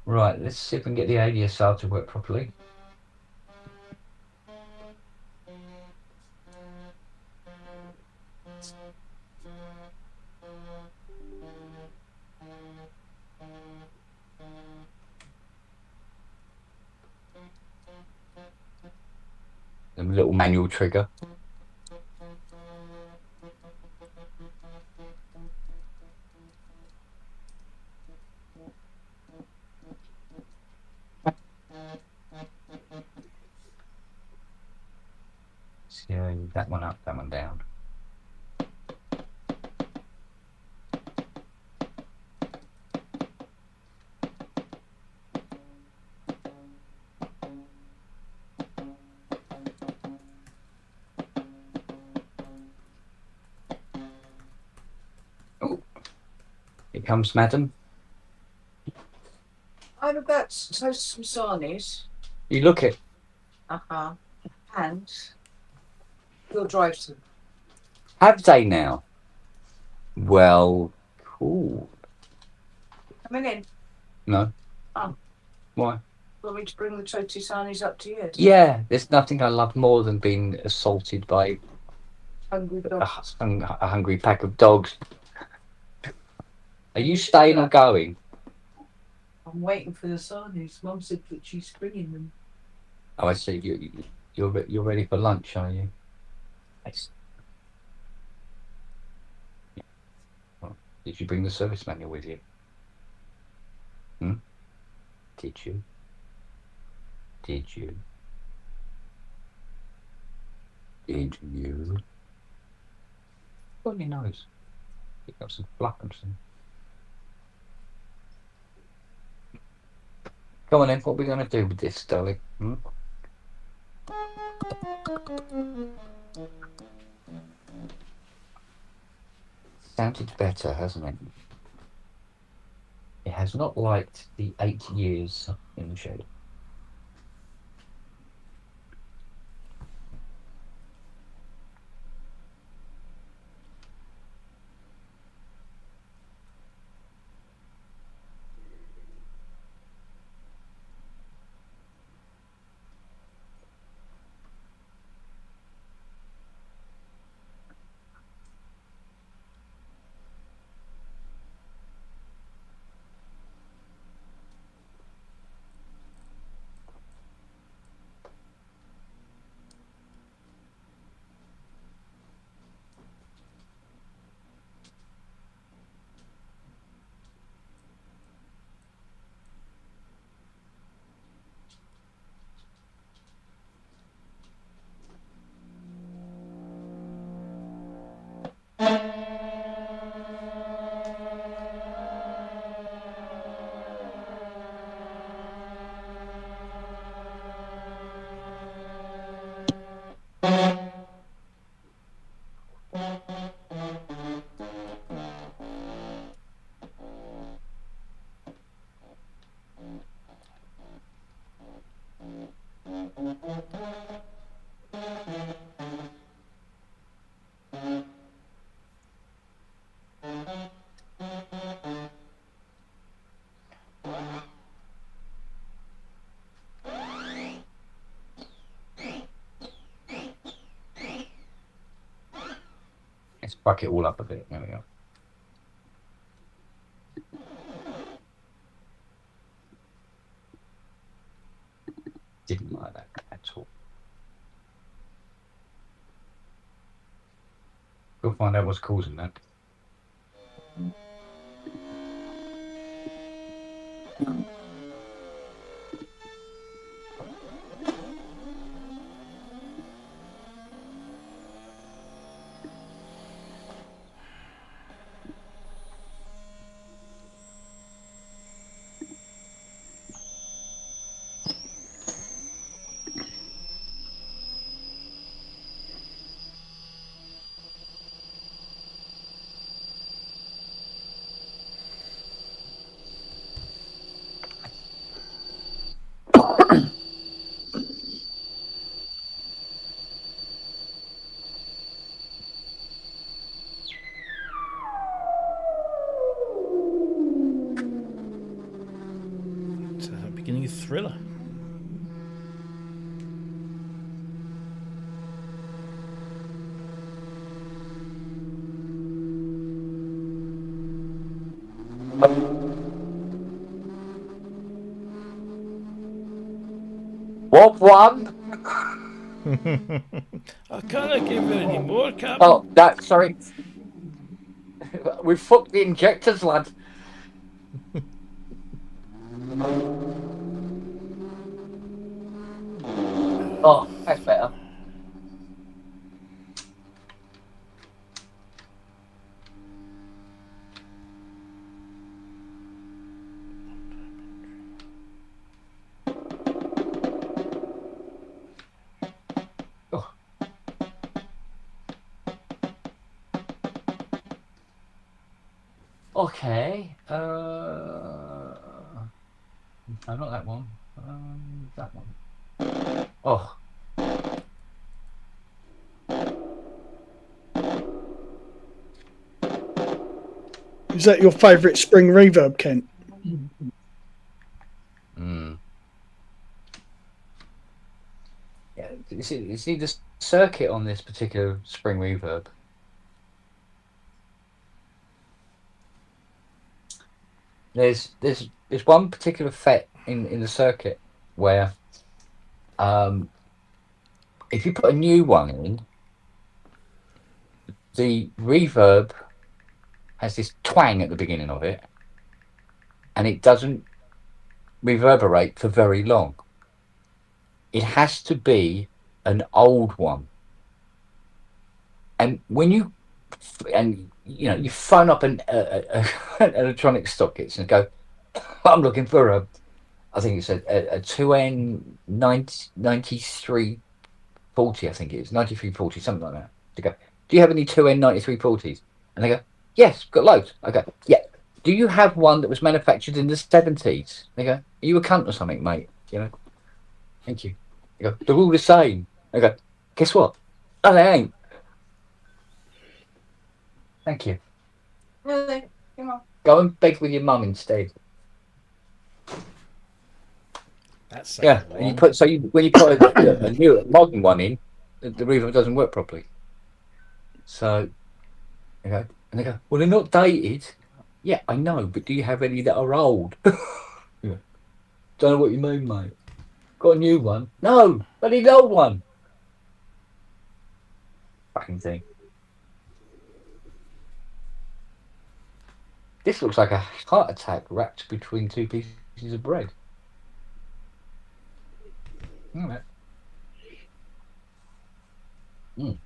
Right, let's see if we can get the ADSR to work properly. A little manual trigger. So that one up, that one down. Oh, here comes madam. I'm about to toast some sarnies. You look it. And you'll drive to them. Have they now? Well, cool. Coming in. No. Oh. Why? Want me to bring the toasty sarnies up to you? Yeah, there's nothing I love more than being assaulted by Hungry dogs. a hungry pack of dogs. Are you staying or going? I'm waiting for the sarnies. Mum said that she's bringing them. Oh, I see. You're ready for lunch, are you? Yes. Well, did you bring the service manual with you? Did you? Did you? Did you? What on your nose? Pick up some fluff and some. Come on then, what are we going to do with this, darling? Sounded better, hasn't it? It has not liked the 8 years in the shed. fuck it all up a bit. There we go. Didn't like that at all. We'll find out what's causing that. It's the beginning of Thriller. What one? I can't give you any more, Captain. Oh, that. Sorry. We fucked the injectors, lad. Oh, that's better. Oh. Okay. No, not that one. That one. Oh. Is that your favourite spring reverb, Kent? Mm. Yeah, you see the circuit on this particular spring reverb. There's one particular FET in the circuit where if you put a new one in, the reverb has this twang at the beginning of it, and it doesn't reverberate for very long. It has to be an old one. And when you phone up an electronic stockist and go, I'm looking for I think it's a 2N9340, I think it is 9340, something like that. To go, do you have any 2N9340s? And they go, yes, got loads. I go, yeah. Do you have one that was manufactured in the 70s? They go, are you a cunt or something, mate? You know, thank you. They go, they're all the same. I go, guess what? Oh, they ain't. Thank you. Really? Come on. Go and beg with your mum instead. That's Yeah, wrong. and when you put a new modern one in, the reverb doesn't work properly. So, and they go, well, they're not dated. Yeah, I know, but do you have any that are old? Yeah. Don't know what you mean, mate. Got a new one? No, but the old one. Fucking thing. This looks like a heart attack wrapped between two pieces of bread. All right. Mm.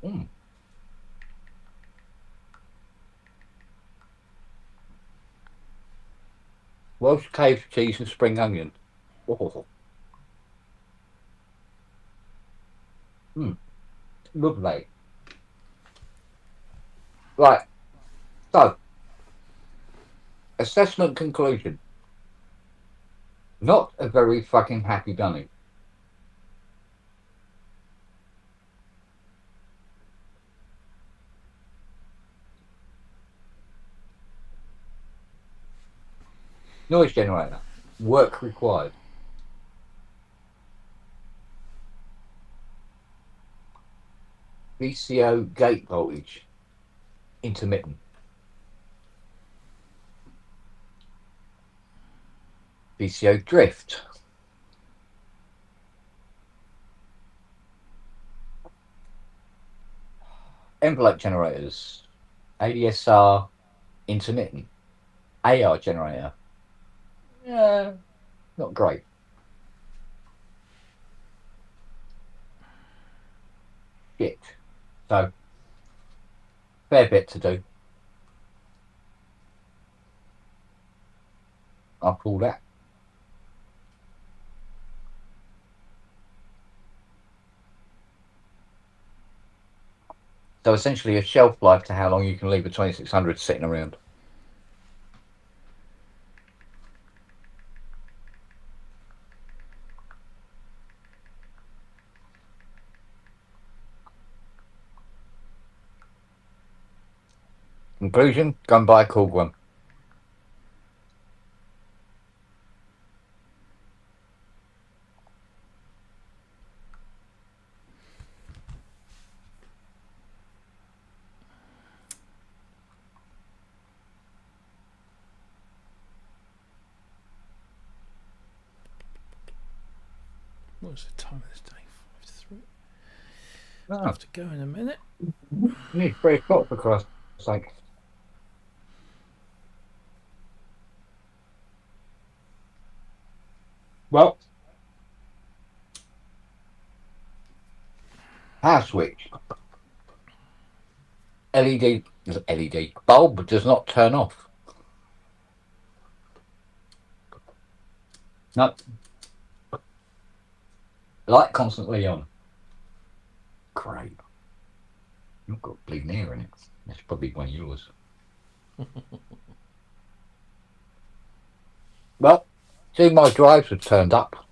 Mm. Welsh cave cheese and spring onion. Oh. Mm. Lovely. Right. So, assessment conclusion. Not a very fucking happy dummy. Noise generator. Work required. VCO gate voltage, intermittent. VCO drift. Envelope generators. ADSR, intermittent. AR generator. Yeah, not great. Shit. So, fair bit to do. After all that. So essentially a shelf life to how long you can leave a 2600 sitting around. Conclusion, go and buy a cool one. What's the time of this day? 5 to 3. Oh, I have to go in a minute. you need 3 o'clock for Christ's sake. Well, power switch. LED bulb does not turn off. No. Light constantly on. Great. You've got bleeding air in it. That's probably one of yours. Well, see, my drives have turned up.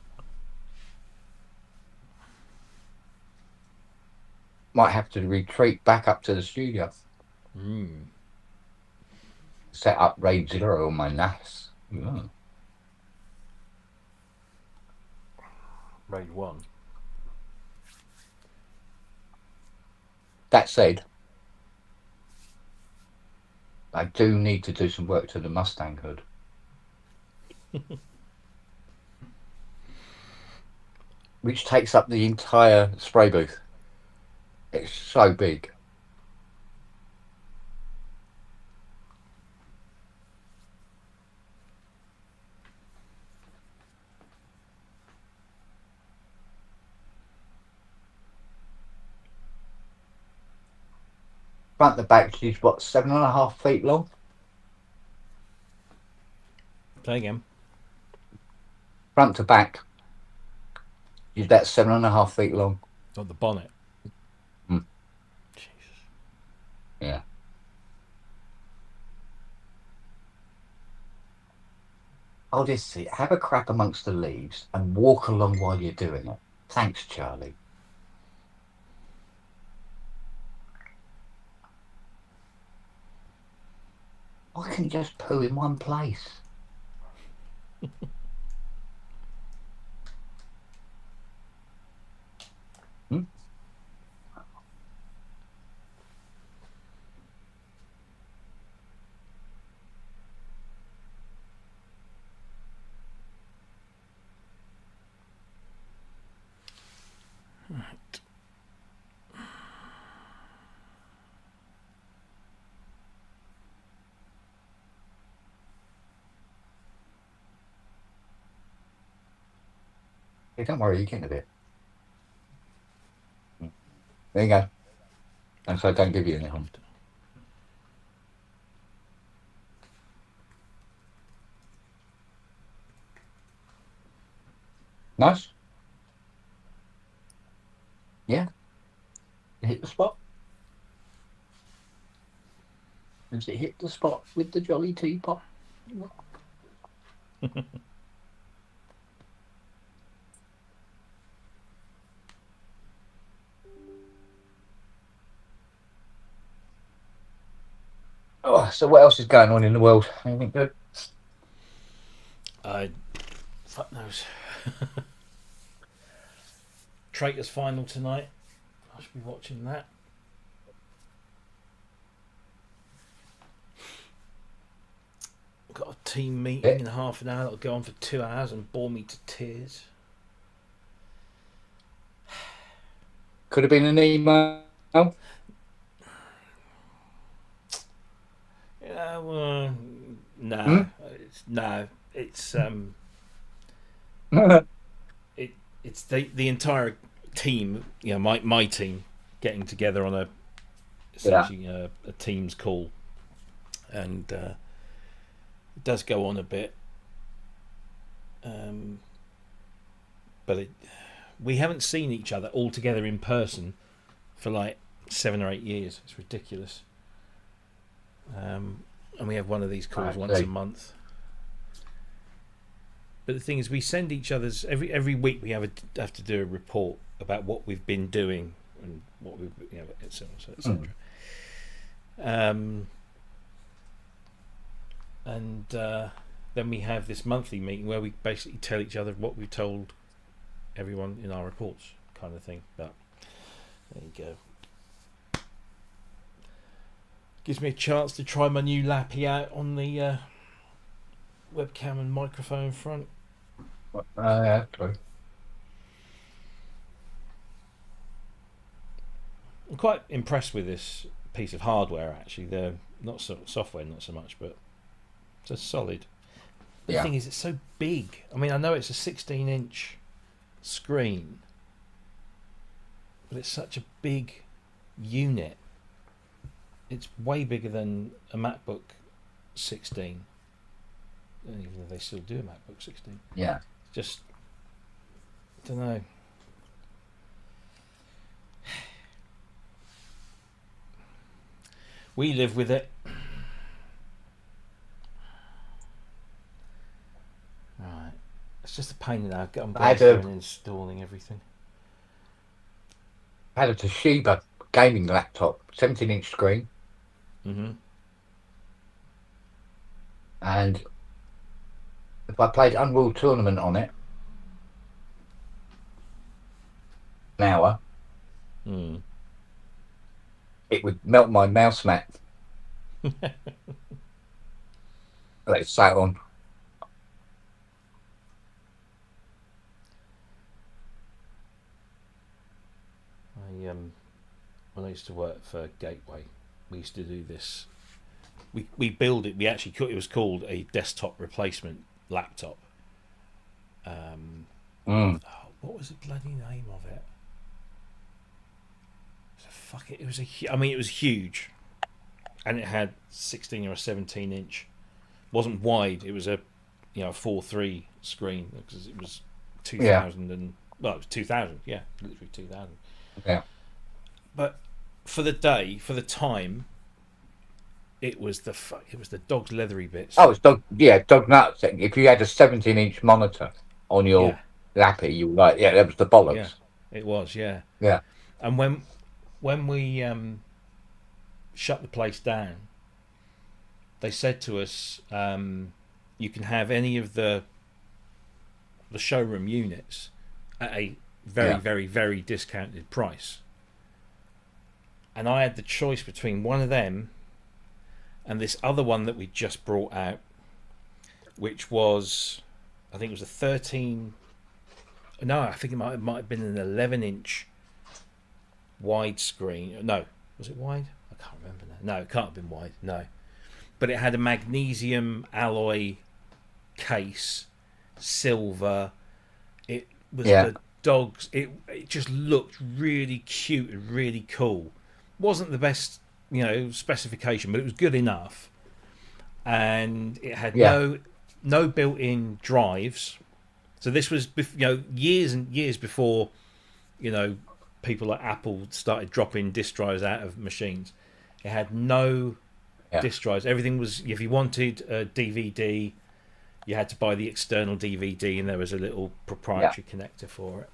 Might have to retreat back up to the studio. Set up RAID 0 on my NAS. Yeah. RAID 1. That said, I do need to do some work to the Mustang hood. Which takes up the entire spray booth. It's so big. Front to back, she's what, 7.5 feet long? Say again. Front to back, she's about 7.5 feet long. Got the bonnet. Mm. Jesus. Yeah. I'll just see. Have a crack amongst the leaves and walk along while you're doing it. Thanks, Charlie. Why can't you just poo in one place? Hmm? Right. Hey, don't worry, you get a bit. There you go. And so don't give you any harm. Nice. Yeah. You hit the spot. Does it hit the spot with the jolly teapot? Oh, so what else is going on in the world? Anything good? Fuck knows. Traitors final tonight. I should be watching that. got a team meeting in half an hour that'll go on for 2 hours and bore me to tears. Could have been an email. Yeah, well, no, it's it's the entire team. You know, my team getting together on essentially a Teams call, and it does go on a bit. But we haven't seen each other all together in person for like 7 or 8 years. It's ridiculous. And we have one of these calls once a month. But the thing is, we send each other's every week. We have to do a report about what we've been doing and what we've, etc. And then we have this monthly meeting where we basically tell each other what we've told everyone in our reports, kind of thing. But there you go. Gives me a chance to try my new lappy out on the webcam and microphone front. Yeah, true. I'm quite impressed with this piece of hardware. Actually, they're not software, not so much, but it's a solid. But the thing is, it's so big. I mean, I know it's a 16-inch screen, but it's such a big unit. It's way bigger than a MacBook 16. Even though they still do a MacBook 16. Yeah. Just, I don't know. We live with it. Right. It's just a pain in the ass. I'm going through and installing everything. I had a Toshiba gaming laptop, 17-inch screen. Mm-hmm. And if I played Unreal Tournament on it, an hour, it would melt my mouse mat. Let it sat on. When I used to work for Gateway, we used to do this. We build it. It was called a desktop replacement laptop. What was the bloody name of it? It was it was huge, and it had 16 or a 17-inch. Wasn't wide. It was a 4:3 screen because it was 2000 and it was 2000. Yeah, literally 2000. Yeah. But for the time, it was the dog's leathery bits. Oh, it's dog nuts. If you had a 17-inch monitor on your lappy, you were like, that was the bollocks. Yeah, it was, yeah. Yeah. And when we shut the place down, they said to us, you can have any of the showroom units at a very, very, very discounted price. And I had the choice between one of them and this other one that we just brought out, which was, I think it was a 13. No, I think it might have been an 11-inch widescreen. No, was it wide? I can't remember now. No, it can't have been wide. No, but it had a magnesium alloy case, silver. It was the dogs. It just looked really cute and really cool. Wasn't the best, specification, but it was good enough. And it had no built-in drives. So this was, years and years before, people like Apple started dropping disk drives out of machines. It had no disk drives. Everything was, if you wanted a DVD, you had to buy the external DVD, and there was a little proprietary connector for it.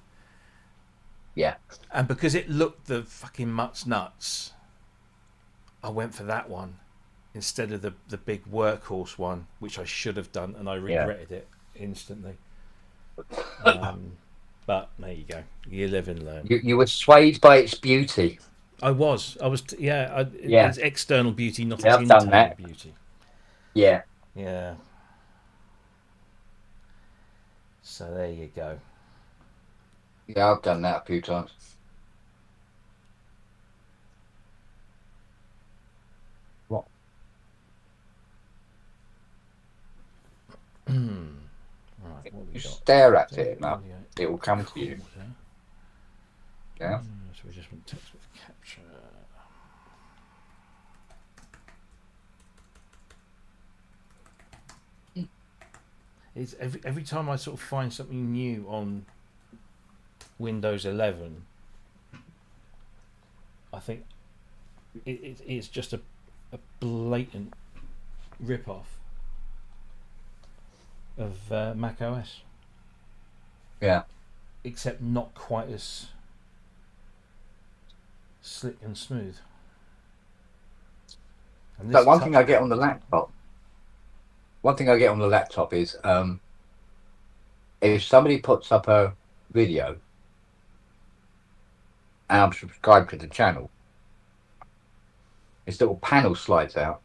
Yeah. And because it looked the fucking mutt's nuts, I went for that one instead of the big workhorse one, which I should have done, and I regretted it instantly. But there you go. You live and learn. You were swayed by its beauty. I was. It's external beauty, not I've done internal that. beauty. Yeah. Yeah. So there you go. Yeah, I've done that a few times. What? Right, what have we You got? stare at it enough, it will come to you. Recorder. Yeah. So we just want text with capture. It's every time I sort of find something new on Windows 11, I think it's just a blatant rip-off of Mac OS. Yeah. Except not quite as slick and smooth. And So one thing I get on the laptop. Is if somebody puts up a video and I'm subscribed to the channel, this little panel slides out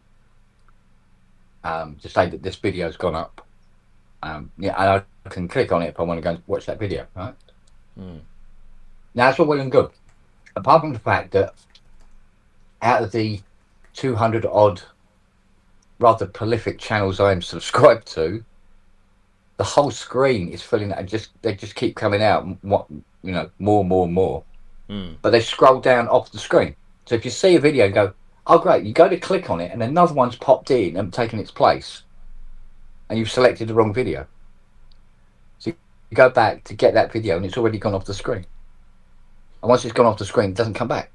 to say that this video's gone up. Yeah, and I can click on it if I want to go and watch that video, right? Now that's all well and good. Apart from the fact that out of the 200 odd rather prolific channels I'm subscribed to, the whole screen is filling and they just keep coming out, more. But they scroll down off the screen. So if you see a video and go, oh great, you go to click on it and another one's popped in and taken its place, and you've selected the wrong video. So you go back to get that video and it's already gone off the screen. And once it's gone off the screen, it doesn't come back.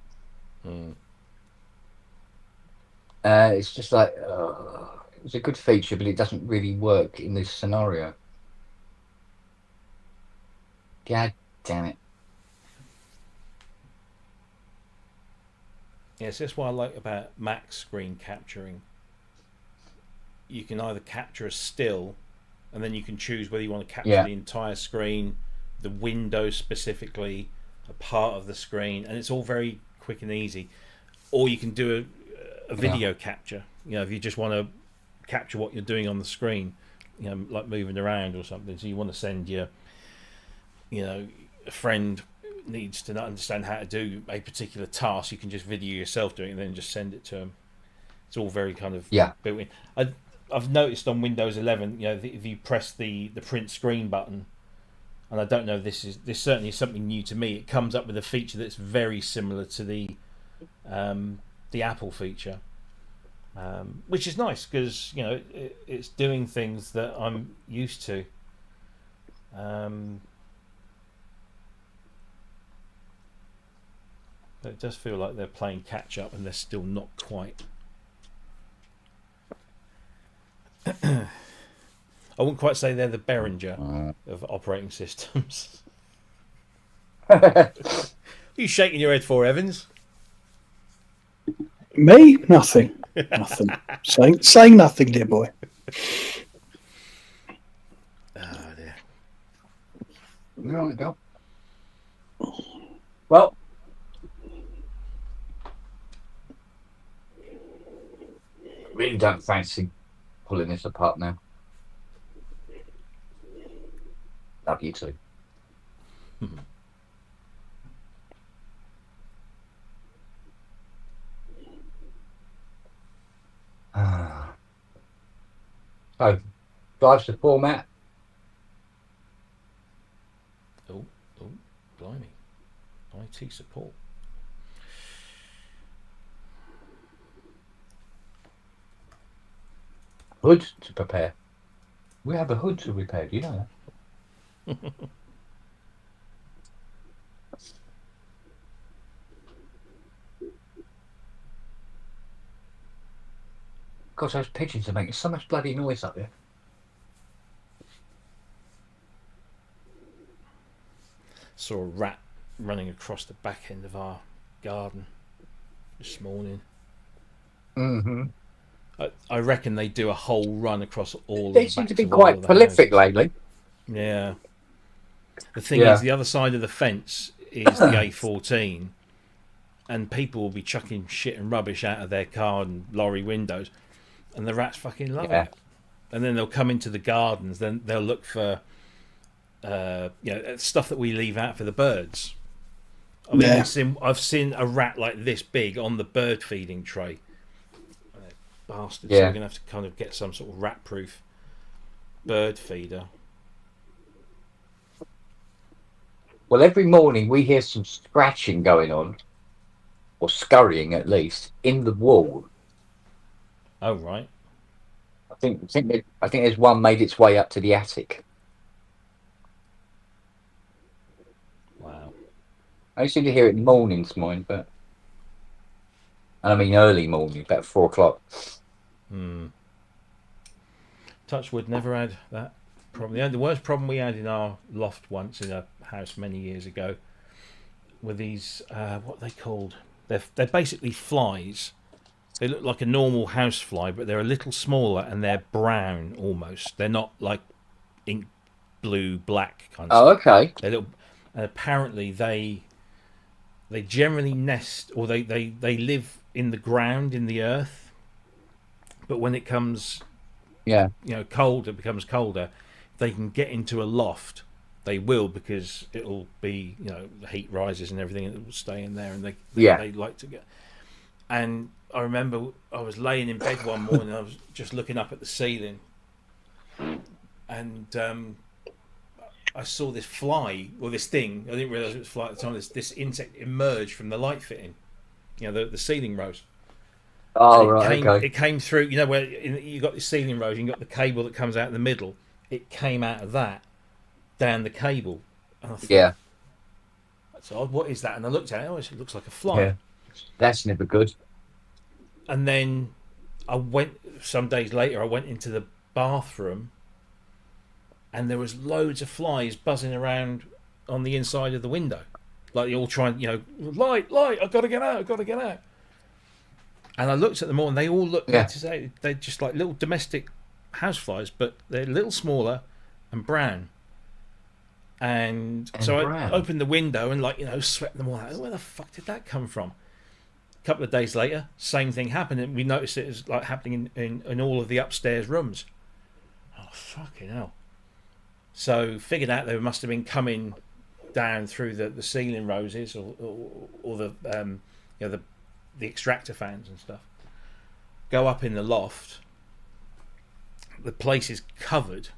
It's just like it's a good feature, but it doesn't really work in this scenario. God damn it. Yes, that's what I like about Mac screen capturing. You can either capture a still, and then you can choose whether you want to capture the entire screen, the window specifically, a part of the screen, and it's all very quick and easy. Or you can do a video capture. If you just want to capture what you're doing on the screen, like moving around or something. So you want to send your, a friend needs to understand how to do a particular task, you can just video yourself doing it and then just send it to them. It's all very kind of built in. I've noticed on Windows 11, if you press the print screen button, and I don't know, this certainly is something new to me. It comes up with a feature that's very similar to the Apple feature, which is nice because it's doing things that I'm used to. But it does feel like they're playing catch up and they're still not quite. I wouldn't quite say they're the Behringer of operating systems. What are you shaking your head for, Evans? Me? Nothing. Nothing. saying nothing, dear boy. Oh dear. Right, go. Well, really don't fancy pulling this apart now. Love you too. So, drives the format. Oh, blimey. IT support. Hood to prepare. We have a hood to repair, do you know that? Gosh, those pigeons are making so much bloody noise up there. Saw a rat running across the back end of our garden this morning. I reckon they do a whole run across all They the seem backs to be of all quite of the prolific houses. lately. Yeah. The thing is, the other side of the fence is the A14, and people will be chucking shit and rubbish out of their car and lorry windows, and the rats fucking love it. And then they'll come into the gardens, then they'll look for stuff that we leave out for the birds. I've Yeah. I've seen a rat like this big on the bird feeding tray. Bastard. So Yeah. we're gonna have to kind of get some sort of rat-proof bird feeder. Well, every morning we hear some scratching going on, or scurrying at least, in the wall. Oh right. I think there's one made its way up to the attic. Wow. I used to hear it in mornings, mine, but and I mean early morning, about 4 o'clock. Touchwood, never had that problem. The worst problem we had in our loft once in a house many years ago were these what are they called? They're basically flies. They look like a normal house fly, but they're a little smaller and they're brown almost. They're not like ink blue, black kind of Oh, stuff. okay. They're little, and apparently they generally nest, or they live in the ground, in the earth. But when it comes, Yeah. cold, it becomes colder. If they can get into a loft, they will, because it'll be, the heat rises and everything, and it will stay in there, and they like to get. And I remember I was laying in bed one morning, and I was just looking up at the ceiling, and I saw this fly, or this thing. I didn't realise it was a fly at the time. This insect emerged from the light fitting, the ceiling rose. Oh, And right, okay. It came through, where you got the ceiling rose, you got the cable that comes out in the middle. It came out of that down the cable. And I thought, Yeah. that's odd. What is that? And I looked at it. Oh, it looks like a fly. Yeah. That's never good. And then some days later, I went into the bathroom, and there was loads of flies buzzing around on the inside of the window. Like, they all trying, light, I've got to get out. And I looked at them all, and they all looked, they're just like little domestic houseflies, but they're a little smaller and brown. And so brown. I opened the window and, swept them all out. Where the fuck did that come from? A couple of days later, same thing happened, and we noticed it was like happening in all of the upstairs rooms. Oh, fucking hell. So figured out they must have been coming down through the ceiling roses or the the extractor fans and stuff. Go up in the loft. The place is covered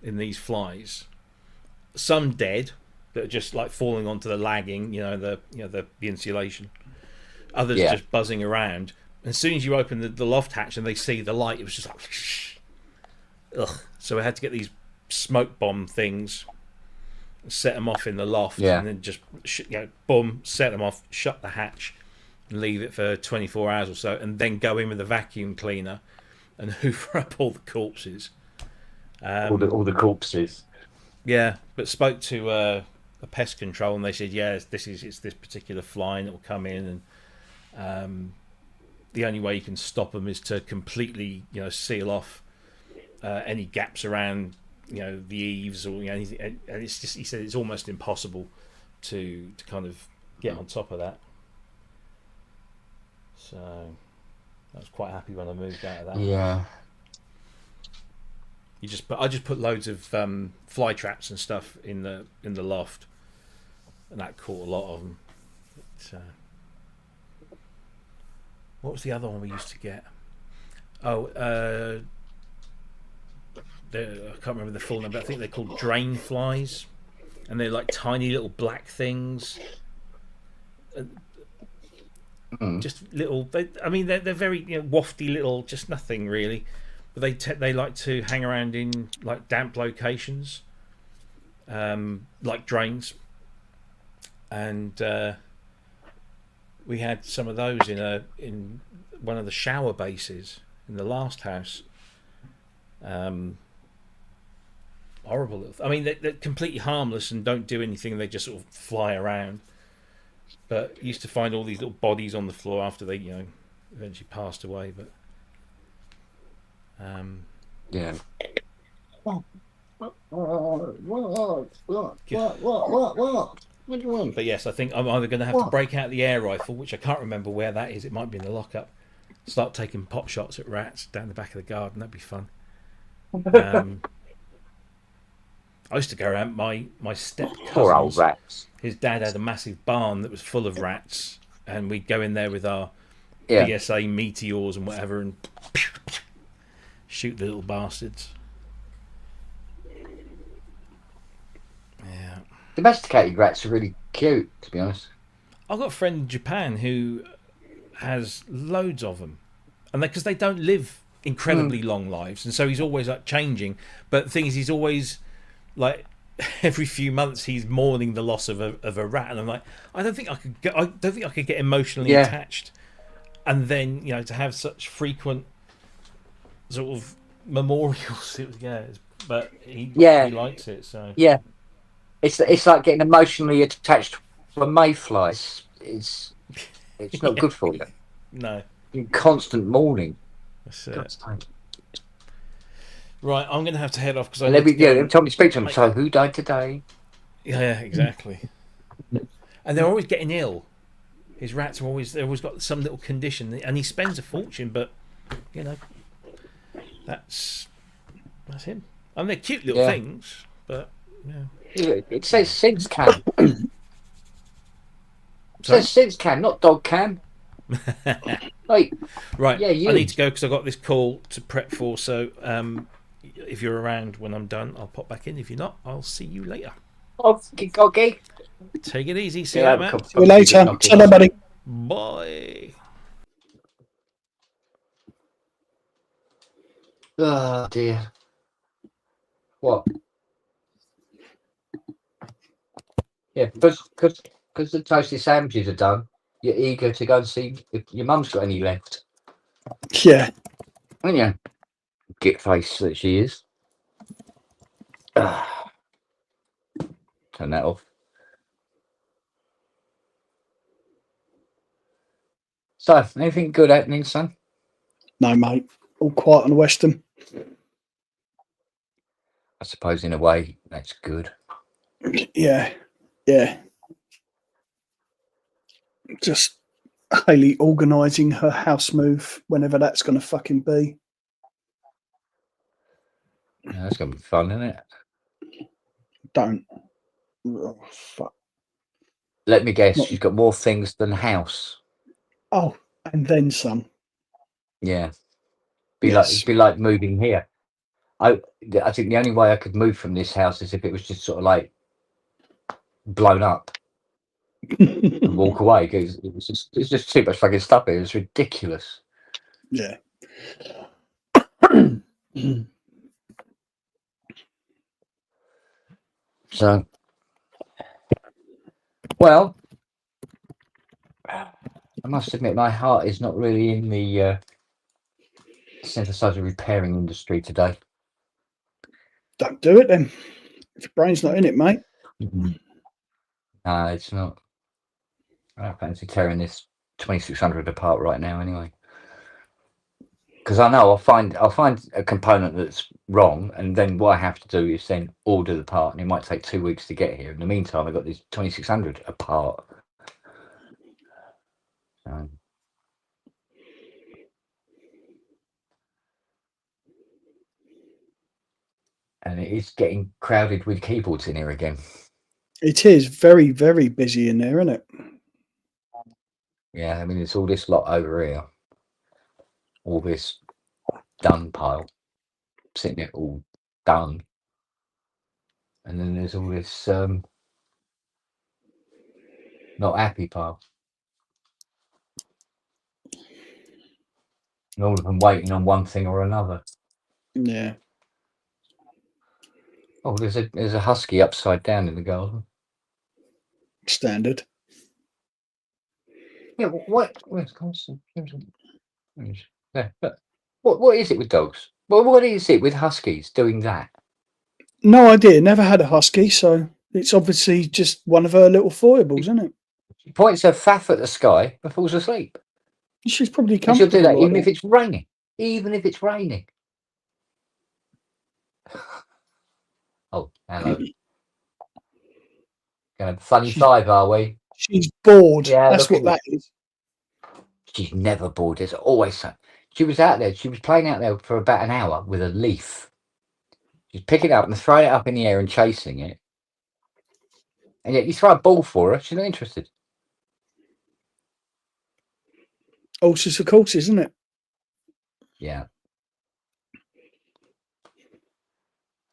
in these flies. Some dead that are just like falling onto the lagging, the insulation. Others just buzzing around. And as soon as you open the loft hatch and they see the light, it was just like, ugh. So I had to get these smoke bomb things, set them off in the loft, and then just boom, set them off, shut the hatch, and leave it for 24 hours or so, and then go in with a vacuum cleaner and hoover up all the corpses. All the corpses. Yeah, but spoke to a pest control, and they said, it's this particular fly, and it will come in, and the only way you can stop them is to completely, seal off any gaps around, the eaves or anything. And it's just, he said, it's almost impossible to kind of get on top of that. So I was quite happy when I moved out of that. Yeah. I just put loads of fly traps and stuff in the loft, and that caught a lot of them. So, what was the other one we used to get? Oh, I can't remember the full name, but I think they're called drain flies, and they're like tiny little black things. Just little. They're very wafty little, just nothing really. But they like to hang around in like damp locations, like drains, and we had some of those in one of the shower bases in the last house. Horrible little. They're completely harmless and don't do anything. They just sort of fly around. But used to find all these little bodies on the floor after they eventually passed away. But Yeah. What do you want? But yes, I think I'm either going to have to break out the air rifle, which I can't remember where that is. It might be in the lockup. Start taking pot shots at rats down the back of the garden. That'd be fun. I used to go around my step Poor old cousins. rats. His dad had a massive barn that was full of rats, and we'd go in there with our Yeah. BSA meteors and whatever, and shoot the little bastards. Yeah, Domesticated rats are really cute, to be honest. I've got a friend in Japan who has loads of them, and because they don't live incredibly long lives, and so he's always like changing. But the thing is, he's always like every few months he's mourning the loss of a rat, and I'm like, I don't think I could get emotionally Yeah. attached, and then to have such frequent sort of memorials. But he likes it, so Yeah. It's like getting emotionally attached to a mayfly. It's not good for you. no, In constant mourning. that's it. God's sake. Right, I'm going to have to head off because I And need every to go. every time you speak to them, so who died today? Yeah, exactly. And they're always getting ill. His rats they've always got some little condition, and he spends a fortune. But that's him. I mean, they're cute little things, but It says since cam. It Sorry? says since cam, not dog cam. Like, Right, yeah, you. I need to go because I've got this call to prep for. So, if you're around when I'm done, I'll pop back in. If you're not, I'll see you later. Okay. Take it easy. See you later, man. See you later. Hello, buddy. Bye. Oh dear. What? Yeah, because the toasted sandwiches are done, you're eager to go and see if your mum's got any left. Yeah. Aren't you? Git face that she is. Turn that off. So, anything good happening, son? No, mate. All quiet on the Western. I suppose in a way that's good. Yeah. Just Hayley organising her house move whenever that's going to fucking be. Yeah, that's gonna be fun, isn't it? Don't. Oh, fuck. Let me guess, Not- she's got more things than house. Oh, and then some. Yeah. Yes. Be like moving here. I think the only way I could move from this house is if it was just sort of like blown up and walk away, because it's just too much fucking stuff here. It's ridiculous. Yeah. So, well, I must admit my heart is not really in the synthesizer repairing industry today. Don't do it then. If your brain's not in it, mate. No, it's not. I don't fancy tearing this 2600 apart right now, anyway. Because I know I'll find a component that's wrong, and then what I have to do is then order the part, and it might take 2 weeks to get here. In the meantime, I've got this 2600 apart. And it is getting crowded with keyboards in here again. It is very, very busy in there, isn't it? Yeah, I mean, it's all this lot over here. All this done pile. Sitting there all done. And then there's all this not happy pile. And all of them waiting on one thing or another. Yeah. Oh, there's a husky upside down in the garden. Standard. Yeah, where's Constant? Yeah, but what is it with dogs? Well, what is it with huskies doing that? No idea. Never had a husky, so it's obviously just one of her little foibles, isn't it? She points her faff at the sky and falls asleep. She's probably And she'll comfortable. do that like even if it's raining. Even if it's raining. Oh, hello. Going funny five, are we? She's bored. Yeah, That's look what at that is. She's never bored. There's always something. She was out there. She was playing out there for about an hour with a leaf. She's picking it up and throwing it up in the air and chasing it. And yet you throw a ball for her, she's not interested. Horses for courses, isn't it? Yeah.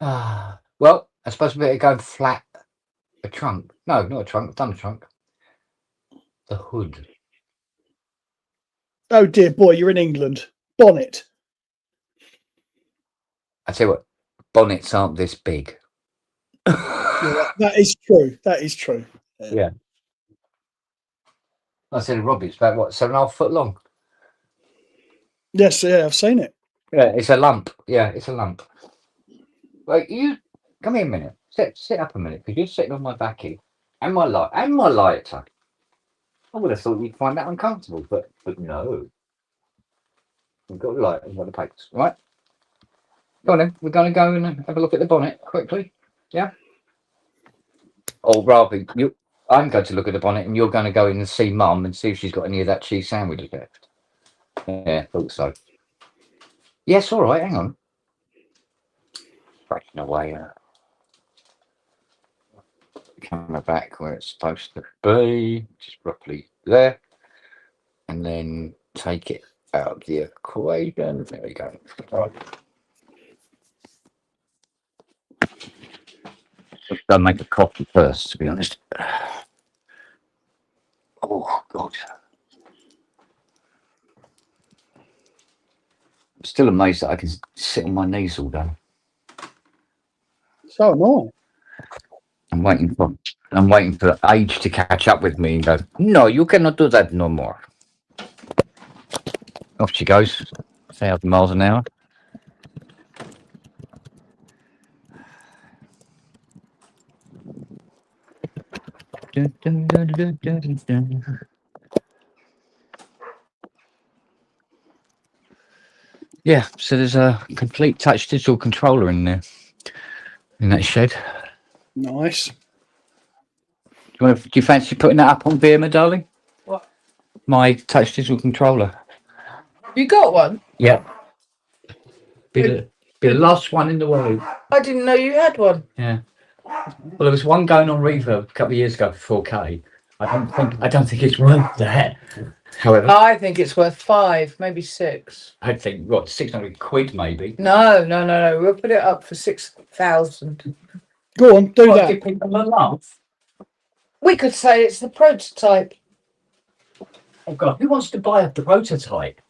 Well, I suppose we better go and flat a trunk. No, not a trunk. I've done a trunk. The hood. Oh dear boy, you're in England. Bonnet. I tell you what, bonnets aren't this big. Yeah, that is true. That is true. Yeah. I said, Robbie, it's about what, 7.5 foot long? Yes, yeah, I've seen it. Yeah, it's a lump. Yeah, it's a lump. Well, you come here a minute. Sit up a minute, because you're sitting on my backy and my lighter. I would have thought you'd find that uncomfortable, but no. We've got a light and got the papers, right? Go on then. We're going to go and have a look at the bonnet quickly. Yeah. Or rather, I'm going to look at the bonnet, and you're going to go in and see Mum and see if she's got any of that cheese sandwich left. Yeah, thought so. Yes, all right. Hang on. Breaking away. Camera back where it's supposed to be, just roughly there, and then take it out of the equation. There we go. Right. I'll make a coffee first, to be honest. Oh God, I'm still amazed that I can sit on my knees all day. So am I'm waiting for age to catch up with me and go, no, you cannot do that no more. Off she goes, 1,000 miles an hour. Yeah, so there's a complete touch digital controller in there, in that shed. Nice. Do you fancy putting that up on Beerma, darling? What? My touch digital controller. You got one? Yeah. Be the last one in the world. I didn't know you had one. Yeah. Well, there was one going on Reverb a couple of years ago for 4K. I don't think it's worth that. However, I think it's worth 5, maybe 6. I think what, 600 quid maybe. No. We'll put it up for 6,000. Go on, do that. Give people a laugh. We could say it's the prototype. Oh God, who wants to buy a prototype?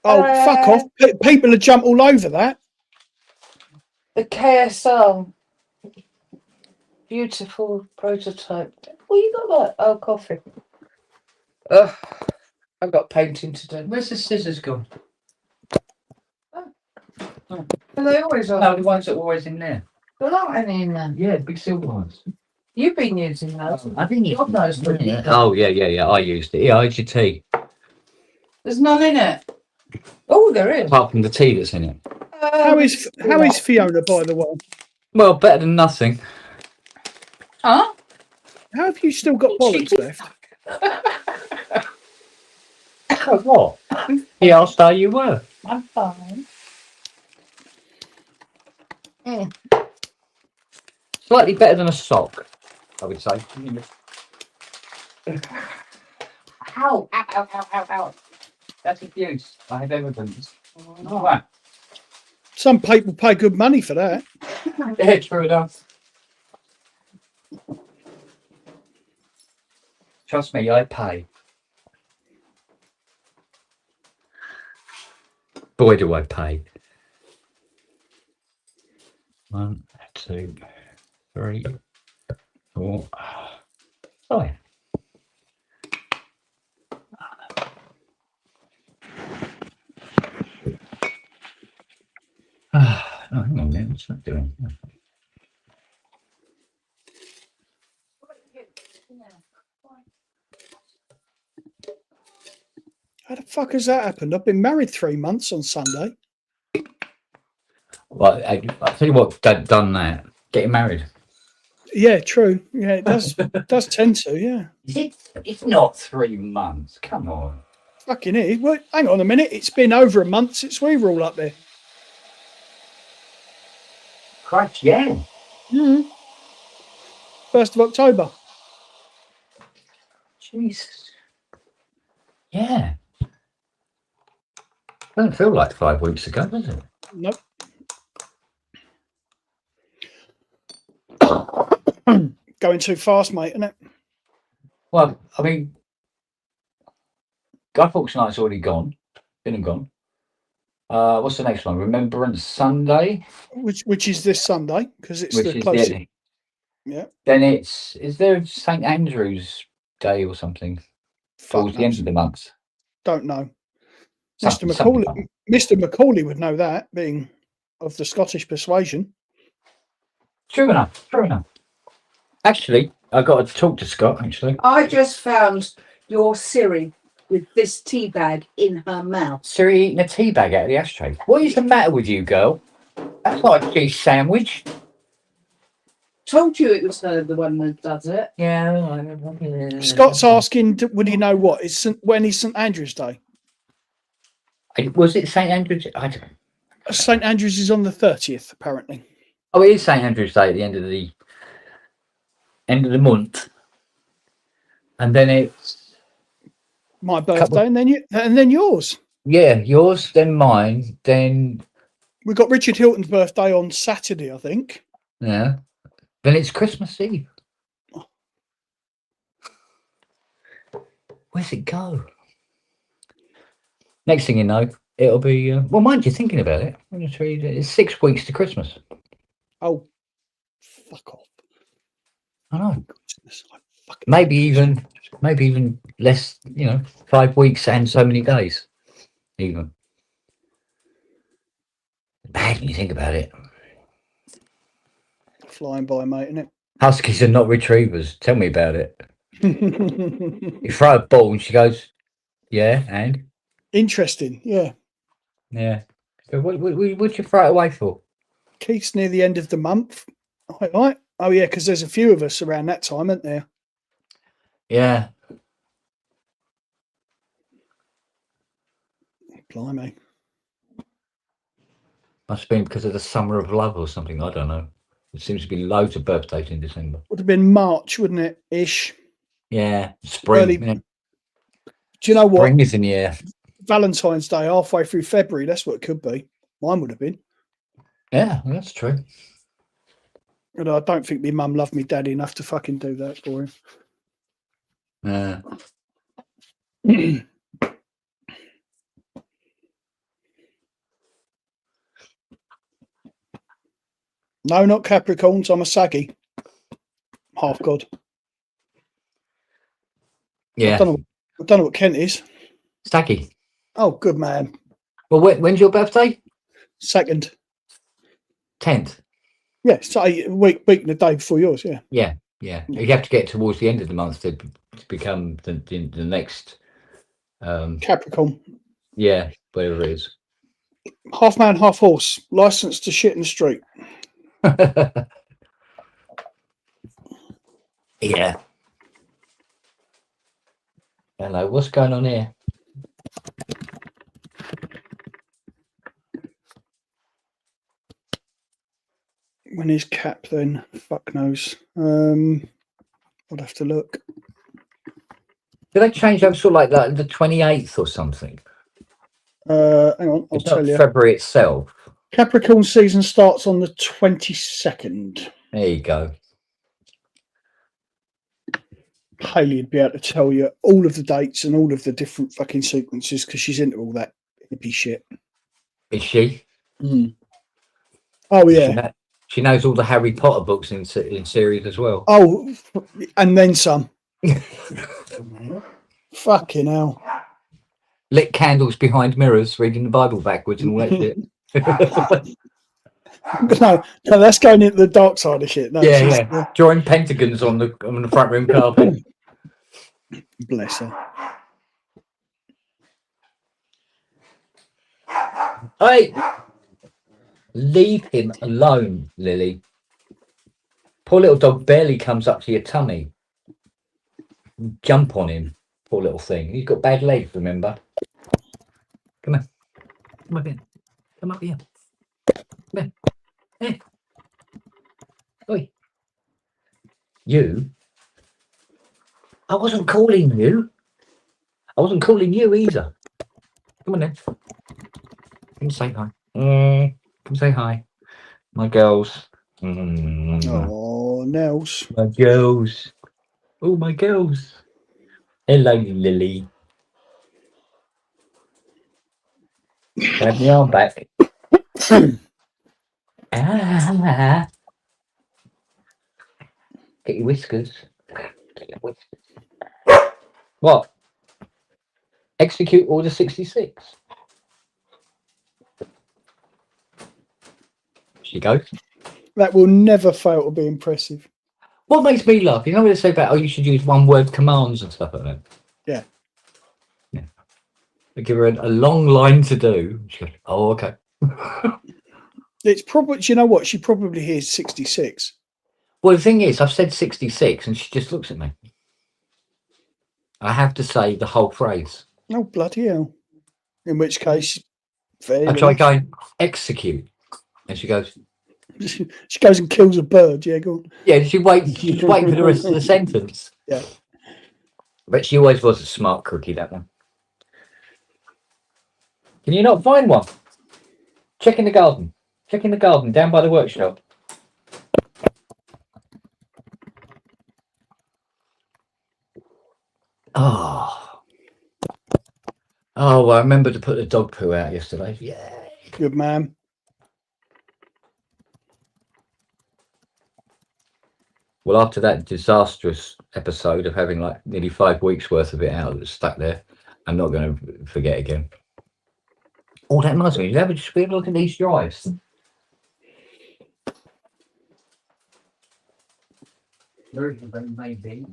Oh, fuck off. People would jump all over that. The KSR. Beautiful prototype. What you got that? Oh, coffee. Ugh. I've got painting to do. Where's the scissors gone? Are they always on? No, the ones that are always in there. There aren't any in there. Yeah, big silver ones. You've been using those. I think God knows what you've done. Oh yeah. I used it. Yeah, I had your tea. There's none in it. Oh, there is. Apart from the tea that's in it. How is Fiona, by the way? Well, better than nothing. Huh? How have you still got bollocks left? What? He asked how you were. I'm fine. Slightly better than a sock, I would say. Ow. That's abuse. I have evidence. Oh. Some people pay good money for that. Yeah, true enough. Trust me, I pay. Boy, do I pay. 1, 2, 3, 4, 5. Oh, hang on a minute. What's that doing? How the fuck has that happened? I've been married 3 months on Sunday. Well, I tell you what, done that. Getting married. Yeah, true. Yeah, it does tend to, yeah. It's not 3 months. Come on. Fucking it. Well, hang on a minute. It's been over a month since we were all up there. Christ, yeah. 1st of October. Jesus. Yeah. Doesn't feel like 5 weeks ago, does it? Nope. Going too fast, mate, isn't it? Well, I mean, Guy Fawkes Night's already gone. Been and gone. What's the next one? Remembrance Sunday, Which is this Sunday, because it's which the is closest. the Yeah. Then is there St Andrew's Day or something Fuck towards the end knows. of the month? Don't know. Something Mr. like that. Macaulay would know that, being of the Scottish persuasion. True enough. True enough. Actually, I got to talk to Scott. Actually, I just found your Siri with this tea bag in her mouth. Siri eating a tea bag out of the ashtray. What is the matter with you, girl? That's not a cheese sandwich. Told you it was her, the one that does it. Yeah. Scott's asking, would he know what? When is St Andrew's Day? Was it St Andrew's? I don't. St Andrew's is on the 30th, apparently. Oh, it is St Andrew's Day at the end of the month, and then it's My birthday, and then yours. yeah, yours, then mine, then We've got Richard Hilton's birthday on Saturday, I think. yeah, then it's Christmas Eve. Where's it go? Next thing you know, it'll be well. Mind you, thinking about it, it's 6 weeks to Christmas. Oh, fuck off. I know. Goodness, I fucking Maybe even less. 5 weeks and so many days. Even bad when you think about it. flying by, mate, isn't Huskies are not retrievers. Tell me about it. it? You throw a ball and she goes, yeah, and Interesting, yeah. yeah. So what'd you throw it away for? Keith's near the end of the month. All right. Oh, yeah, because there's a few of us around that time, aren't there? Yeah. Blimey. Must have been because of the summer of love or something. I don't know. There seems to be loads of birthdays in December. Would have been March, wouldn't it? Ish. Yeah. Spring. Early. Yeah. Do you know what? Spring is in the air. Valentine's Day, halfway through February. That's what it could be. Mine would have been. Yeah, that's true. And I don't think my mum loved me daddy enough to fucking do that for him. Yeah. No, not Capricorns. I'm a saggy. Half god. Yeah. I don't know what Kent is. Staggy. Oh, good man. Well, when's your birthday? 2nd. 10th. Yeah, so a week and a day before yours. Yeah. Yeah. Yeah. You have to get towards the end of the month to become the next. Capricorn. Yeah, whatever it is. Half man, half horse. Licensed to shit in the street. Yeah. Hello, what's going on here? When is Cap then? Fuck knows. I'd have to look. Did they change up sort of like the 28th or something? Hang on, I'll It's tell not you. February itself. Capricorn season starts on the 22nd. There you go. Hayley would be able to tell you all of the dates and all of the different fucking sequences because she's into all that hippie shit. Is she? Mm. Oh, yeah. She knows all the Harry Potter books in series as well. Oh, and then some. Fucking hell. Lit candles behind mirrors, reading the Bible backwards and all that shit. No, that's going into the dark side of shit. No, Yeah. Drawing pentagons on the front room carpet. Bless her. Hey, leave him alone, Lily. Poor little dog barely comes up to your tummy. Jump on him, poor little thing. He's got bad legs, remember? Come on. Come up here. Come up here. Come here. Hey. Oi. You? I wasn't calling you. I wasn't calling you either. Come on then. Come say hi. Come say hi. My girls. Oh, Nels. My girls. Oh, my girls. Hello, Lily. Have my arm back. Ah. Get your whiskers. Get your whiskers. What? Execute Order 66. She goes. That will never fail to be impressive. What makes me laugh? You know what they say about, you should use one-word commands and stuff like that? Yeah. Yeah. They give her a long line to do. She goes, oh, okay. It's probably, you know what? She probably hears 66. Well, the thing is, I've said 66 and she just looks at me. I have to say the whole phrase. Oh, bloody hell. In which case, fair I try enough. going, execute. And she goes, She goes and kills a bird. Yeah, go on. yeah, she's waiting for the rest of the sentence. Yeah. But she always was a smart cookie, that one. Can you not find one? Check in the garden. Check in the garden down by the workshop. Oh. Oh, well, I remember to put the dog poo out yesterday. Yeah. Good man. Well, after that disastrous episode of having like nearly 5 weeks worth of it out that's stuck there, I'm not going to forget again. Oh, that reminds me. You ever just look at these drives? Version of maybe.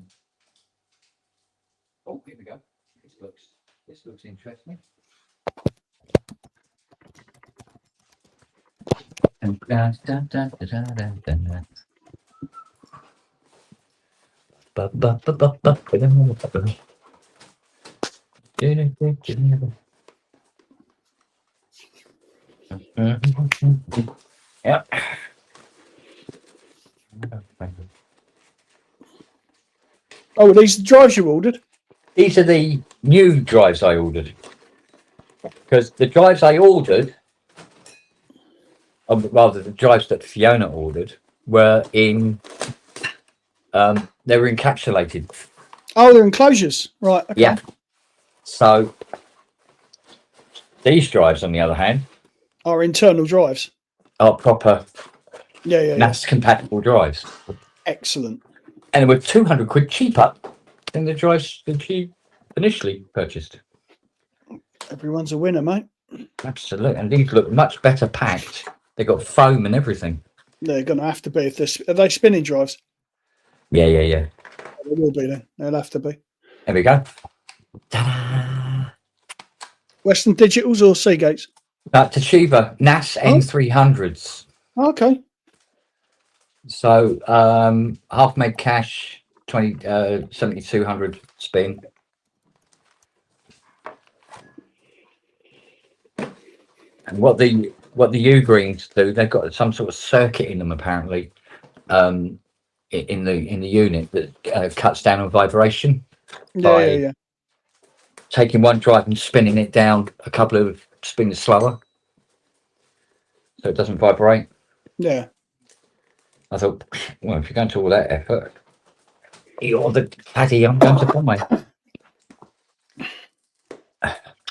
Oh, here we go. This looks interesting. Yep. Oh, are these the drives you ordered? These are the new drives I ordered. Because the drives I ordered, or rather the drives that Fiona ordered, were in, they were encapsulated. Oh, they're enclosures. Right. Okay. Yeah. So these drives, on the other hand, Are internal drives. are proper Yeah. NAS compatible drives. Excellent. And they were 200 quid cheaper than the drives that she initially purchased. Everyone's a winner, mate. Absolutely. And these look much better packed. They got foam and everything. They're going to have to be. If they're, are they spinning drives? Yeah. They will be then. They'll have to be. There we go. Ta-da! Western Digitals or Seagates? Toshiba NAS N300s. Okay. So half meg cache, 7200 spin. And what the U-greens do, they've got some sort of circuit in them apparently, in the unit that cuts down on vibration. Yeah. Taking one drive and spinning it down a couple of spins slower, so it doesn't vibrate. Yeah. I thought, well, if you're going to all that effort, you're the paddy I'm going to buy.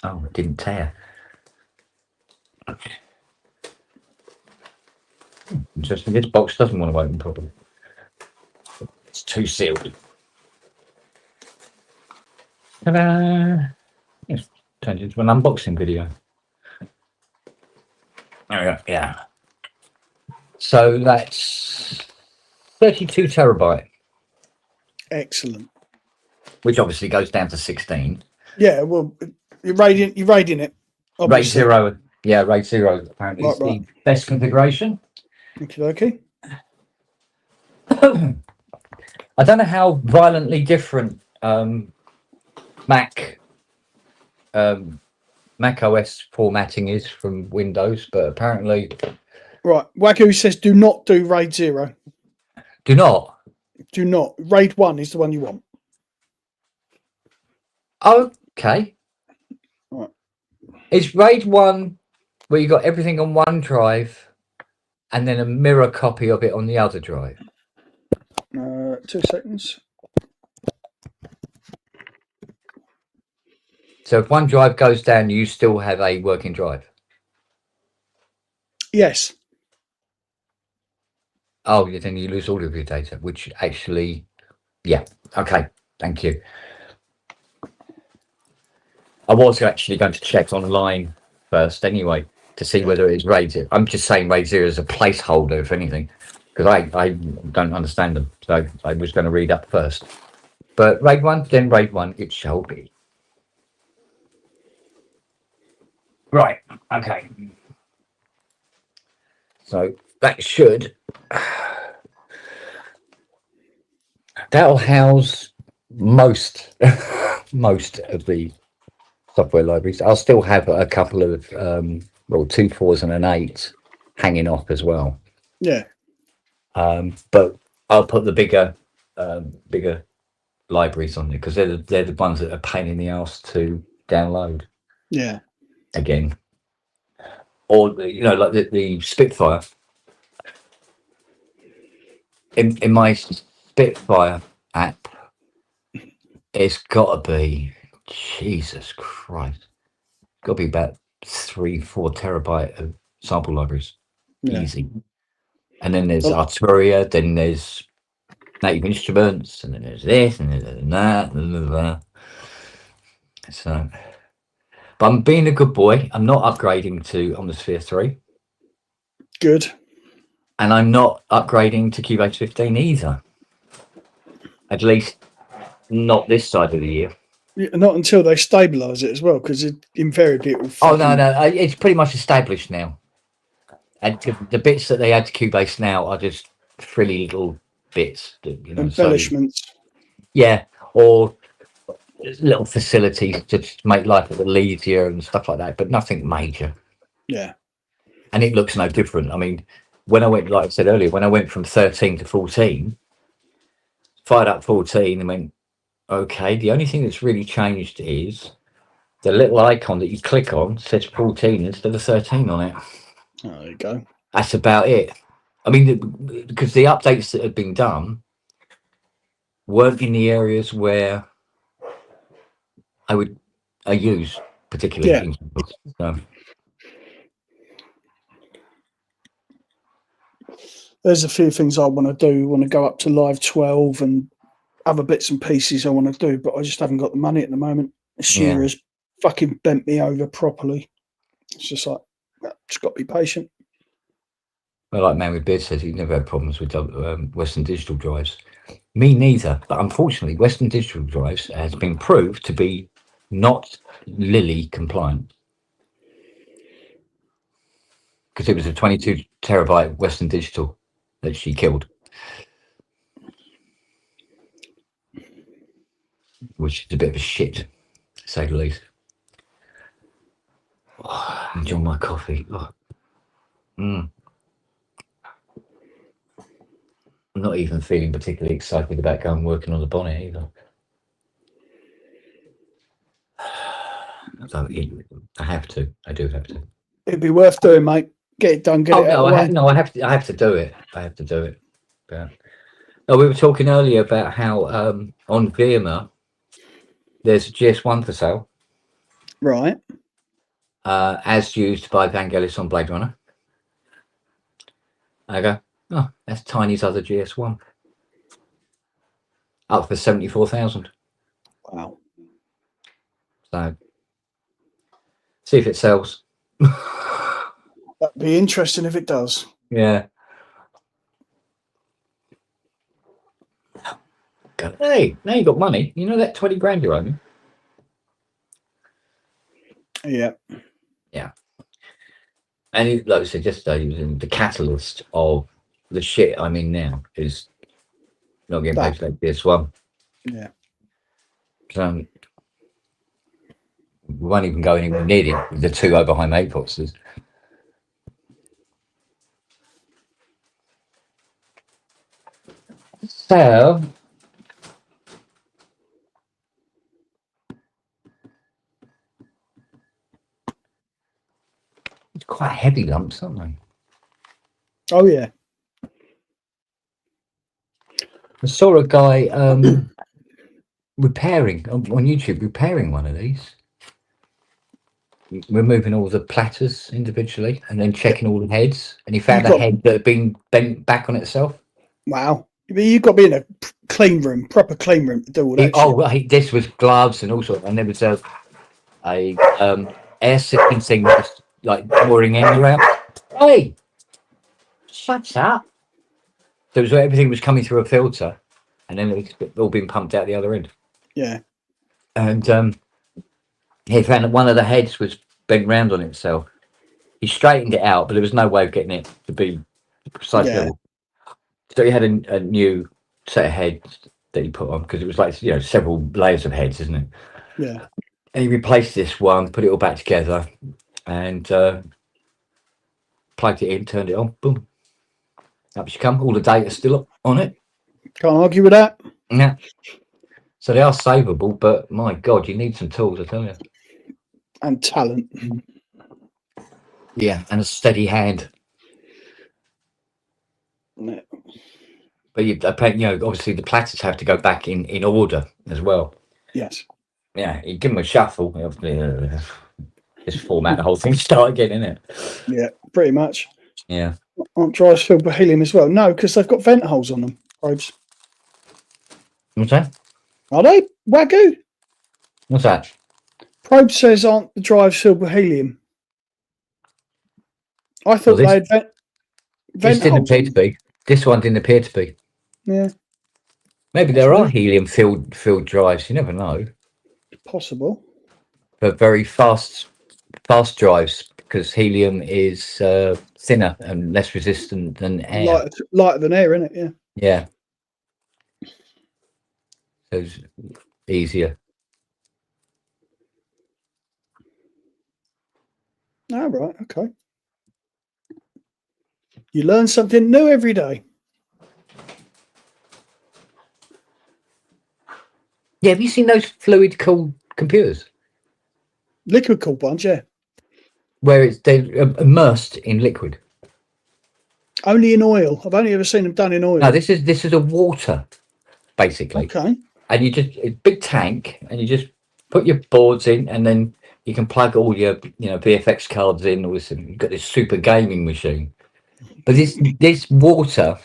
Oh, it didn't tear. Interesting. This box doesn't want to open properly. It's too sealed. Ta-da! It's turned into an unboxing video. There we go. Yeah. So that's 32 terabyte, Excellent. which obviously goes down to 16. Yeah. Well, you're raiding it. RAID Obviously. 0. Yeah, RAID 0 apparently is the best configuration. Okay. I don't know how violently different Mac OS formatting is from Windows, but apparently Right. Wagyu says do not do RAID 0. Do not. Do not. RAID 1 is the one you want. Okay. Right. Is RAID 1 where you got everything on one drive and then a mirror copy of it on the other drive? 2 seconds. So if one drive goes down, you still have a working drive? Yes. Oh, then you lose all of your data, which actually, yeah. Okay, thank you. I was actually going to check online first anyway to see whether it is RAID. I'm just saying RAID 0 is a placeholder, if anything, because I don't understand them. So I was going to read up first. But RAID 1, then RAID 1 it shall be. Right, okay. So that should... That'll house most most of the software libraries. I'll still have a couple of 2 4s and an 8 hanging off as well. Yeah. But I'll put the bigger libraries on there because they're the ones that are a pain in the ass to download. Yeah. Again, or like the Spitfire. In my Spitfire app, it's got to be, Jesus Christ, got to be about 3-4 terabyte of sample libraries, easy. And then there's Arturia, then there's Native Instruments, and then there's this, and then that. So, but I'm being a good boy. I'm not upgrading to Omnisphere 3. Good. And I'm not upgrading to Cubase 15 either. At least not this side of the year. Yeah, not until they stabilise it as well, because invariably it will. Oh no, it's pretty much established now. And the bits that they add to Cubase now are just frilly little bits, embellishments. So, yeah, or little facilities to just make life a little easier and stuff like that, but nothing major. Yeah. And it looks no different. I mean, when I went, like I said earlier, when I went from 13 to 14, fired up 14 and went, okay, the only thing that's really changed is the little icon that you click on says 14 instead of 13 on it. Oh, there you go. That's about it. I mean, because the updates that had been done weren't in the areas where I use particularly. So. There's a few things I want to do. I want to go up to Live 12 and other bits and pieces I want to do, but I just haven't got the money at the moment. This year has fucking bent me over properly. It's just like, just got to be patient. Well, like Man with Beard says, he's never had problems with Western Digital drives. Me neither, but unfortunately, Western Digital drives has been proved to be not Lily compliant. Because it was a 22 terabyte Western Digital that she killed. Which is a bit of a shit, to say the least. Oh, enjoy my coffee. Oh. I'm not even feeling particularly excited about going working on the bonnet either. So I have to. I do have to. It'd be worth doing, mate. Get it done. Get it out of the way. No, I have to. I have to do it. I have to do it. But, no, we were talking earlier about how on Vima there's a GS1 for sale. Right. As used by Vangelis on Blade Runner. I go, oh, that's Tiny's other GS1. Up for 74,000. Wow. So, see if it sells. That'd be interesting if it does. Yeah. Hey, now you got money. You know that 20 grand you're owing? Yeah. Yeah. And like I said yesterday, the catalyst of the shit I'm in now is not getting paid for that GS1. Yeah. So we won't even go anywhere near the 2 Oberheim Apexes. So, it's quite heavy lumps, aren't they? Oh yeah. I saw a guy repairing on YouTube, repairing one of these, removing all the platters individually, and then checking all the heads. And he You found a got head that had been bent back on itself. wow. You've got to be in a clean room, proper clean room to do all that shit. This was gloves and all sorts, and there was a air sifting thing just like pouring anywhere. Hey, shut up! So it was, everything was coming through a filter, and then it was all being pumped out the other end. Yeah. And he found that one of the heads was bent round on itself. He straightened it out, but there was no way of getting it to be the precise Yeah. level. So he had a new set of heads that he put on, because it was like, you know, several layers of heads, isn't it? Yeah. And he replaced this one, put it all back together, and plugged it in, turned it on, boom. Up she come. All the data's still on it. Can't argue with that. Yeah. So they are savable, but my God, you need some tools, I tell you. And talent. Yeah, and a steady hand. Yeah. But you know, obviously the platters have to go back in order as well. Yes. Yeah, you give them a shuffle. Just format the whole thing, start again, innit? Yeah, pretty much. Yeah. Aren't drives filled with helium as well? No, because they've got vent holes on them. Probes. What's that? Are they? Wagyu? What's that? Probe says aren't the drives filled with helium? I Well, thought this they had vent didn't holes appear on to them. be. This one didn't appear to be. Yeah, Maybe that's there are weird. helium filled drives. You never know. Possible. But very fast drives, because helium is thinner and less resistant than air. Lighter than air, isn't it? Yeah. Yeah, so it's easier. Oh, right. Okay. You learn something new every day. Yeah, have you seen those fluid cooled computers Liquid cooled ones, yeah. where they're immersed in liquid? Only in oil. I've only ever seen them done in No, oil. this is a water basically, Okay. and you just a big tank, and you just put your boards in, and then you can plug all your VFX cards in. You've got this super gaming machine, but this water,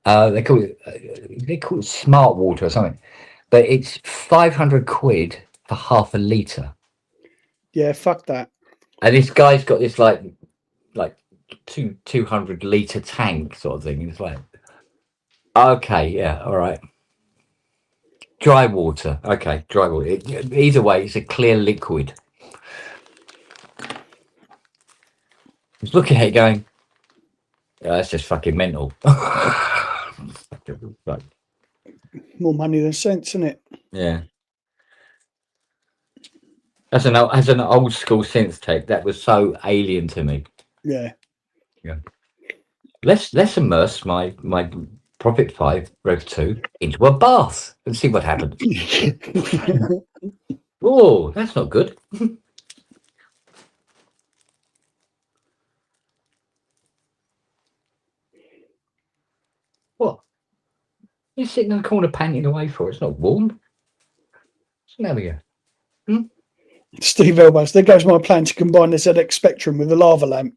they call it smart water or something, but it's 500 quid for half a litre. Yeah, fuck that. And this guy's got this like 200 litre tank sort of thing. It's like, okay, yeah, all right. Dry water, okay, dry water. Either way, it's a clear liquid. I was looking at it going, "Oh, that's just fucking mental." Right. More money than sense, isn't it? Yeah. As an old school synth tech, that was so alien to me. Yeah. Yeah. Let's immerse my Prophet 5 Rev 2 into a bath and see what happens. Oh, that's not good. What? You're sitting in the corner panting away for it. It's not warm. Smell you. Steve Elbows. There goes my plan to combine the ZX Spectrum with a lava lamp.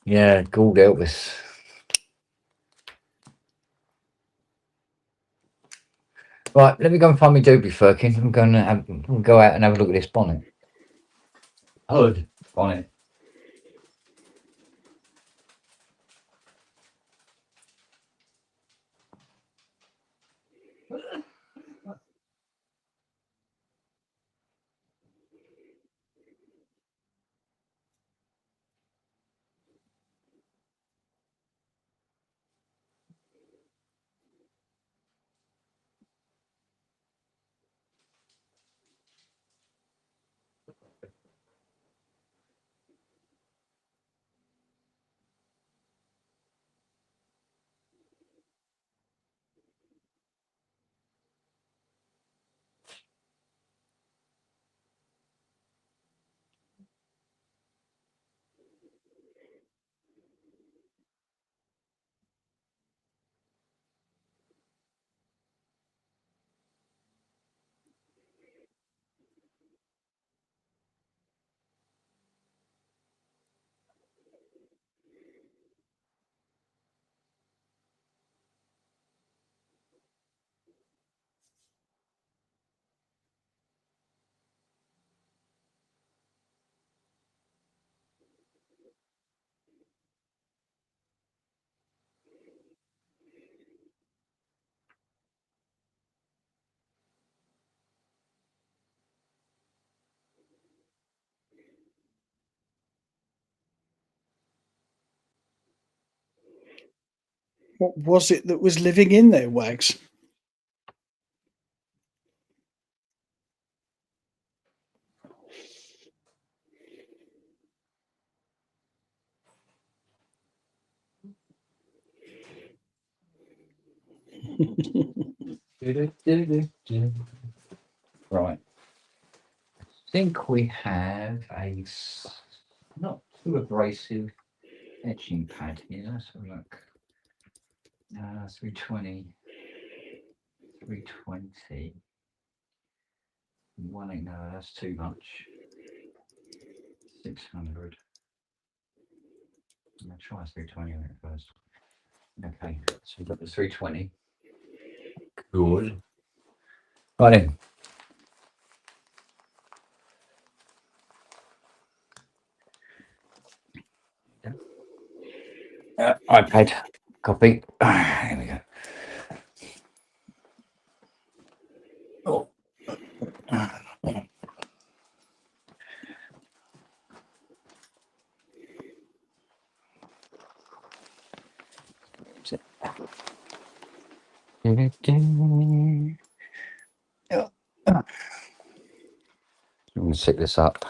Yeah, Gould Elvis. Right, let me go and find my doobie firkin. I'm going to we'll go out and have a look at this bonnet. Hood bonnet. What was it that was living in there, Wags? Right. I think we have a not too abrasive etching pad here. Let's have a look. 320. 320. No, that's too much. 600. I'm going to try 320 on it first. Okay, so we've got the 320. Good. Right then. iPad copy. Here we go. Oh. I'm going to set this up.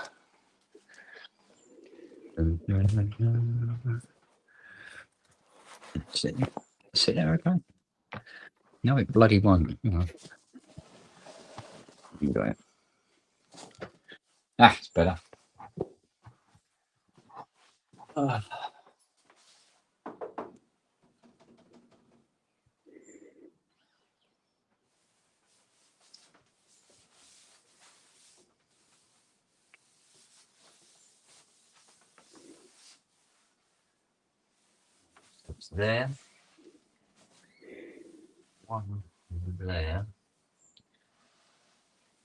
Sit there, okay? No, it bloody won't. You got it. It's better. It's there. One there.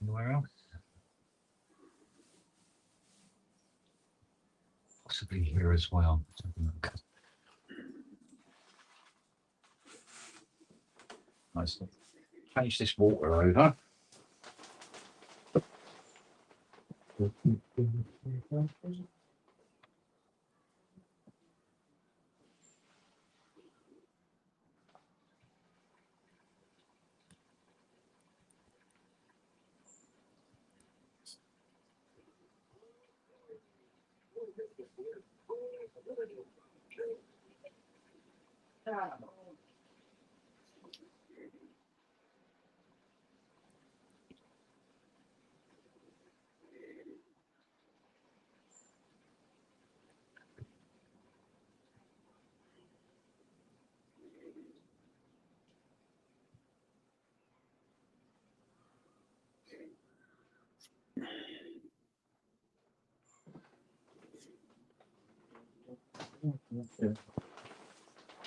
Anywhere else? Possibly here as well. Let's have a look. Nice. Change this water over.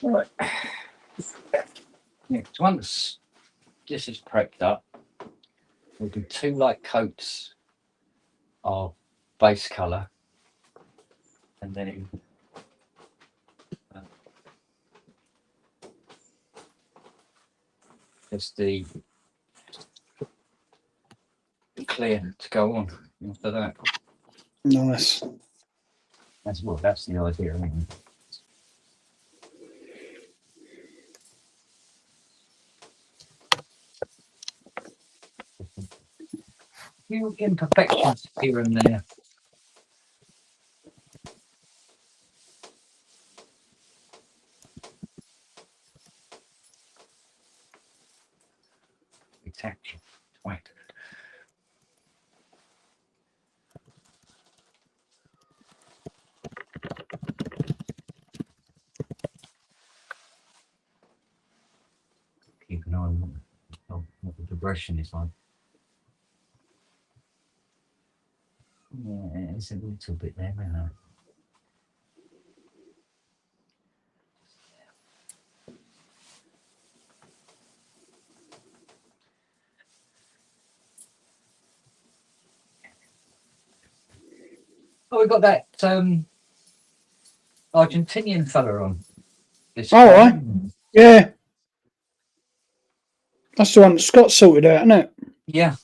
Right. Next, once this is prepped up, we'll do 2 light coats of base colour, and then just the clear to go on after that. Nice. That's the idea. Few imperfections here and there. Exactly. Right. Keep an eye on what the progression is like. Yeah, it's a little bit there, isn't it? Oh, we got that Argentinian fella on. This All right. Yeah. That's the one that Scott sorted out, isn't it? Yeah.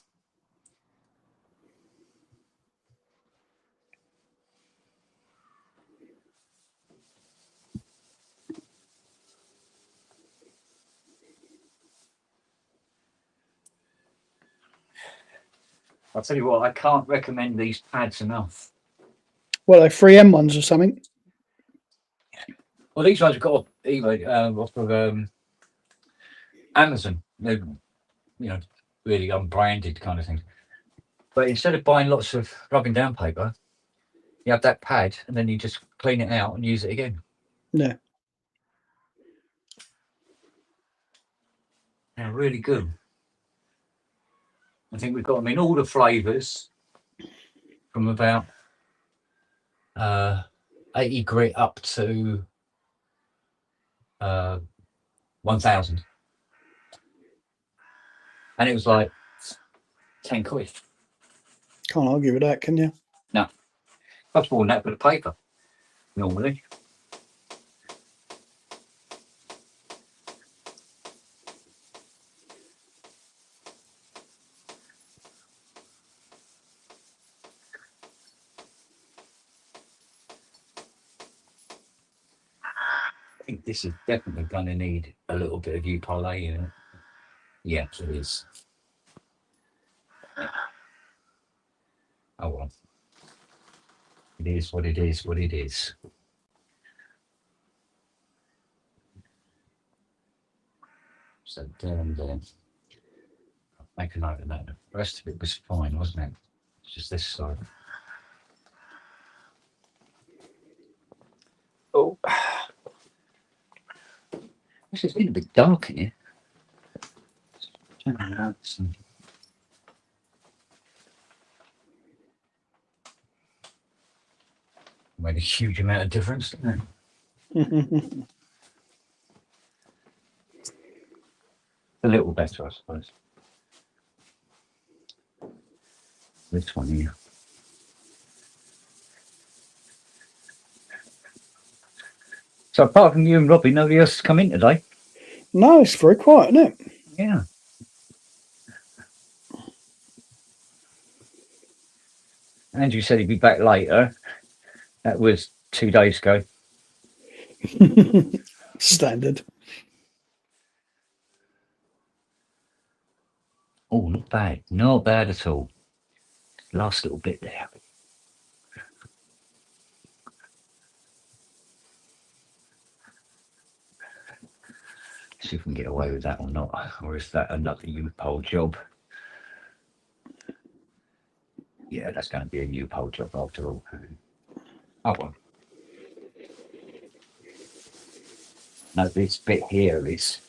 I'll tell you what, I can't recommend these pads enough. Well, they're 3M ones or something. Well, these ones have got off eBay, off of Amazon. They're, really unbranded kind of thing. But instead of buying lots of rubbing down paper, you have that pad and then you just clean it out and use it again. Yeah. They're really good. I think we've got them in all the flavours from about 80 grit up to 1,000. And it was like 10 quid. Can't argue with that, can you? No. Costs more than that for the paper, normally. I think this is definitely going to need a little bit of U-Parlay in it. Yeah, it is. Oh well. It is what it is, what it is. So down there. Make a note of that. The rest of it was fine, wasn't it? It's just this side. Oh. This is getting a bit dark in here. Made a huge amount of difference, didn't it? A little better, I suppose. This one here. So apart from you and Robbie, nobody else has come in today? No, it's very quiet, isn't it? Yeah. Andrew said he'd be back later. That was 2 days ago. Standard. Oh, not bad. Not bad at all. Last little bit there. See if we can get away with that or not. Or is that another U-Pole job? Yeah, that's going to be a U-Pole job after all. Oh well. No, this bit here is.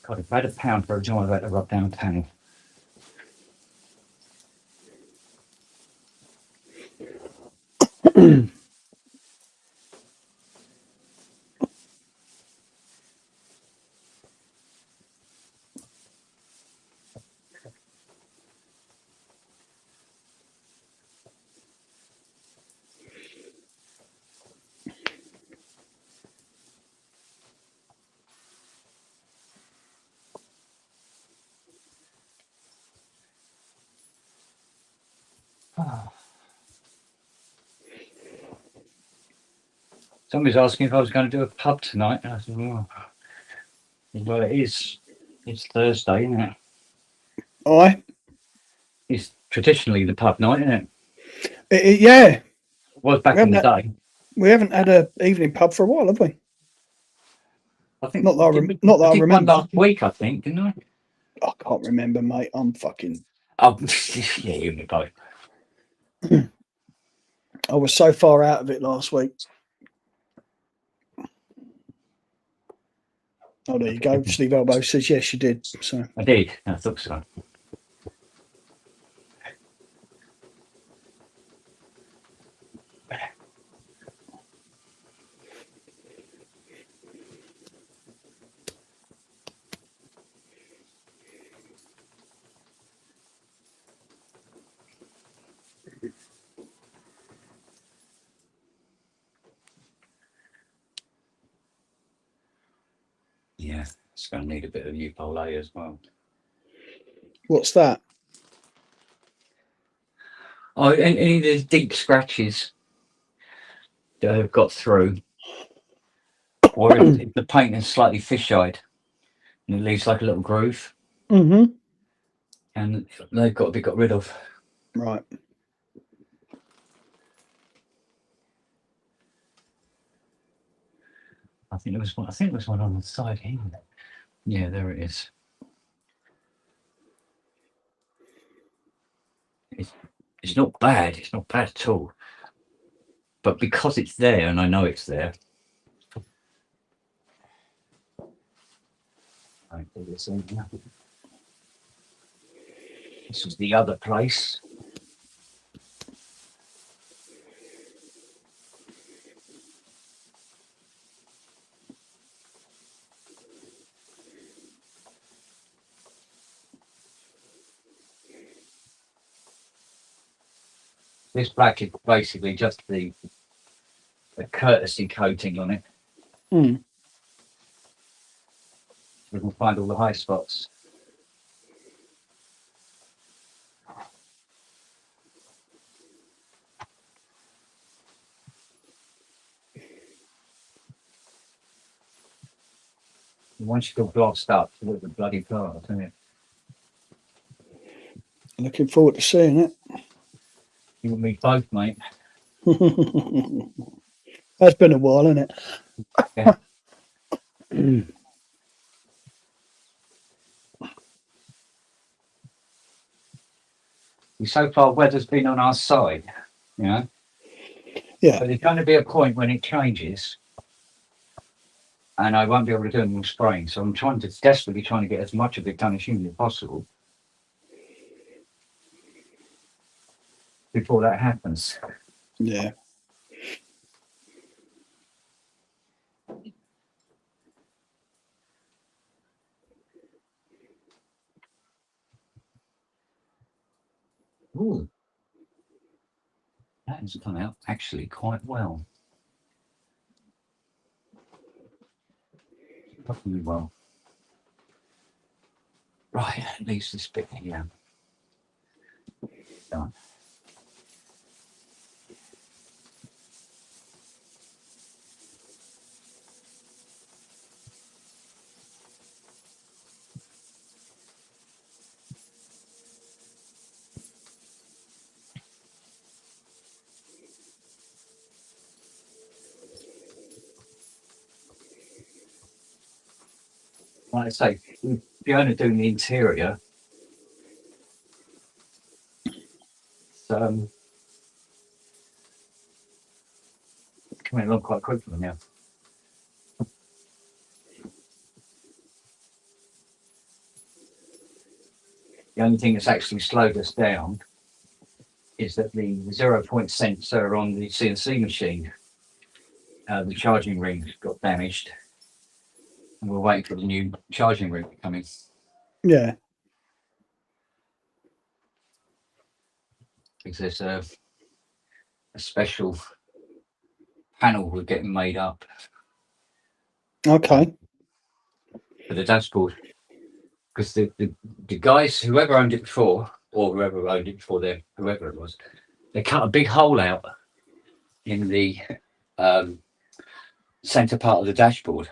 God, if I had a pound for every time I've had to rub down a panel. Somebody's asking if I was going to do a pub tonight. And I said, well, it is. It's Thursday, isn't it? Aye. It's traditionally the pub night, isn't it? Yeah. It was back in the day. We haven't had an evening pub for a while, have we? I think Not that I did remember. one last week, I think, didn't I? I can't remember, mate. I'm fucking. Oh, yeah, you and me both. I was so far out of it last week. Oh, there you go. Steve Elbow says yes, you did. So I did. I thought so. Yeah, it's going to need a bit of U-Pole as well. what's that? Oh, any of the deep scratches that have got through, or if the paint is slightly fisheyed and it leaves like a little groove, Mm-hmm. and they've got to be got rid of. Right. I think there was one. I think there was one on the side here. Yeah, there it is. It's not bad. It's not bad at all. But because it's there, and I know it's there. I do this in here. This was the other place. This black is basically just the courtesy coating on it. Mm. We can find all the high spots. And once you feel glossed up, you look at the bloody car, isn't it? Looking forward to seeing it. You and me both, mate. That's been a while, hasn't it? Yeah. So far, weather's been on our side, you know. Yeah. But there's going to be a point when it changes, and I won't be able to do any more spraying. So I'm desperately trying to get as much of it done as humanly possible before that happens. Yeah. Ooh, that has come out actually quite well. Probably well. Right, at least this bit here. Done. Like I say, with Fiona doing the interior, it's coming along quite quickly now. The only thing that's actually slowed us down is that the 0 point sensor on the CNC machine, the charging ring got damaged, and we're waiting for the new charging ring to come in. Yeah. Because there's a special panel we're getting made up Okay. for the dashboard. Because the guys, whoever owned it before, or whoever owned it before them, whoever it was, they cut a big hole out in the center part of the dashboard.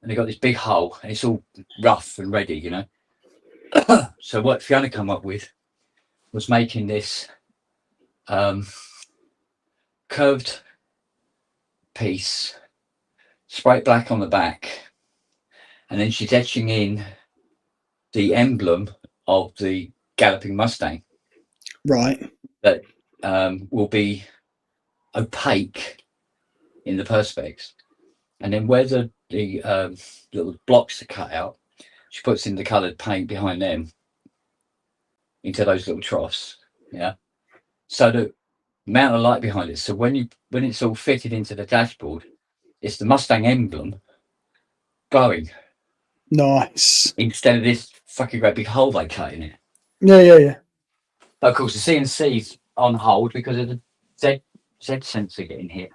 And they got this big hole, and it's all rough and ready, you know. So what Fiona come up with was making this curved piece, spray black on the back, and then she's etching in the emblem of the Galloping Mustang Right. that will be opaque in the perspex. And then where the little blocks are cut out, she puts in the coloured paint behind them into those little troughs. Yeah. So the amount of light behind it. So when it's all fitted into the dashboard, it's the Mustang emblem glowing Nice. instead of this fucking great big hole they cut in it. Yeah. But of course, the CNC's on hold because of the Z sensor getting hit.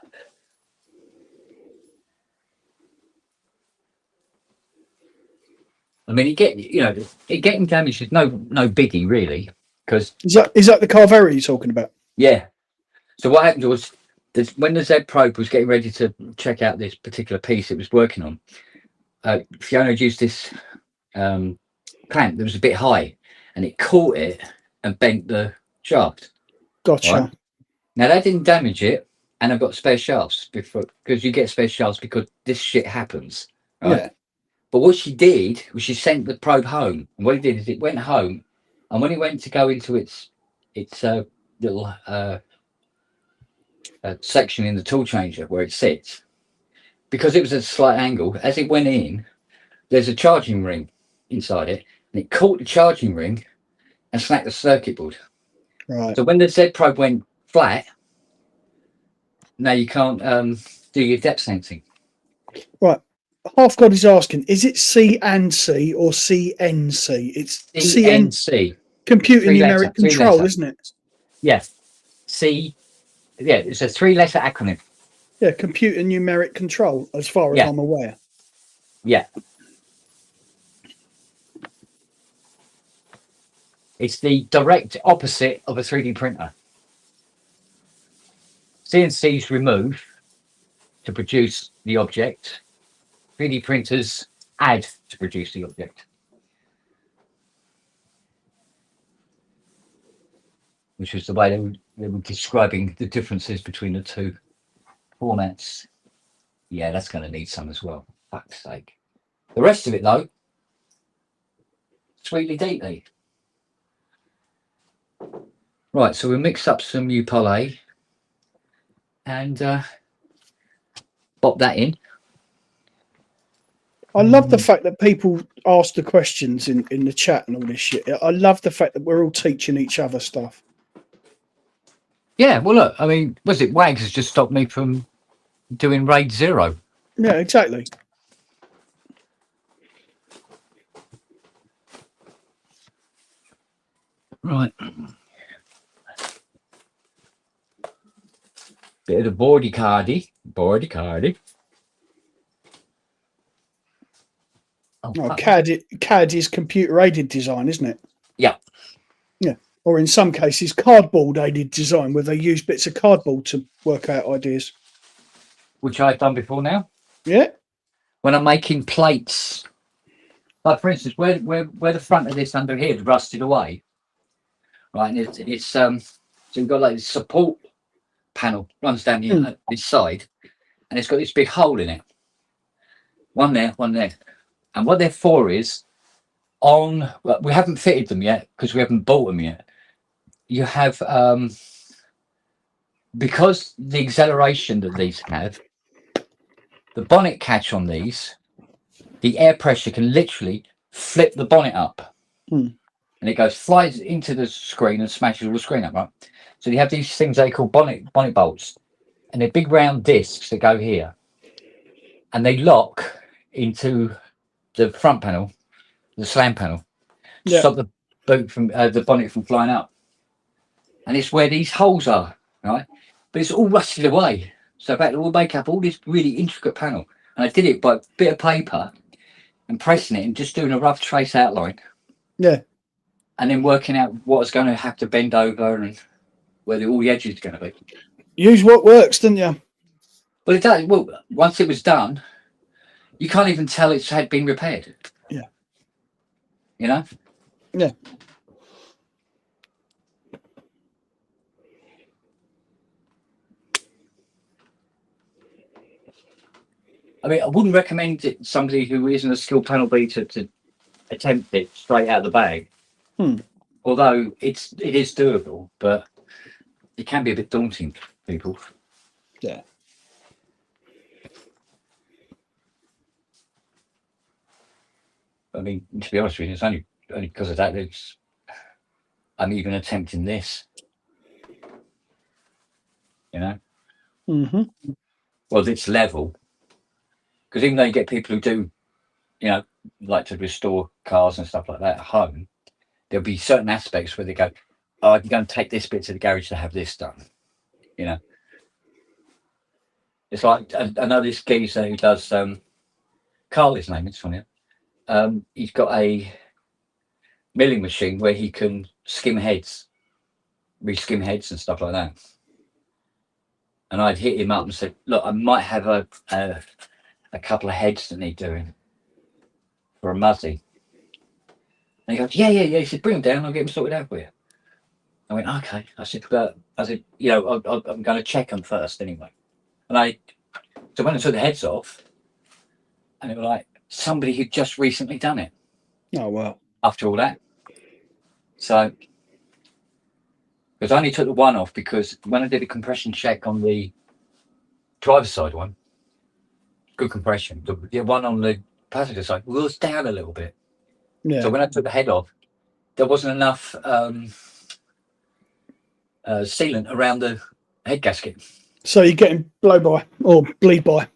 I mean, it getting damaged is no biggie really. because Is that the Carvera you're talking about? yeah. So what happened was this, when the Z probe was getting ready to check out this particular piece it was working on, Fiona used this clamp that was a bit high, and it caught it and bent the shaft. Gotcha. Right? Now that didn't damage it, and I've got spare shafts because you get spare shafts because this shit happens, right? Yeah. But what she did was she sent the probe home, and what it did is it went home, and when it went to go into its little section in the tool changer where it sits, because it was at a slight angle, as it went in, there's a charging ring inside it, and it caught the charging ring and snapped the circuit board. Right. So when the Z probe went flat, now you can't do your depth sensing. Right. Half God is asking, is it C and C or CNC? It's CN, CNC. computer Three numeric letter, three control, letter. isn't it? Yes. C. Yeah, it's a 3-letter acronym. Yeah, computer numeric control, as far as Yeah. I'm aware. Yeah. It's the direct opposite of a 3D printer. CNCs remove to produce the object. 3D printers add to produce the object. Which was the way they were describing the differences between the two formats. Yeah, that's going to need some as well. Fuck's sake. The rest of it, though, sweetly deeply. Right, so we'll mix up some new Polly and pop that in. I love the fact that people ask the questions in the chat and all this shit. I love the fact that we're all teaching each other stuff. Yeah, well, look, I mean, was it Wags has just stopped me from doing Raid 0? Yeah, exactly. Right. Bit of the boardy cardy. Oh, Oh, CAD is computer aided design, isn't it? yeah. Yeah. Or in some cases, cardboard aided design, where they use bits of cardboard to work out ideas. Which I've done before now. Yeah. When I'm making plates, like for instance, where the front of this under here is rusted away, right? And it's so you've got like this support panel runs down this side, and it's got this big hole in it. One there. And what they're for is we haven't fitted them yet because we haven't bought them yet. You have because the acceleration that these have, the bonnet catch on these, the air pressure can literally flip the bonnet up, and it flies into the screen and smashes all the screen up, right? So you have these things they call bonnet bolts, and they're big round discs that go here, and they lock into the front panel, the slam panel, to stop the boot from the bonnet from flying up. And it's where these holes are, right? But it's all rusted away. So in fact, we'll make up all this really intricate panel. And I did it by a bit of paper and pressing it and just doing a rough trace outline. Yeah. And then working out what's going to have to bend over and where all the edges are going to be. Use what works, didn't you? Well, it does. Well, once it was done, you can't even tell it's had been repaired. Yeah. You know? Yeah. I mean, I wouldn't recommend it somebody who isn't a skilled panel beater to attempt it straight out of the bag. Although it is doable, but it can be a bit daunting for people. Yeah. I mean, to be honest with you, it's only because of that I'm even attempting this. You know? Mm-hmm. Well, it's level. Because even though you get people who do, you know, like to restore cars and stuff like that at home, there'll be certain aspects where they go, oh, you're going to take this bit to the garage to have this done. You know? It's like, I know this geezer who does, Carl, his name, it's funny. He's got a milling machine where he can skim heads, re-skim heads and stuff like that. And I'd hit him up and said, look, I might have a couple of heads that need doing for a muzzy. And he goes, yeah. He said, bring them down, I'll get them sorted out for you. I went, okay. I said, you know, I'm going to check them first anyway. And so when I took the heads off, and it was like somebody who'd just recently done it. Oh, well. After all that. So, because I only took the one off because when I did a compression check on the driver's side one, good compression. The one on the passenger side was down a little bit. Yeah. So when I took the head off, there wasn't enough sealant around the head gasket. So you're getting blow by or bleed by.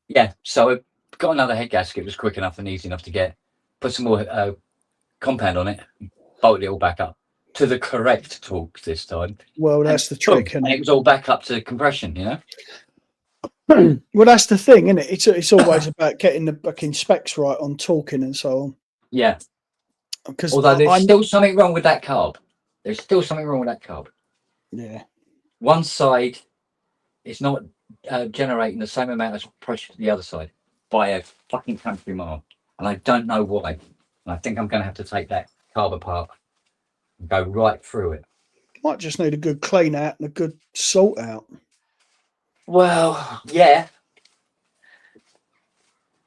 Yeah. So I got another head gasket. It was quick enough and easy enough to get. Put some more compound on it, bolted it all back up to the correct torque this time. Well, that's the trick, and isn't it was all back up to compression, you know. Well, that's the thing, isn't it? It's always about getting the fucking specs right on talking and so on. Yeah. Because although there's still something wrong with that carb. There's still something wrong with that carb. Yeah. One side is not generating the same amount of pressure to the other side by a fucking country mile, and I don't know why. And I think I'm going to have to take that carb apart and go right through it. Might just need a good clean out and a good salt out. Well, yeah.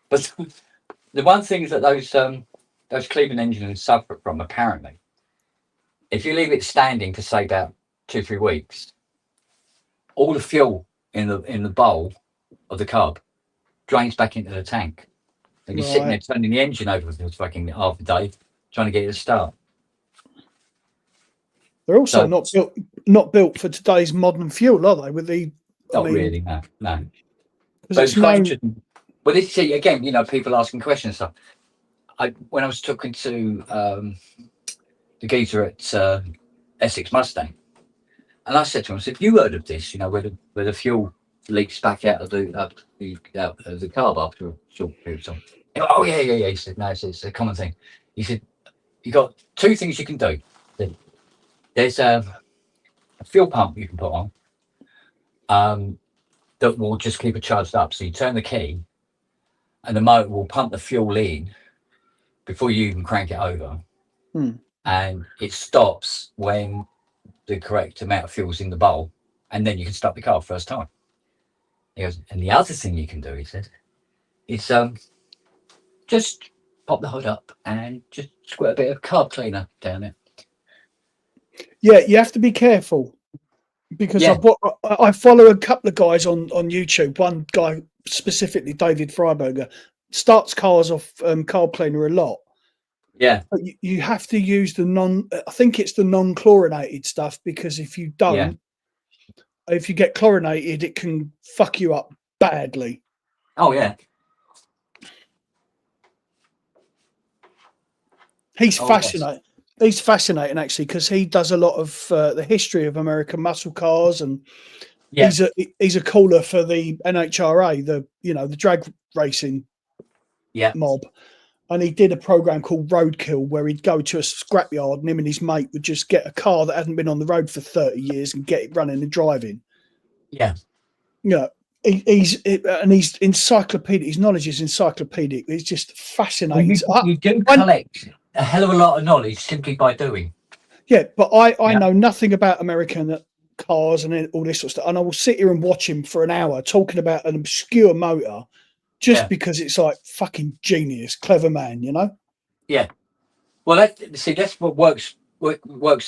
But the one thing that those Cleveland engines suffer from, apparently, if you leave it standing for say about 2-3 weeks, all the fuel in the bowl of the carb drains back into the tank. And you're sitting there turning the engine over for fucking half a day, trying to get it to start. They're also not built for today's modern fuel, are they? With the not really, no. Because it's known. Well, this see again, you know, people asking questions and stuff. When I was talking to the geezer at Essex Mustang, and I said to him, I said, "You heard of this? You know, where the fuel leaks back out of the carb after a short period of time." Oh yeah. He said, "No, it's a common thing." He said, "You got two things you can do. There's a fuel pump you can put on that will just keep it charged up. So you turn the key, and the motor will pump the fuel in before you even crank it over, and it stops when the correct amount of fuel's in the bowl, and then you can start the car first time." He goes, and the other thing you can do, he said, is just pop the hood up and just squirt a bit of carb cleaner down it. Yeah, you have to be careful because I follow a couple of guys on YouTube. One guy specifically, David Freiberger, starts cars off carb cleaner a lot. Yeah, but you have to use I think it's the non-chlorinated stuff, because if you don't, if you get chlorinated, it can fuck you up badly. Oh yeah. He's fascinating. Yes. He's fascinating actually, because he does a lot of the history of American muscle cars, and he's a caller for the NHRA, the drag racing mob. And he did a program called Roadkill, where he'd go to a scrapyard and him and his mate would just get a car that hadn't been on the road for 30 years and get it running and driving. Yeah. You know, he's encyclopedic. His knowledge is encyclopedic. It's just fascinating. Well, you do collect a hell of a lot of knowledge simply by doing. Yeah, but I know nothing about American cars and all this sort of stuff. And I will sit here and watch him for an hour talking about an obscure motor, just because it's like fucking genius, clever man, you know? Yeah. Well, that's what works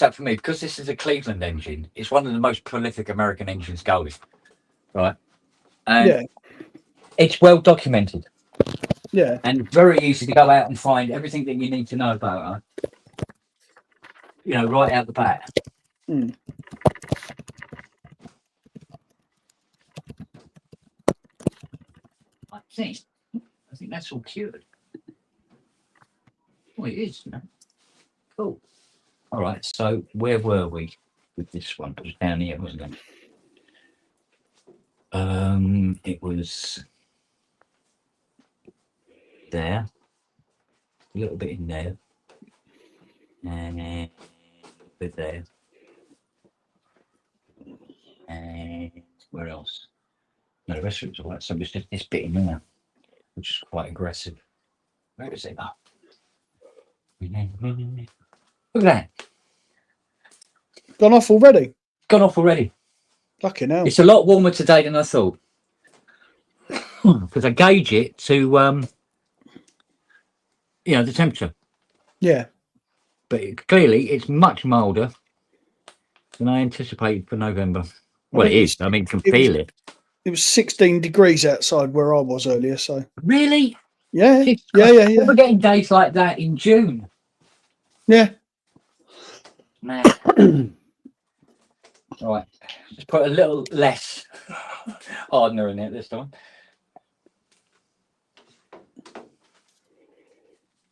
out for me, because this is a Cleveland engine. It's one of the most prolific American engines going, right? And it's well documented. Yeah. And very easy to go out and find everything that you need to know about her. You know, right out the bat. I think that's all cured. Oh, it is. You know? Cool. All right. So where were we with this one? It was down here, wasn't it? It was there, a little bit in there, and bit there. And where else? No, the rest of it's all right. So it's just this bit in there, which is quite aggressive. Where is it? Oh. Look at that. Gone off already? Gone off already. Fucking hell. It's a lot warmer today than I thought. Because I gauge it to, the temperature. Yeah. But clearly it's much milder than I anticipated for November. Well, it is. I mean, you can feel it. It was 16 degrees outside where I was earlier, so. Really? Yeah. Yeah. We're getting days like that in June. Yeah. Man. All right. Let's put a little less hardener in it this time.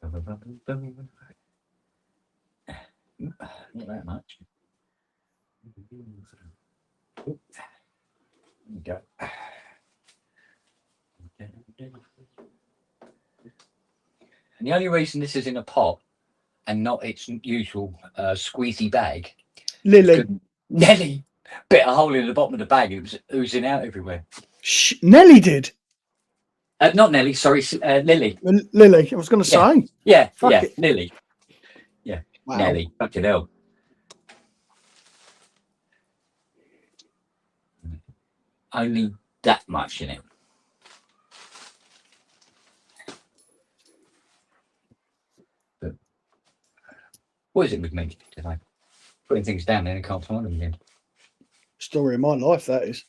Not that much. There we go. And the only reason this is in a pot and not its usual squeezy bag, Lily. Nelly bit a hole in the bottom of the bag. It was oozing out everywhere. Nelly did. Not Nelly, sorry, Lily. Lily, I was going to say. Yeah, Fuck it. Lily. Yeah, wow. Nelly. Fucking hell. Only that much in it. But what is it with me today? Putting things down there and can't find them again. Story of my life, that is.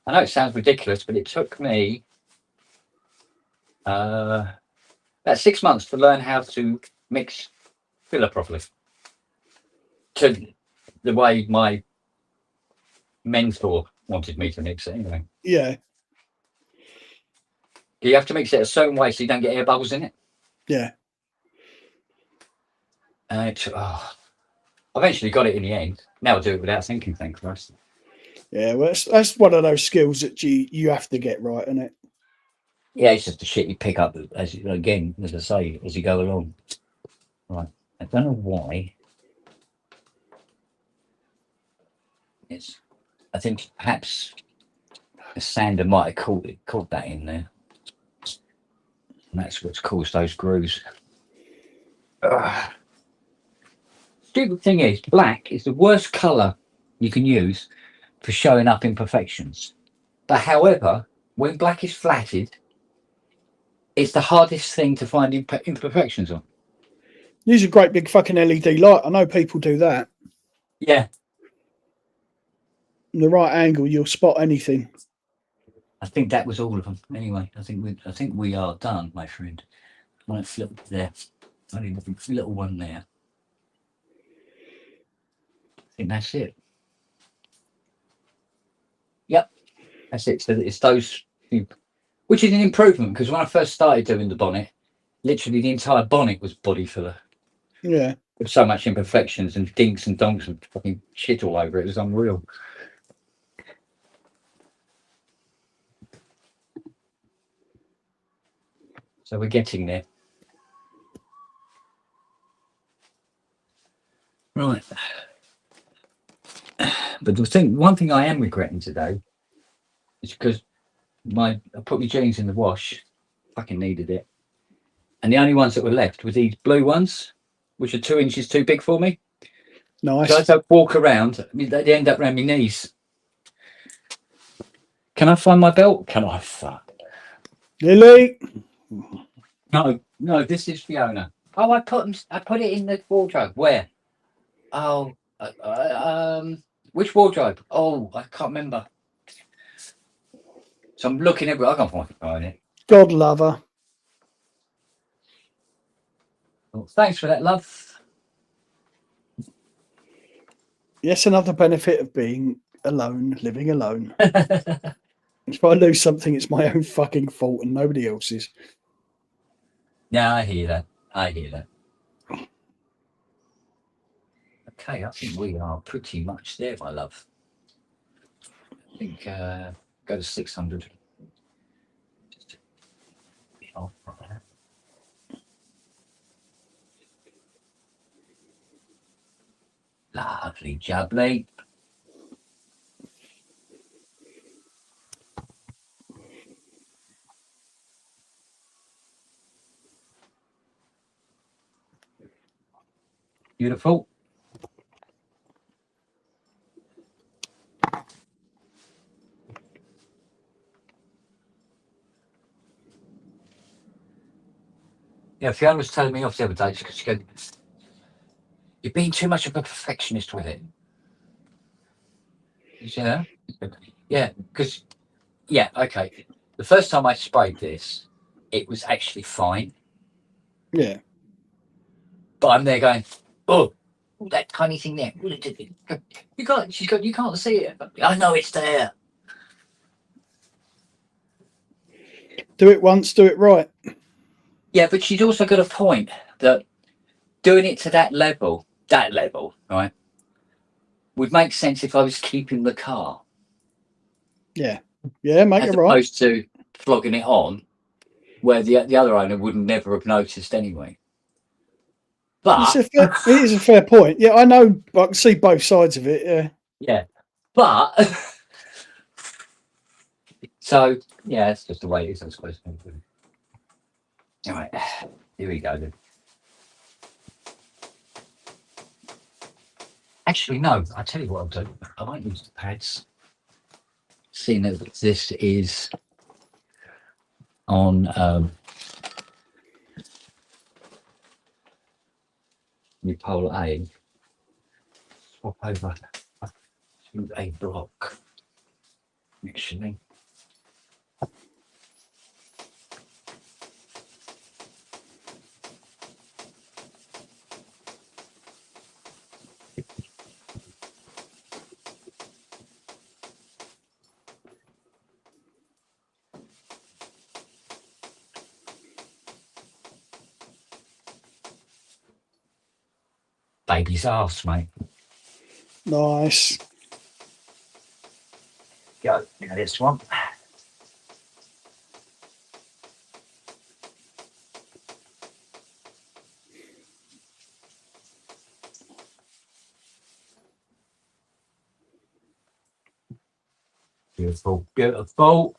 I know it sounds ridiculous, but it took me about 6 months to learn how to mix filler properly. To the way my mentor wanted me to mix it anyway. Yeah. You have to mix it a certain way so you don't get air bubbles in it. Yeah. I eventually got it in the end. Now I do it without thinking, thank Christ. Yeah, well, that's one of those skills that you have to get right, isn't it? Yeah, it's just the shit you pick up as I say, as you go along. Right. I don't know why. I think perhaps a sander might have caught that in there. And that's what's caused those grooves. Stupid thing is, black is the worst colour you can use for showing up imperfections. But however, when black is flatted, it's the hardest thing to find imperfections on. Use a great big fucking LED light. I know people do that. Yeah. In the right angle, you'll spot anything. I think that was all of them. Anyway, I think we are done, my friend. I might flip there. Only a little one there. I think that's it. Yep, that's it. So it's those, which is an improvement because when I first started doing the bonnet, literally the entire bonnet was body filler. Yeah. With so much imperfections and dinks and donks and fucking shit all over it. It was unreal. So we're getting there. Right. But one thing I am regretting today is because I put my jeans in the wash, fucking needed it. And the only ones that were left were these blue ones, which are 2 inches too big for me. Nice. So as I walk around, they end up around my knees. Can I find my belt? Can I? Fuck. Lily. No, this is Fiona. Oh, I put it in the wardrobe. Where? Oh, which wardrobe? Oh, I can't remember. So I'm looking everywhere. I can't find it. God lover. Well, thanks for that, love. Yes, another benefit of being alone, living alone. If I lose something, it's my own fucking fault and nobody else's. Yeah, I hear that. Okay, I think we are pretty much there, my love. I think go to 600. Just off like that. Lovely jubbly. Beautiful. Yeah, Fiona was telling me off the other day because she goes, "You're being too much of a perfectionist with it." You see that? Yeah, because yeah, okay. The first time I sprayed this, it was actually fine, Yeah. but I'm there going, "Oh, that tiny thing there. You can't." She's got. You can't see it. I know it's there. Do it once, do it right. Yeah, but she's also got a point that doing it to that level, right, would make sense if I was keeping the car Yeah. Yeah, mate, as you're right. opposed to flogging it on, where the other owner would never have noticed anyway. But It is a fair point. Yeah, I know. I can see both sides of it. Yeah. yeah, but so yeah, it's just the way it is, I suppose. All right, here we go then. Actually, no. I tell you what I'll do. I won't use the pads, seeing that this is on your pole A. Swap over to a block. Actually, baby's ass, mate. Nice. Go. Now this one. Beautiful, beautiful.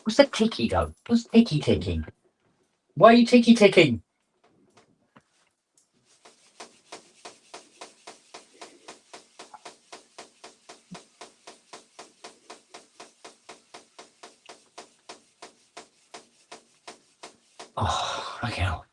What's that ticky though? What's ticky ticking? Why are you ticky ticking? Oh, look out.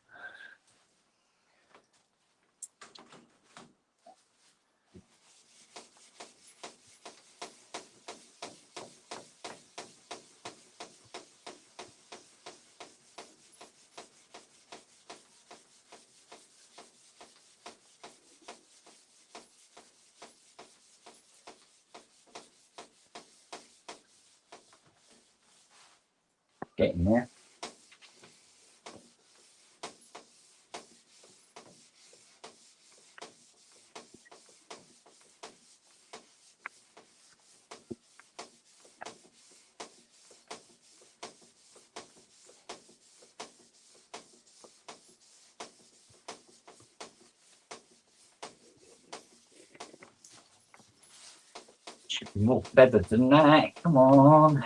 Getting there. Should be more feathered than that. Come on.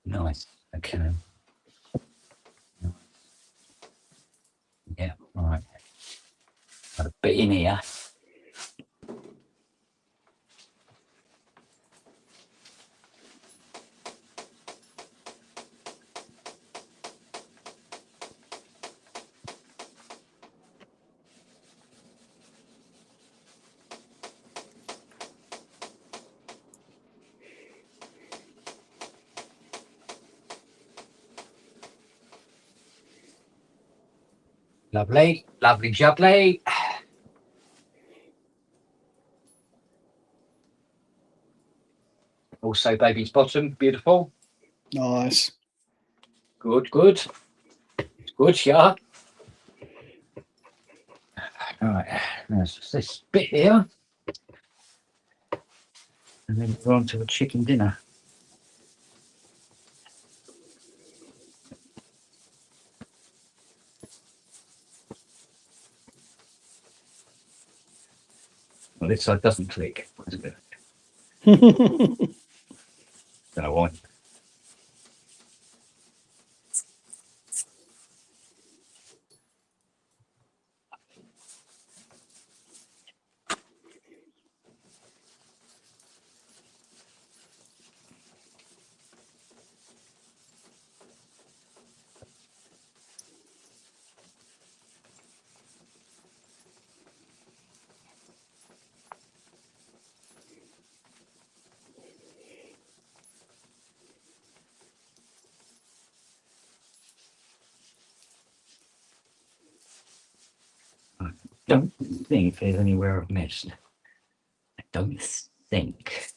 Nice. Okay. Yeah. All right. Got a bit in here. Lovely, lovely jubbly. Also, baby's bottom, beautiful. Nice. Good, good. Good, yeah. Right, there's this bit here. And then we're on to a chicken dinner. Well, this side doesn't click. Don't know why. Don't think there's anywhere I've missed. I don't think.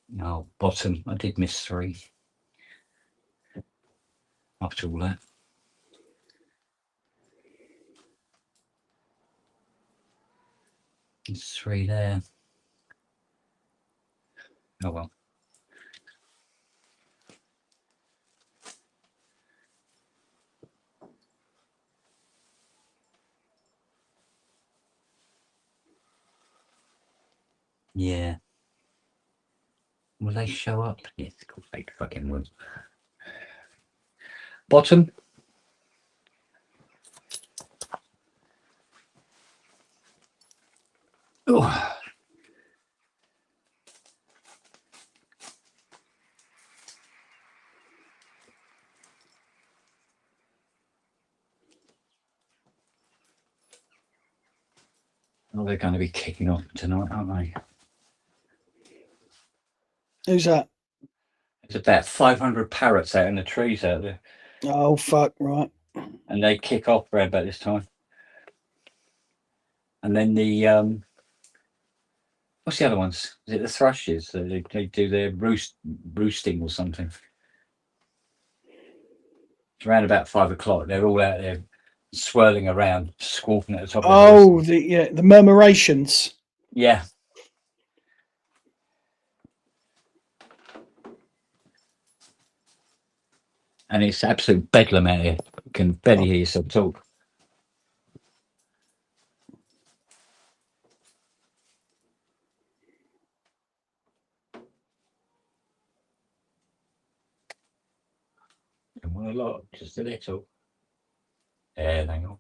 No, bottom. I did miss 3. After all that. There's 3 there. Oh well. Yeah. Will they show up? Yes, of course they fucking will. Bottom. Oh. Oh, they're going to be kicking off tonight, aren't they? Who's that? There's about 500 parrots out in the trees out there. Oh, fuck, right. And they kick off around about this time. And then the, what's the other ones? Is it the thrushes? They do their roosting or something. It's around about 5 o'clock. They're all out there swirling around, squawking at the top of their Oh, voices. the murmurations. Yeah. And it's absolute bedlam out here. You can barely hear yourself talk. Don't want a lot, just a little. Yeah, hang on.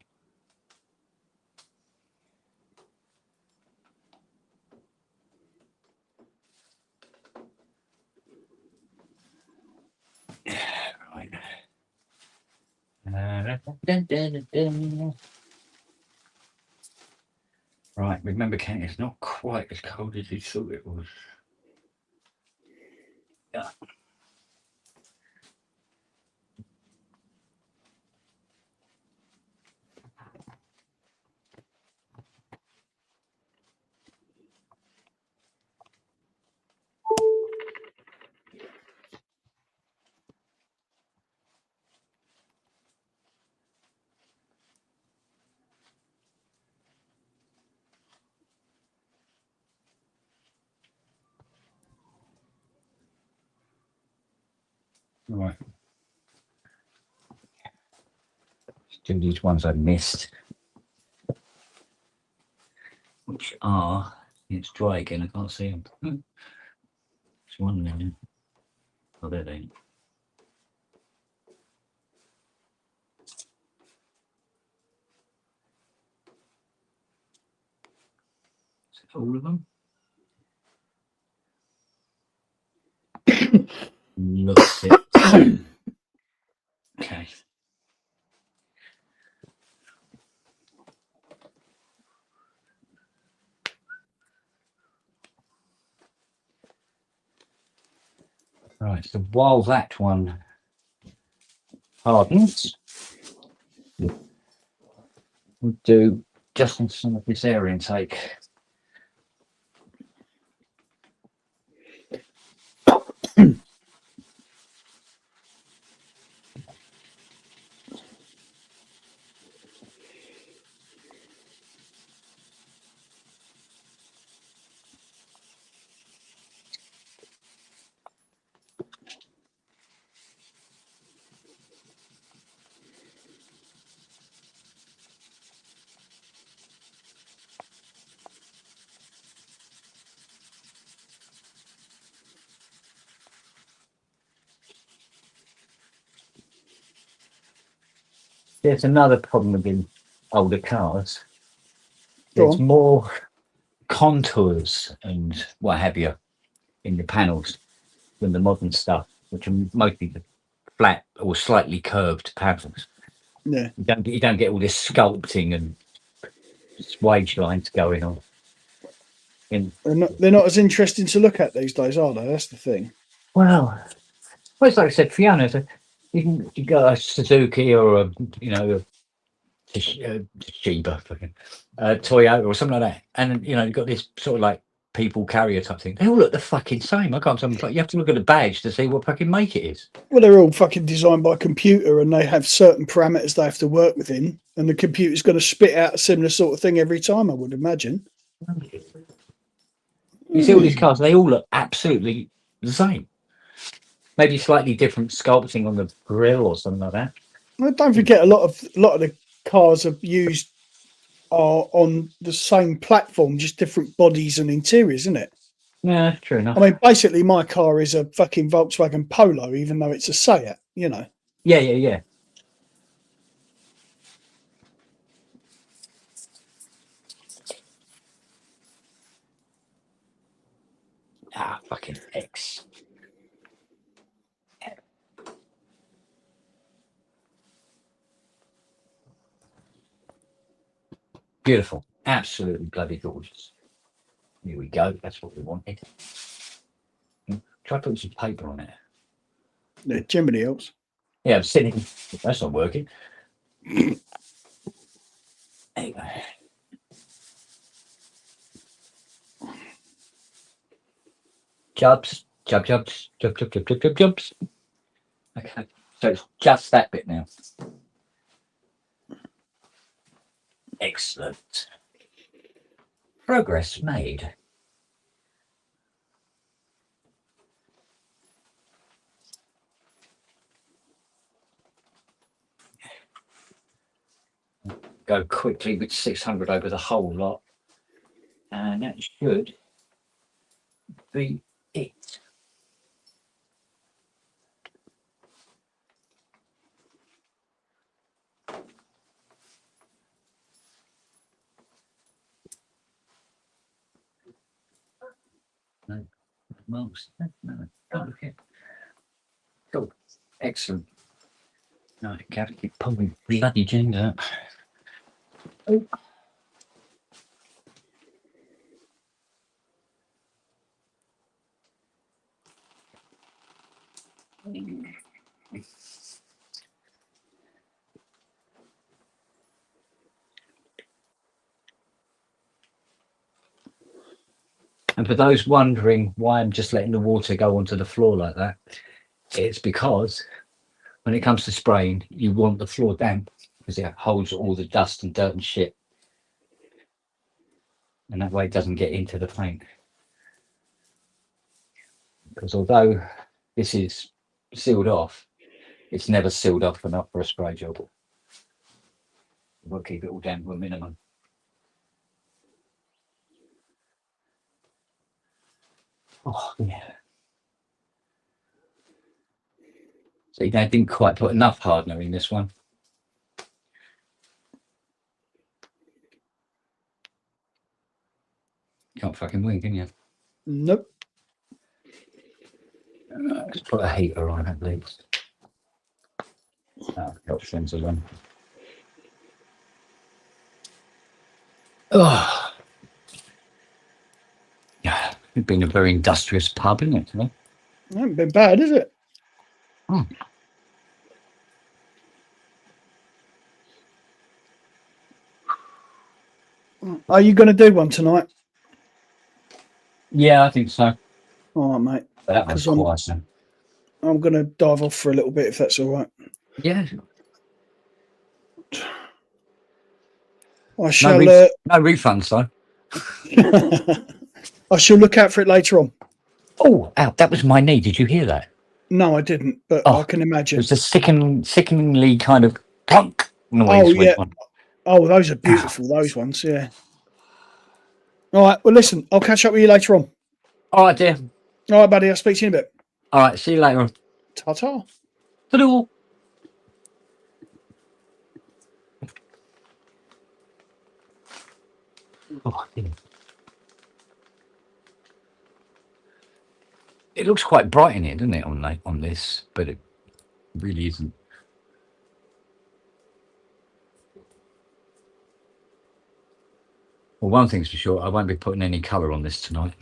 Right. Right, remember, Ken, it's not quite as cold as you thought it was. Yeah. Right. Let's do these ones I missed. Which are, it's dry again, I can't see them. There's one there. Oh, there they. Is it all of them? Looks it. Okay. Right, so while that one hardens, we'll do just on some of this air intake. There's another problem with the older cars. Go There's on. more contours and what have you in the panels than the modern stuff, which are mostly the flat or slightly curved panels. Yeah. You don't get all this sculpting and wage lines going on. They're not as interesting to look at these days, are they? That's the thing. Well, it's like I said, Fiona, you got a Suzuki or a Toshiba, fucking Toyota or something like that, and you've got this sort of like people carrier type thing. They all look the fucking same. I can't tell them. You have to look at the badge to see what fucking make it is. Well, they're all fucking designed by computer, and they have certain parameters they have to work within, and the computer's going to spit out a similar sort of thing every time, I would imagine. You see all these cars, they all look absolutely the same. Maybe slightly different sculpting on the grille or something like that. Well, don't forget, a lot of the cars are on the same platform, just different bodies and interiors, isn't it? Yeah, true enough. I mean, basically, my car is a fucking Volkswagen Polo, even though it's a Seat. Yeah. Ah, fucking X. Beautiful. Absolutely bloody gorgeous. Here we go. That's what we wanted. Try putting some paper on it. Yeah, Jiminy helps. Yeah, I'm sitting. That's not working. There you go. Jubs. Jubs. Okay. So it's just that bit now. Excellent. Progress made. Go quickly with 600 over the whole lot. And that should be it. No, most. No, don't look at. Cool. Excellent. No, I have to keep pulling bloody gins up. Oh. And for those wondering why I'm just letting the water go onto the floor like that, it's because when it comes to spraying, you want the floor damp because it holds all the dust and dirt and shit. And that way it doesn't get into the paint. Because although this is sealed off, it's never sealed off enough for a spray job. We'll keep it all down to a minimum. Oh, yeah. See, they didn't quite put enough hardener in this one. Can't fucking win, can you? Nope. Let's put a heater on at least. Helps things along. Oh, yeah, it's been a very industrious pub, isn't it? Today? It hasn't been bad, is it? Oh. Are you going to do one tonight? Yeah, I think so. All right, mate. That was 'Cause quite. I'm going to dive off for a little bit if that's all right. Yeah. I shall. No refunds though. I shall look out for it later on. Oh, ow, that was my knee. Did you hear that? No, I didn't, but Oh, I can It imagine. was a sickeningly kind of plunk noise. Oh, yeah. On. Oh, those are beautiful, those ones, yeah. All right, well, listen, I'll catch up with you later on. All right, dear. All right, buddy, I'll speak to you in a bit. All right, see you later on. Ta-ta. Ta-da. Oh, dear. It looks quite bright in here, doesn't it, on this? But it really isn't. Well, one thing's for sure, I won't be putting any colour on this tonight.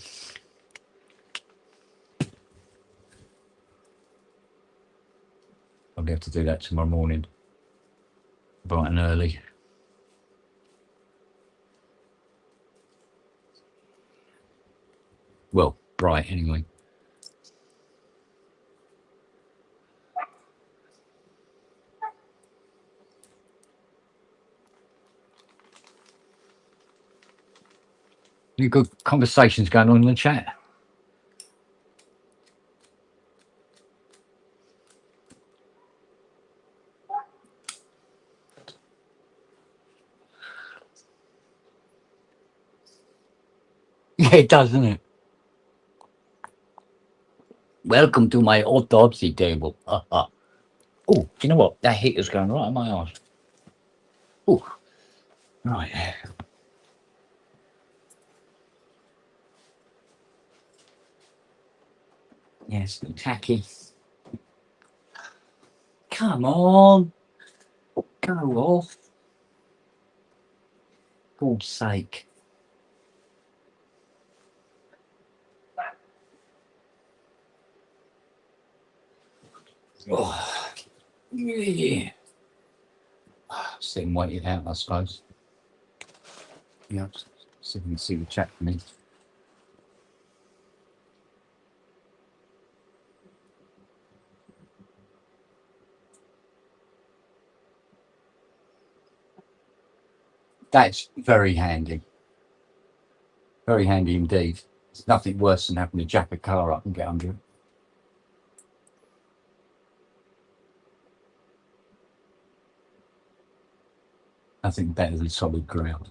I'll have to do that tomorrow morning, bright and early. Well, bright anyway. Any good conversations going on in the chat? Yeah, it does, doesn't it? Welcome to my autopsy table. Oh, do you know what? That heater's going right on my arse. Oh, right. Yes, tacky. Come on. Go off. For God's sake. Oh, yeah. Sit and wait it out, I suppose. Yeah, see if you can see the chat for me. That's very handy. Very handy indeed. It's nothing worse than having to jack a car up and get under it. Nothing better than solid ground.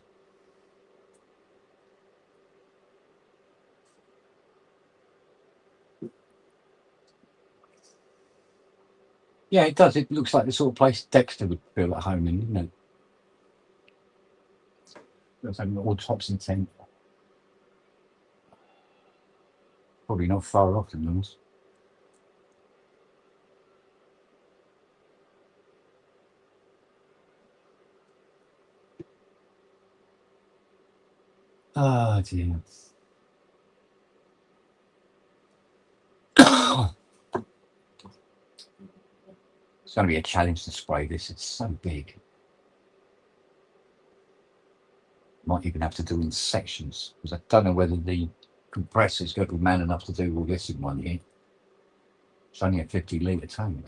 Yeah, it does. It looks like the sort of place Dexter would feel at home in, doesn't it? Looks like an autopsy tent. Probably not far off, to be honest. Oh, dear. It's going to be a challenge to spray this. It's so big. Might even have to do in sections, because I don't know whether the compressor is going to be man enough to do all this in one year. It's only a 50-litre tank.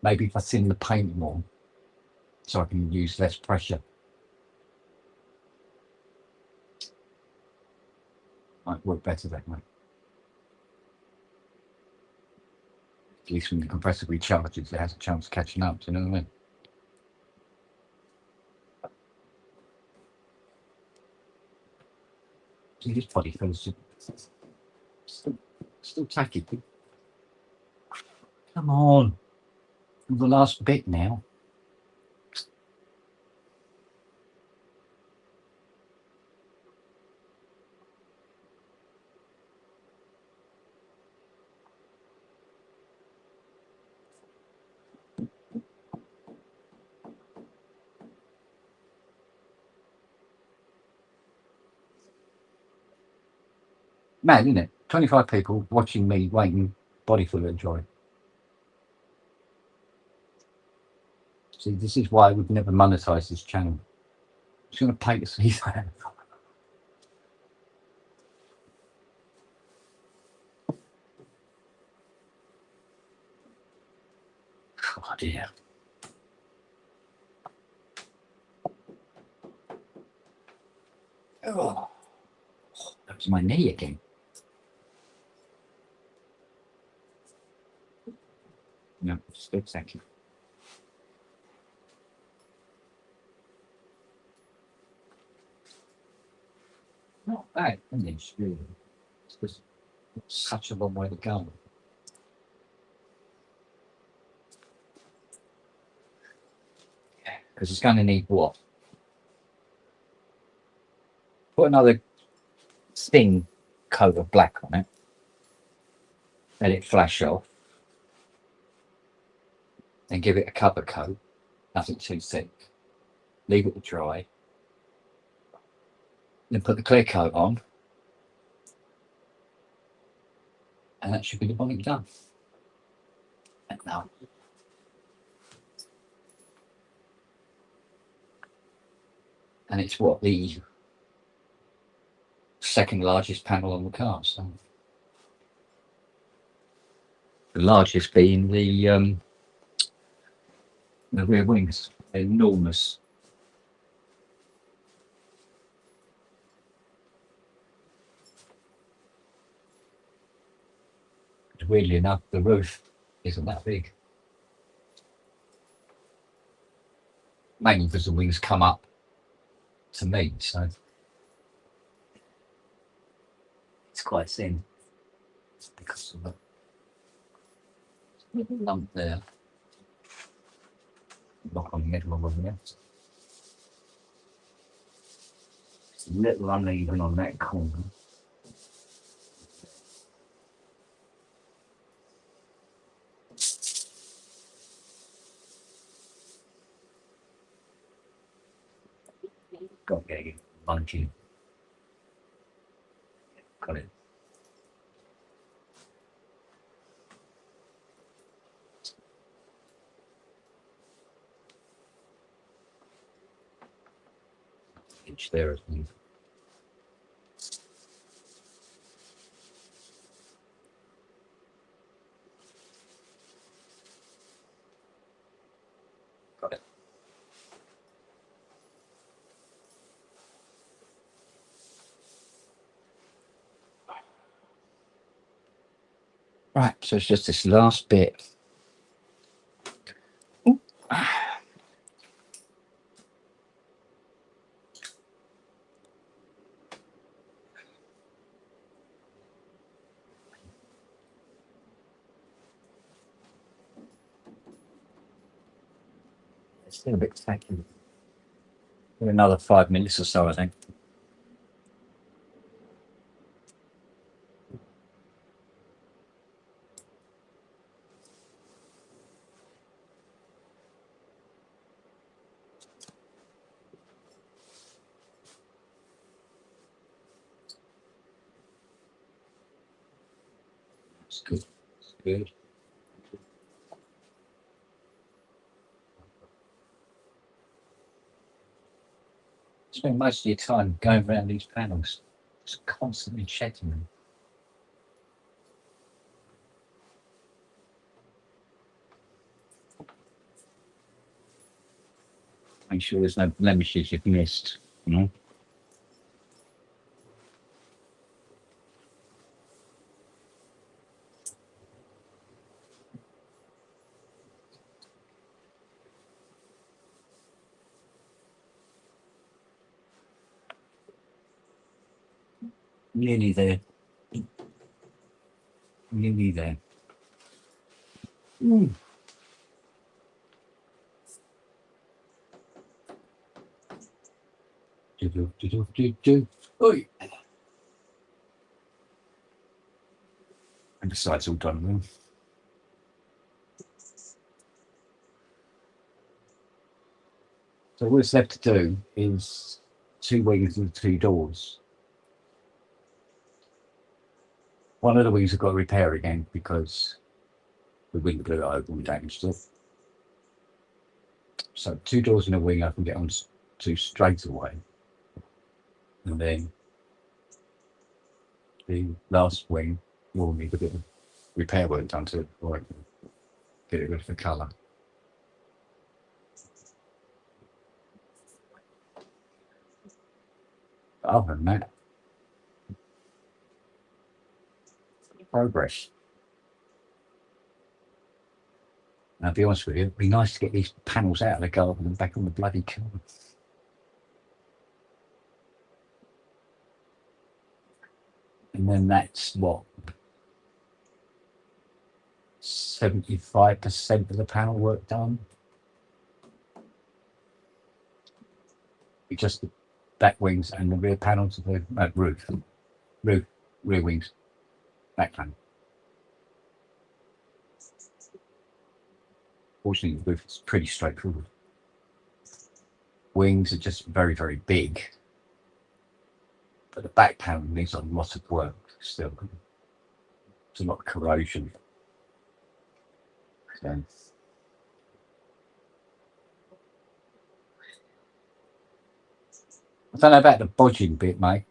Maybe if I thin the paint more, so I can use less pressure. Might work better that way. At least when the compressor recharges, it has a chance of catching up. Do you know what I mean? See, this body feels still tacky. Come on. The last bit now. Mad, isn't it? 25 people watching me waiting body fluid dry. See, this is why I would never monetize this channel. I'm just going to pay to see that. Oh dear. Oh, that was my knee again. No, it's good, thank you. Not bad, isn't it? Really. It's just such a long way to go. Yeah, because it's going to need what? Put another thin coat of black on it. Let it flash off. Then give it a cover coat. Nothing too thick. Leave it to dry. Then put the clear coat on. And that should be the body done. And now. And it's what? The second largest panel on the car. So the largest being the rear wings. They're enormous. Weirdly enough, the roof isn't that big. Mainly because the wings come up to me, so it's quite thin. Because of the little lump there. Lock on the middle of them, yeah. It's a little uneven on that corner. Got to get it bunching. Got it. Inch there, I think. Got it. Right, so it's just this last bit. Ooh. It's still a bit tacky. Another 5 minutes or so, I think. It's good. It's good. Spend most of your time going around these panels, just constantly checking them. Make sure there's no blemishes you've missed, you know. Nearly there. Nearly there. Mm. Do. Oi. And the side's all done now. So what's left to do is 2 wings and 2 doors. One of the wings I've got to repair again because the wing blew it open and damaged it. So 2 doors and a wing I can get on to straight away. And then the last wing will need a bit of repair work done to it before I can get it rid of the colour. Other than that, progress. And I'll be honest with you, it'd be nice to get these panels out of the garden and back on the bloody car. And then that's what, 75% of the panel work done. Just the back wings and the rear panels of the rear wings, back panel. Fortunately, the roof is pretty straightforward. Wings are just very, very big, but the back panel needs a lot of work still. It's a lot of corrosion. So, I don't know about the bodging bit, mate.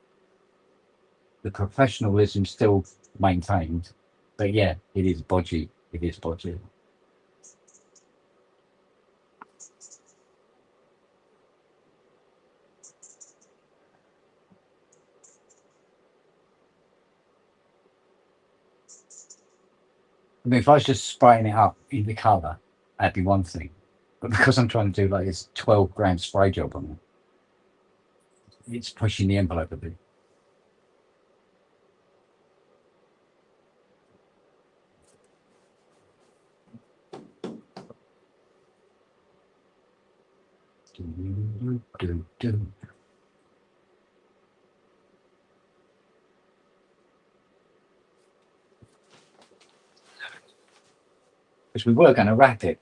The professionalism still maintained, but yeah, it is bodgy. It is bodgy. I mean, if I was just spraying it up in the colour, that'd be one thing. But because I'm trying to do like this 12-gram spray job on it, it's pushing the envelope a bit. Because we were going to wrap it.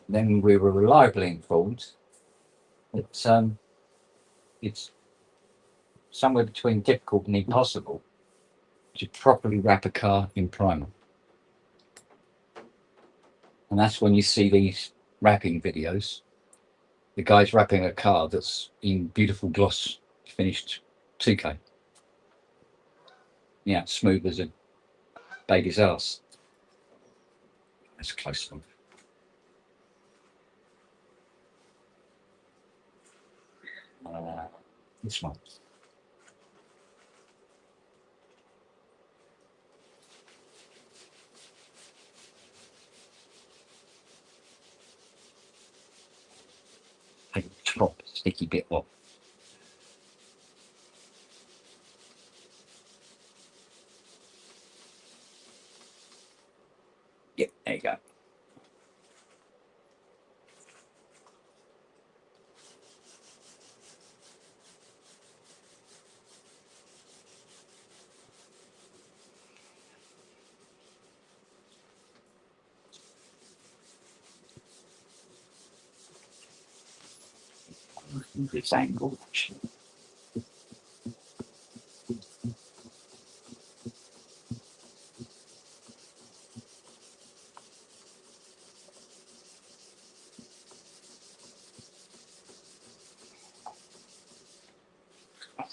Then we were reliably informed that it's somewhere between difficult and impossible to properly wrap a car in primer. And that's when you see these wrapping videos. The guy's wrapping a car that's in beautiful gloss finished 2K. Yeah, smooth as a baby's ass. That's a close one. This one. Take the top sticky bit off. Yep, there you go. This angle.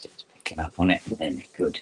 It's picking up on it, then good.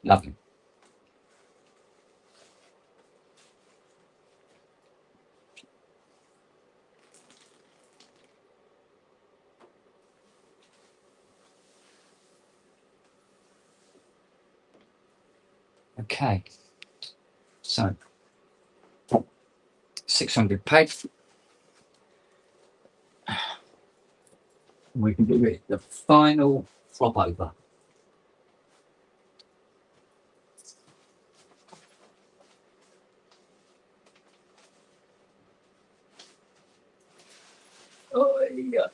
Lovely. Okay, so 600 peg. We can do it the final flop over. Oh, yeah.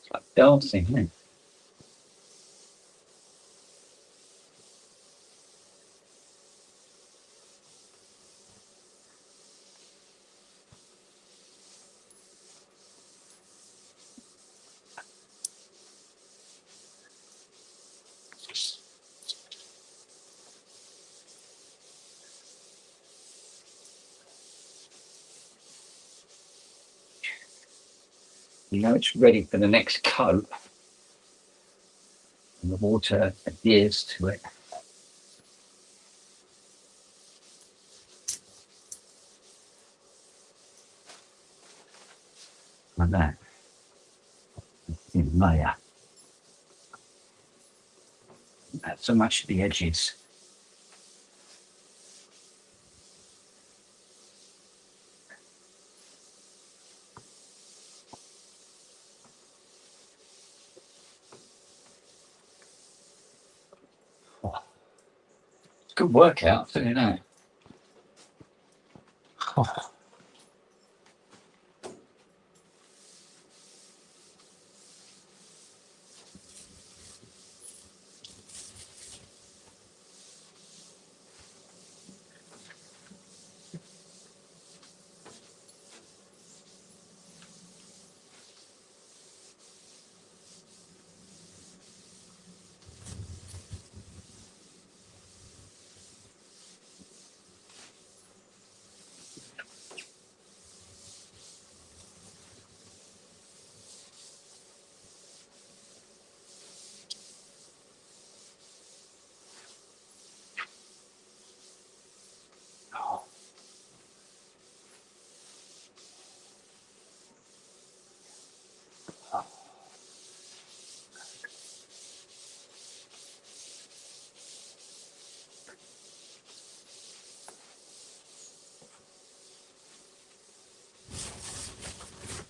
It's like dancing, isn't it? You know it's ready for the next coat, and the water adheres to it. Like that. In layer. Not so much the edges. Oh, good workout, I'll tell you that. Oh, oh.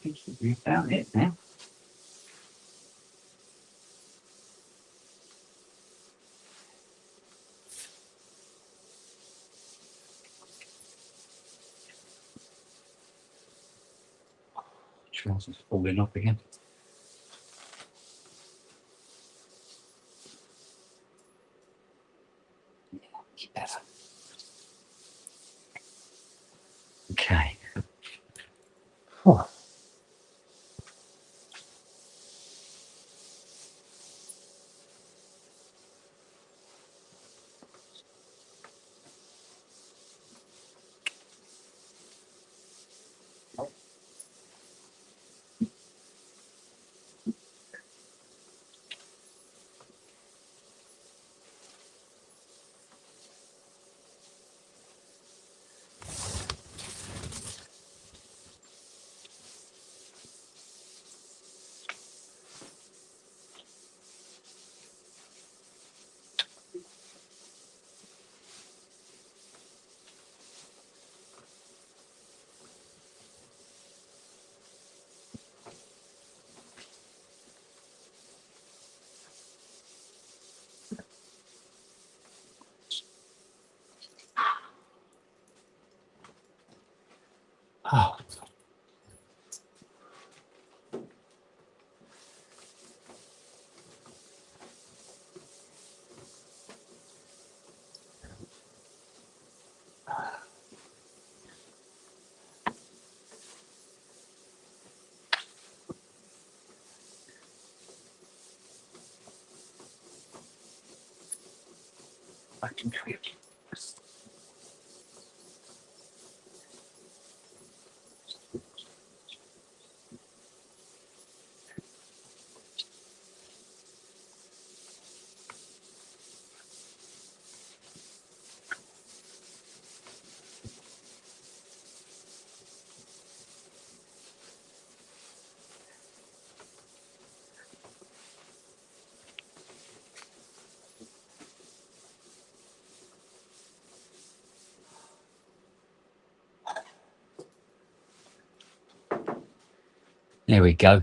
I think you've found it now. Trousers falling off again. Yeah. Okay. Oh. Oh. I can feel it. There we go.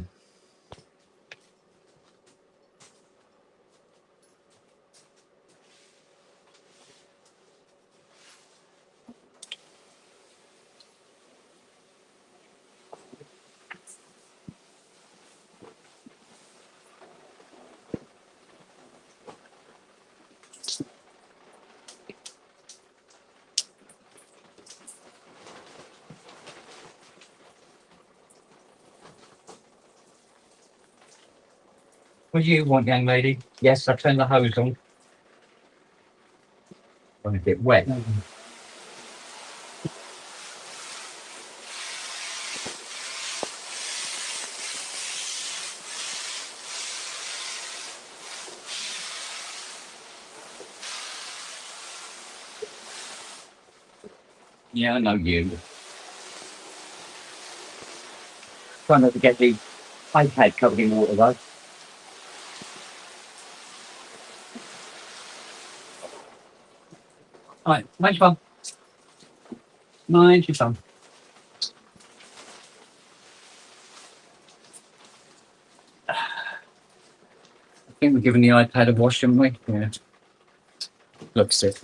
What do you want, young lady? Yes, I turned the hose on. I'm a bit wet. Yeah, I know you. Trying not to get the iPad covered in water though. Right, mind your bum. Mind your bum. I think we're giving the iPad a wash, haven't we? Yeah. Looks it.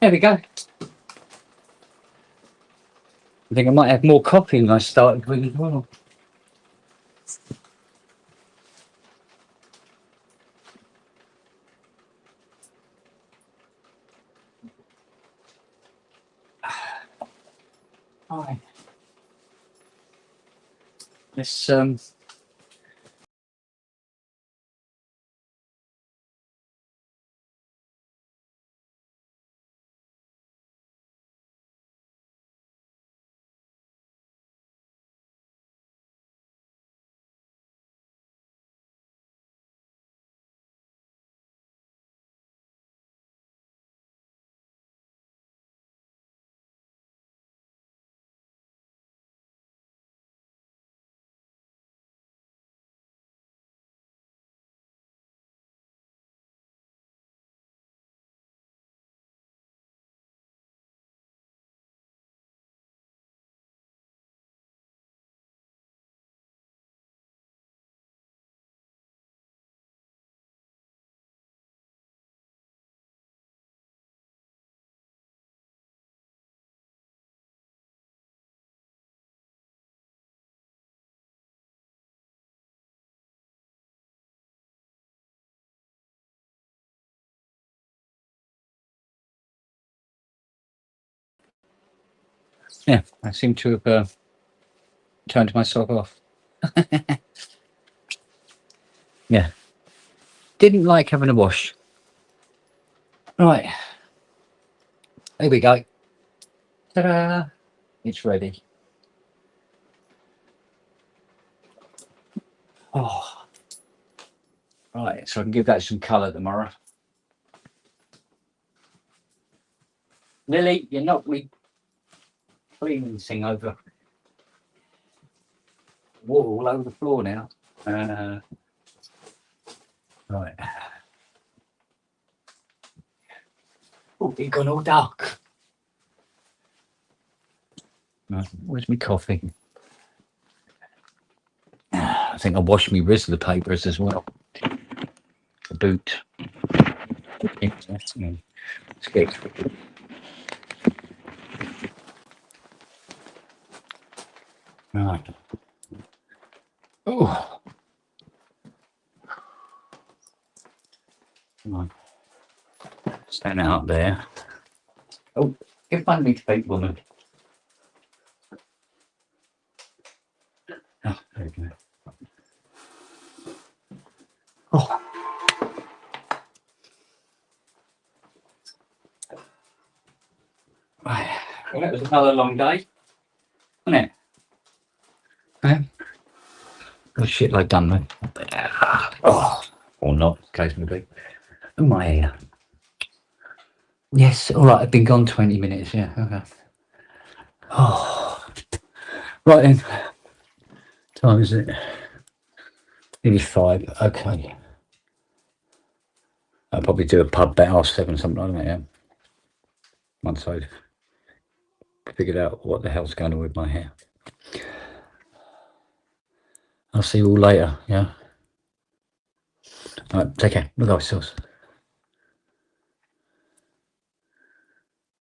There we go. I think I might have more coffee than I started with as well. Right. Let's yeah, I seem to have turned myself off. Yeah. Didn't like having a wash. Right. There we go. Ta-da! It's ready. Oh. Right, so I can give that some colour tomorrow. Lily, you knocked me cleaning thing over. Water all over the floor now. Right. Oh, it gone all dark. Right, where's my coffee? I think I washed my Rizzler papers as well. boot. Let's get right. Oh, come on. Stand out there. Oh, give money to people, woman. Oh, there you go. Oh. Right. Well, that was another long day, wasn't it? Got a shitload done, mate. Oh, or not, case may be. Oh, my ear. Yes, all right, I've been gone 20 minutes, yeah, okay. Oh, right then. Time is it? Nearly 5, okay. I'll probably do a pub bet 7:30, something like that, yeah. Once I've figured out what the hell's going on with my hair. I'll see you all later, yeah? All right, take care. Look after yourselves.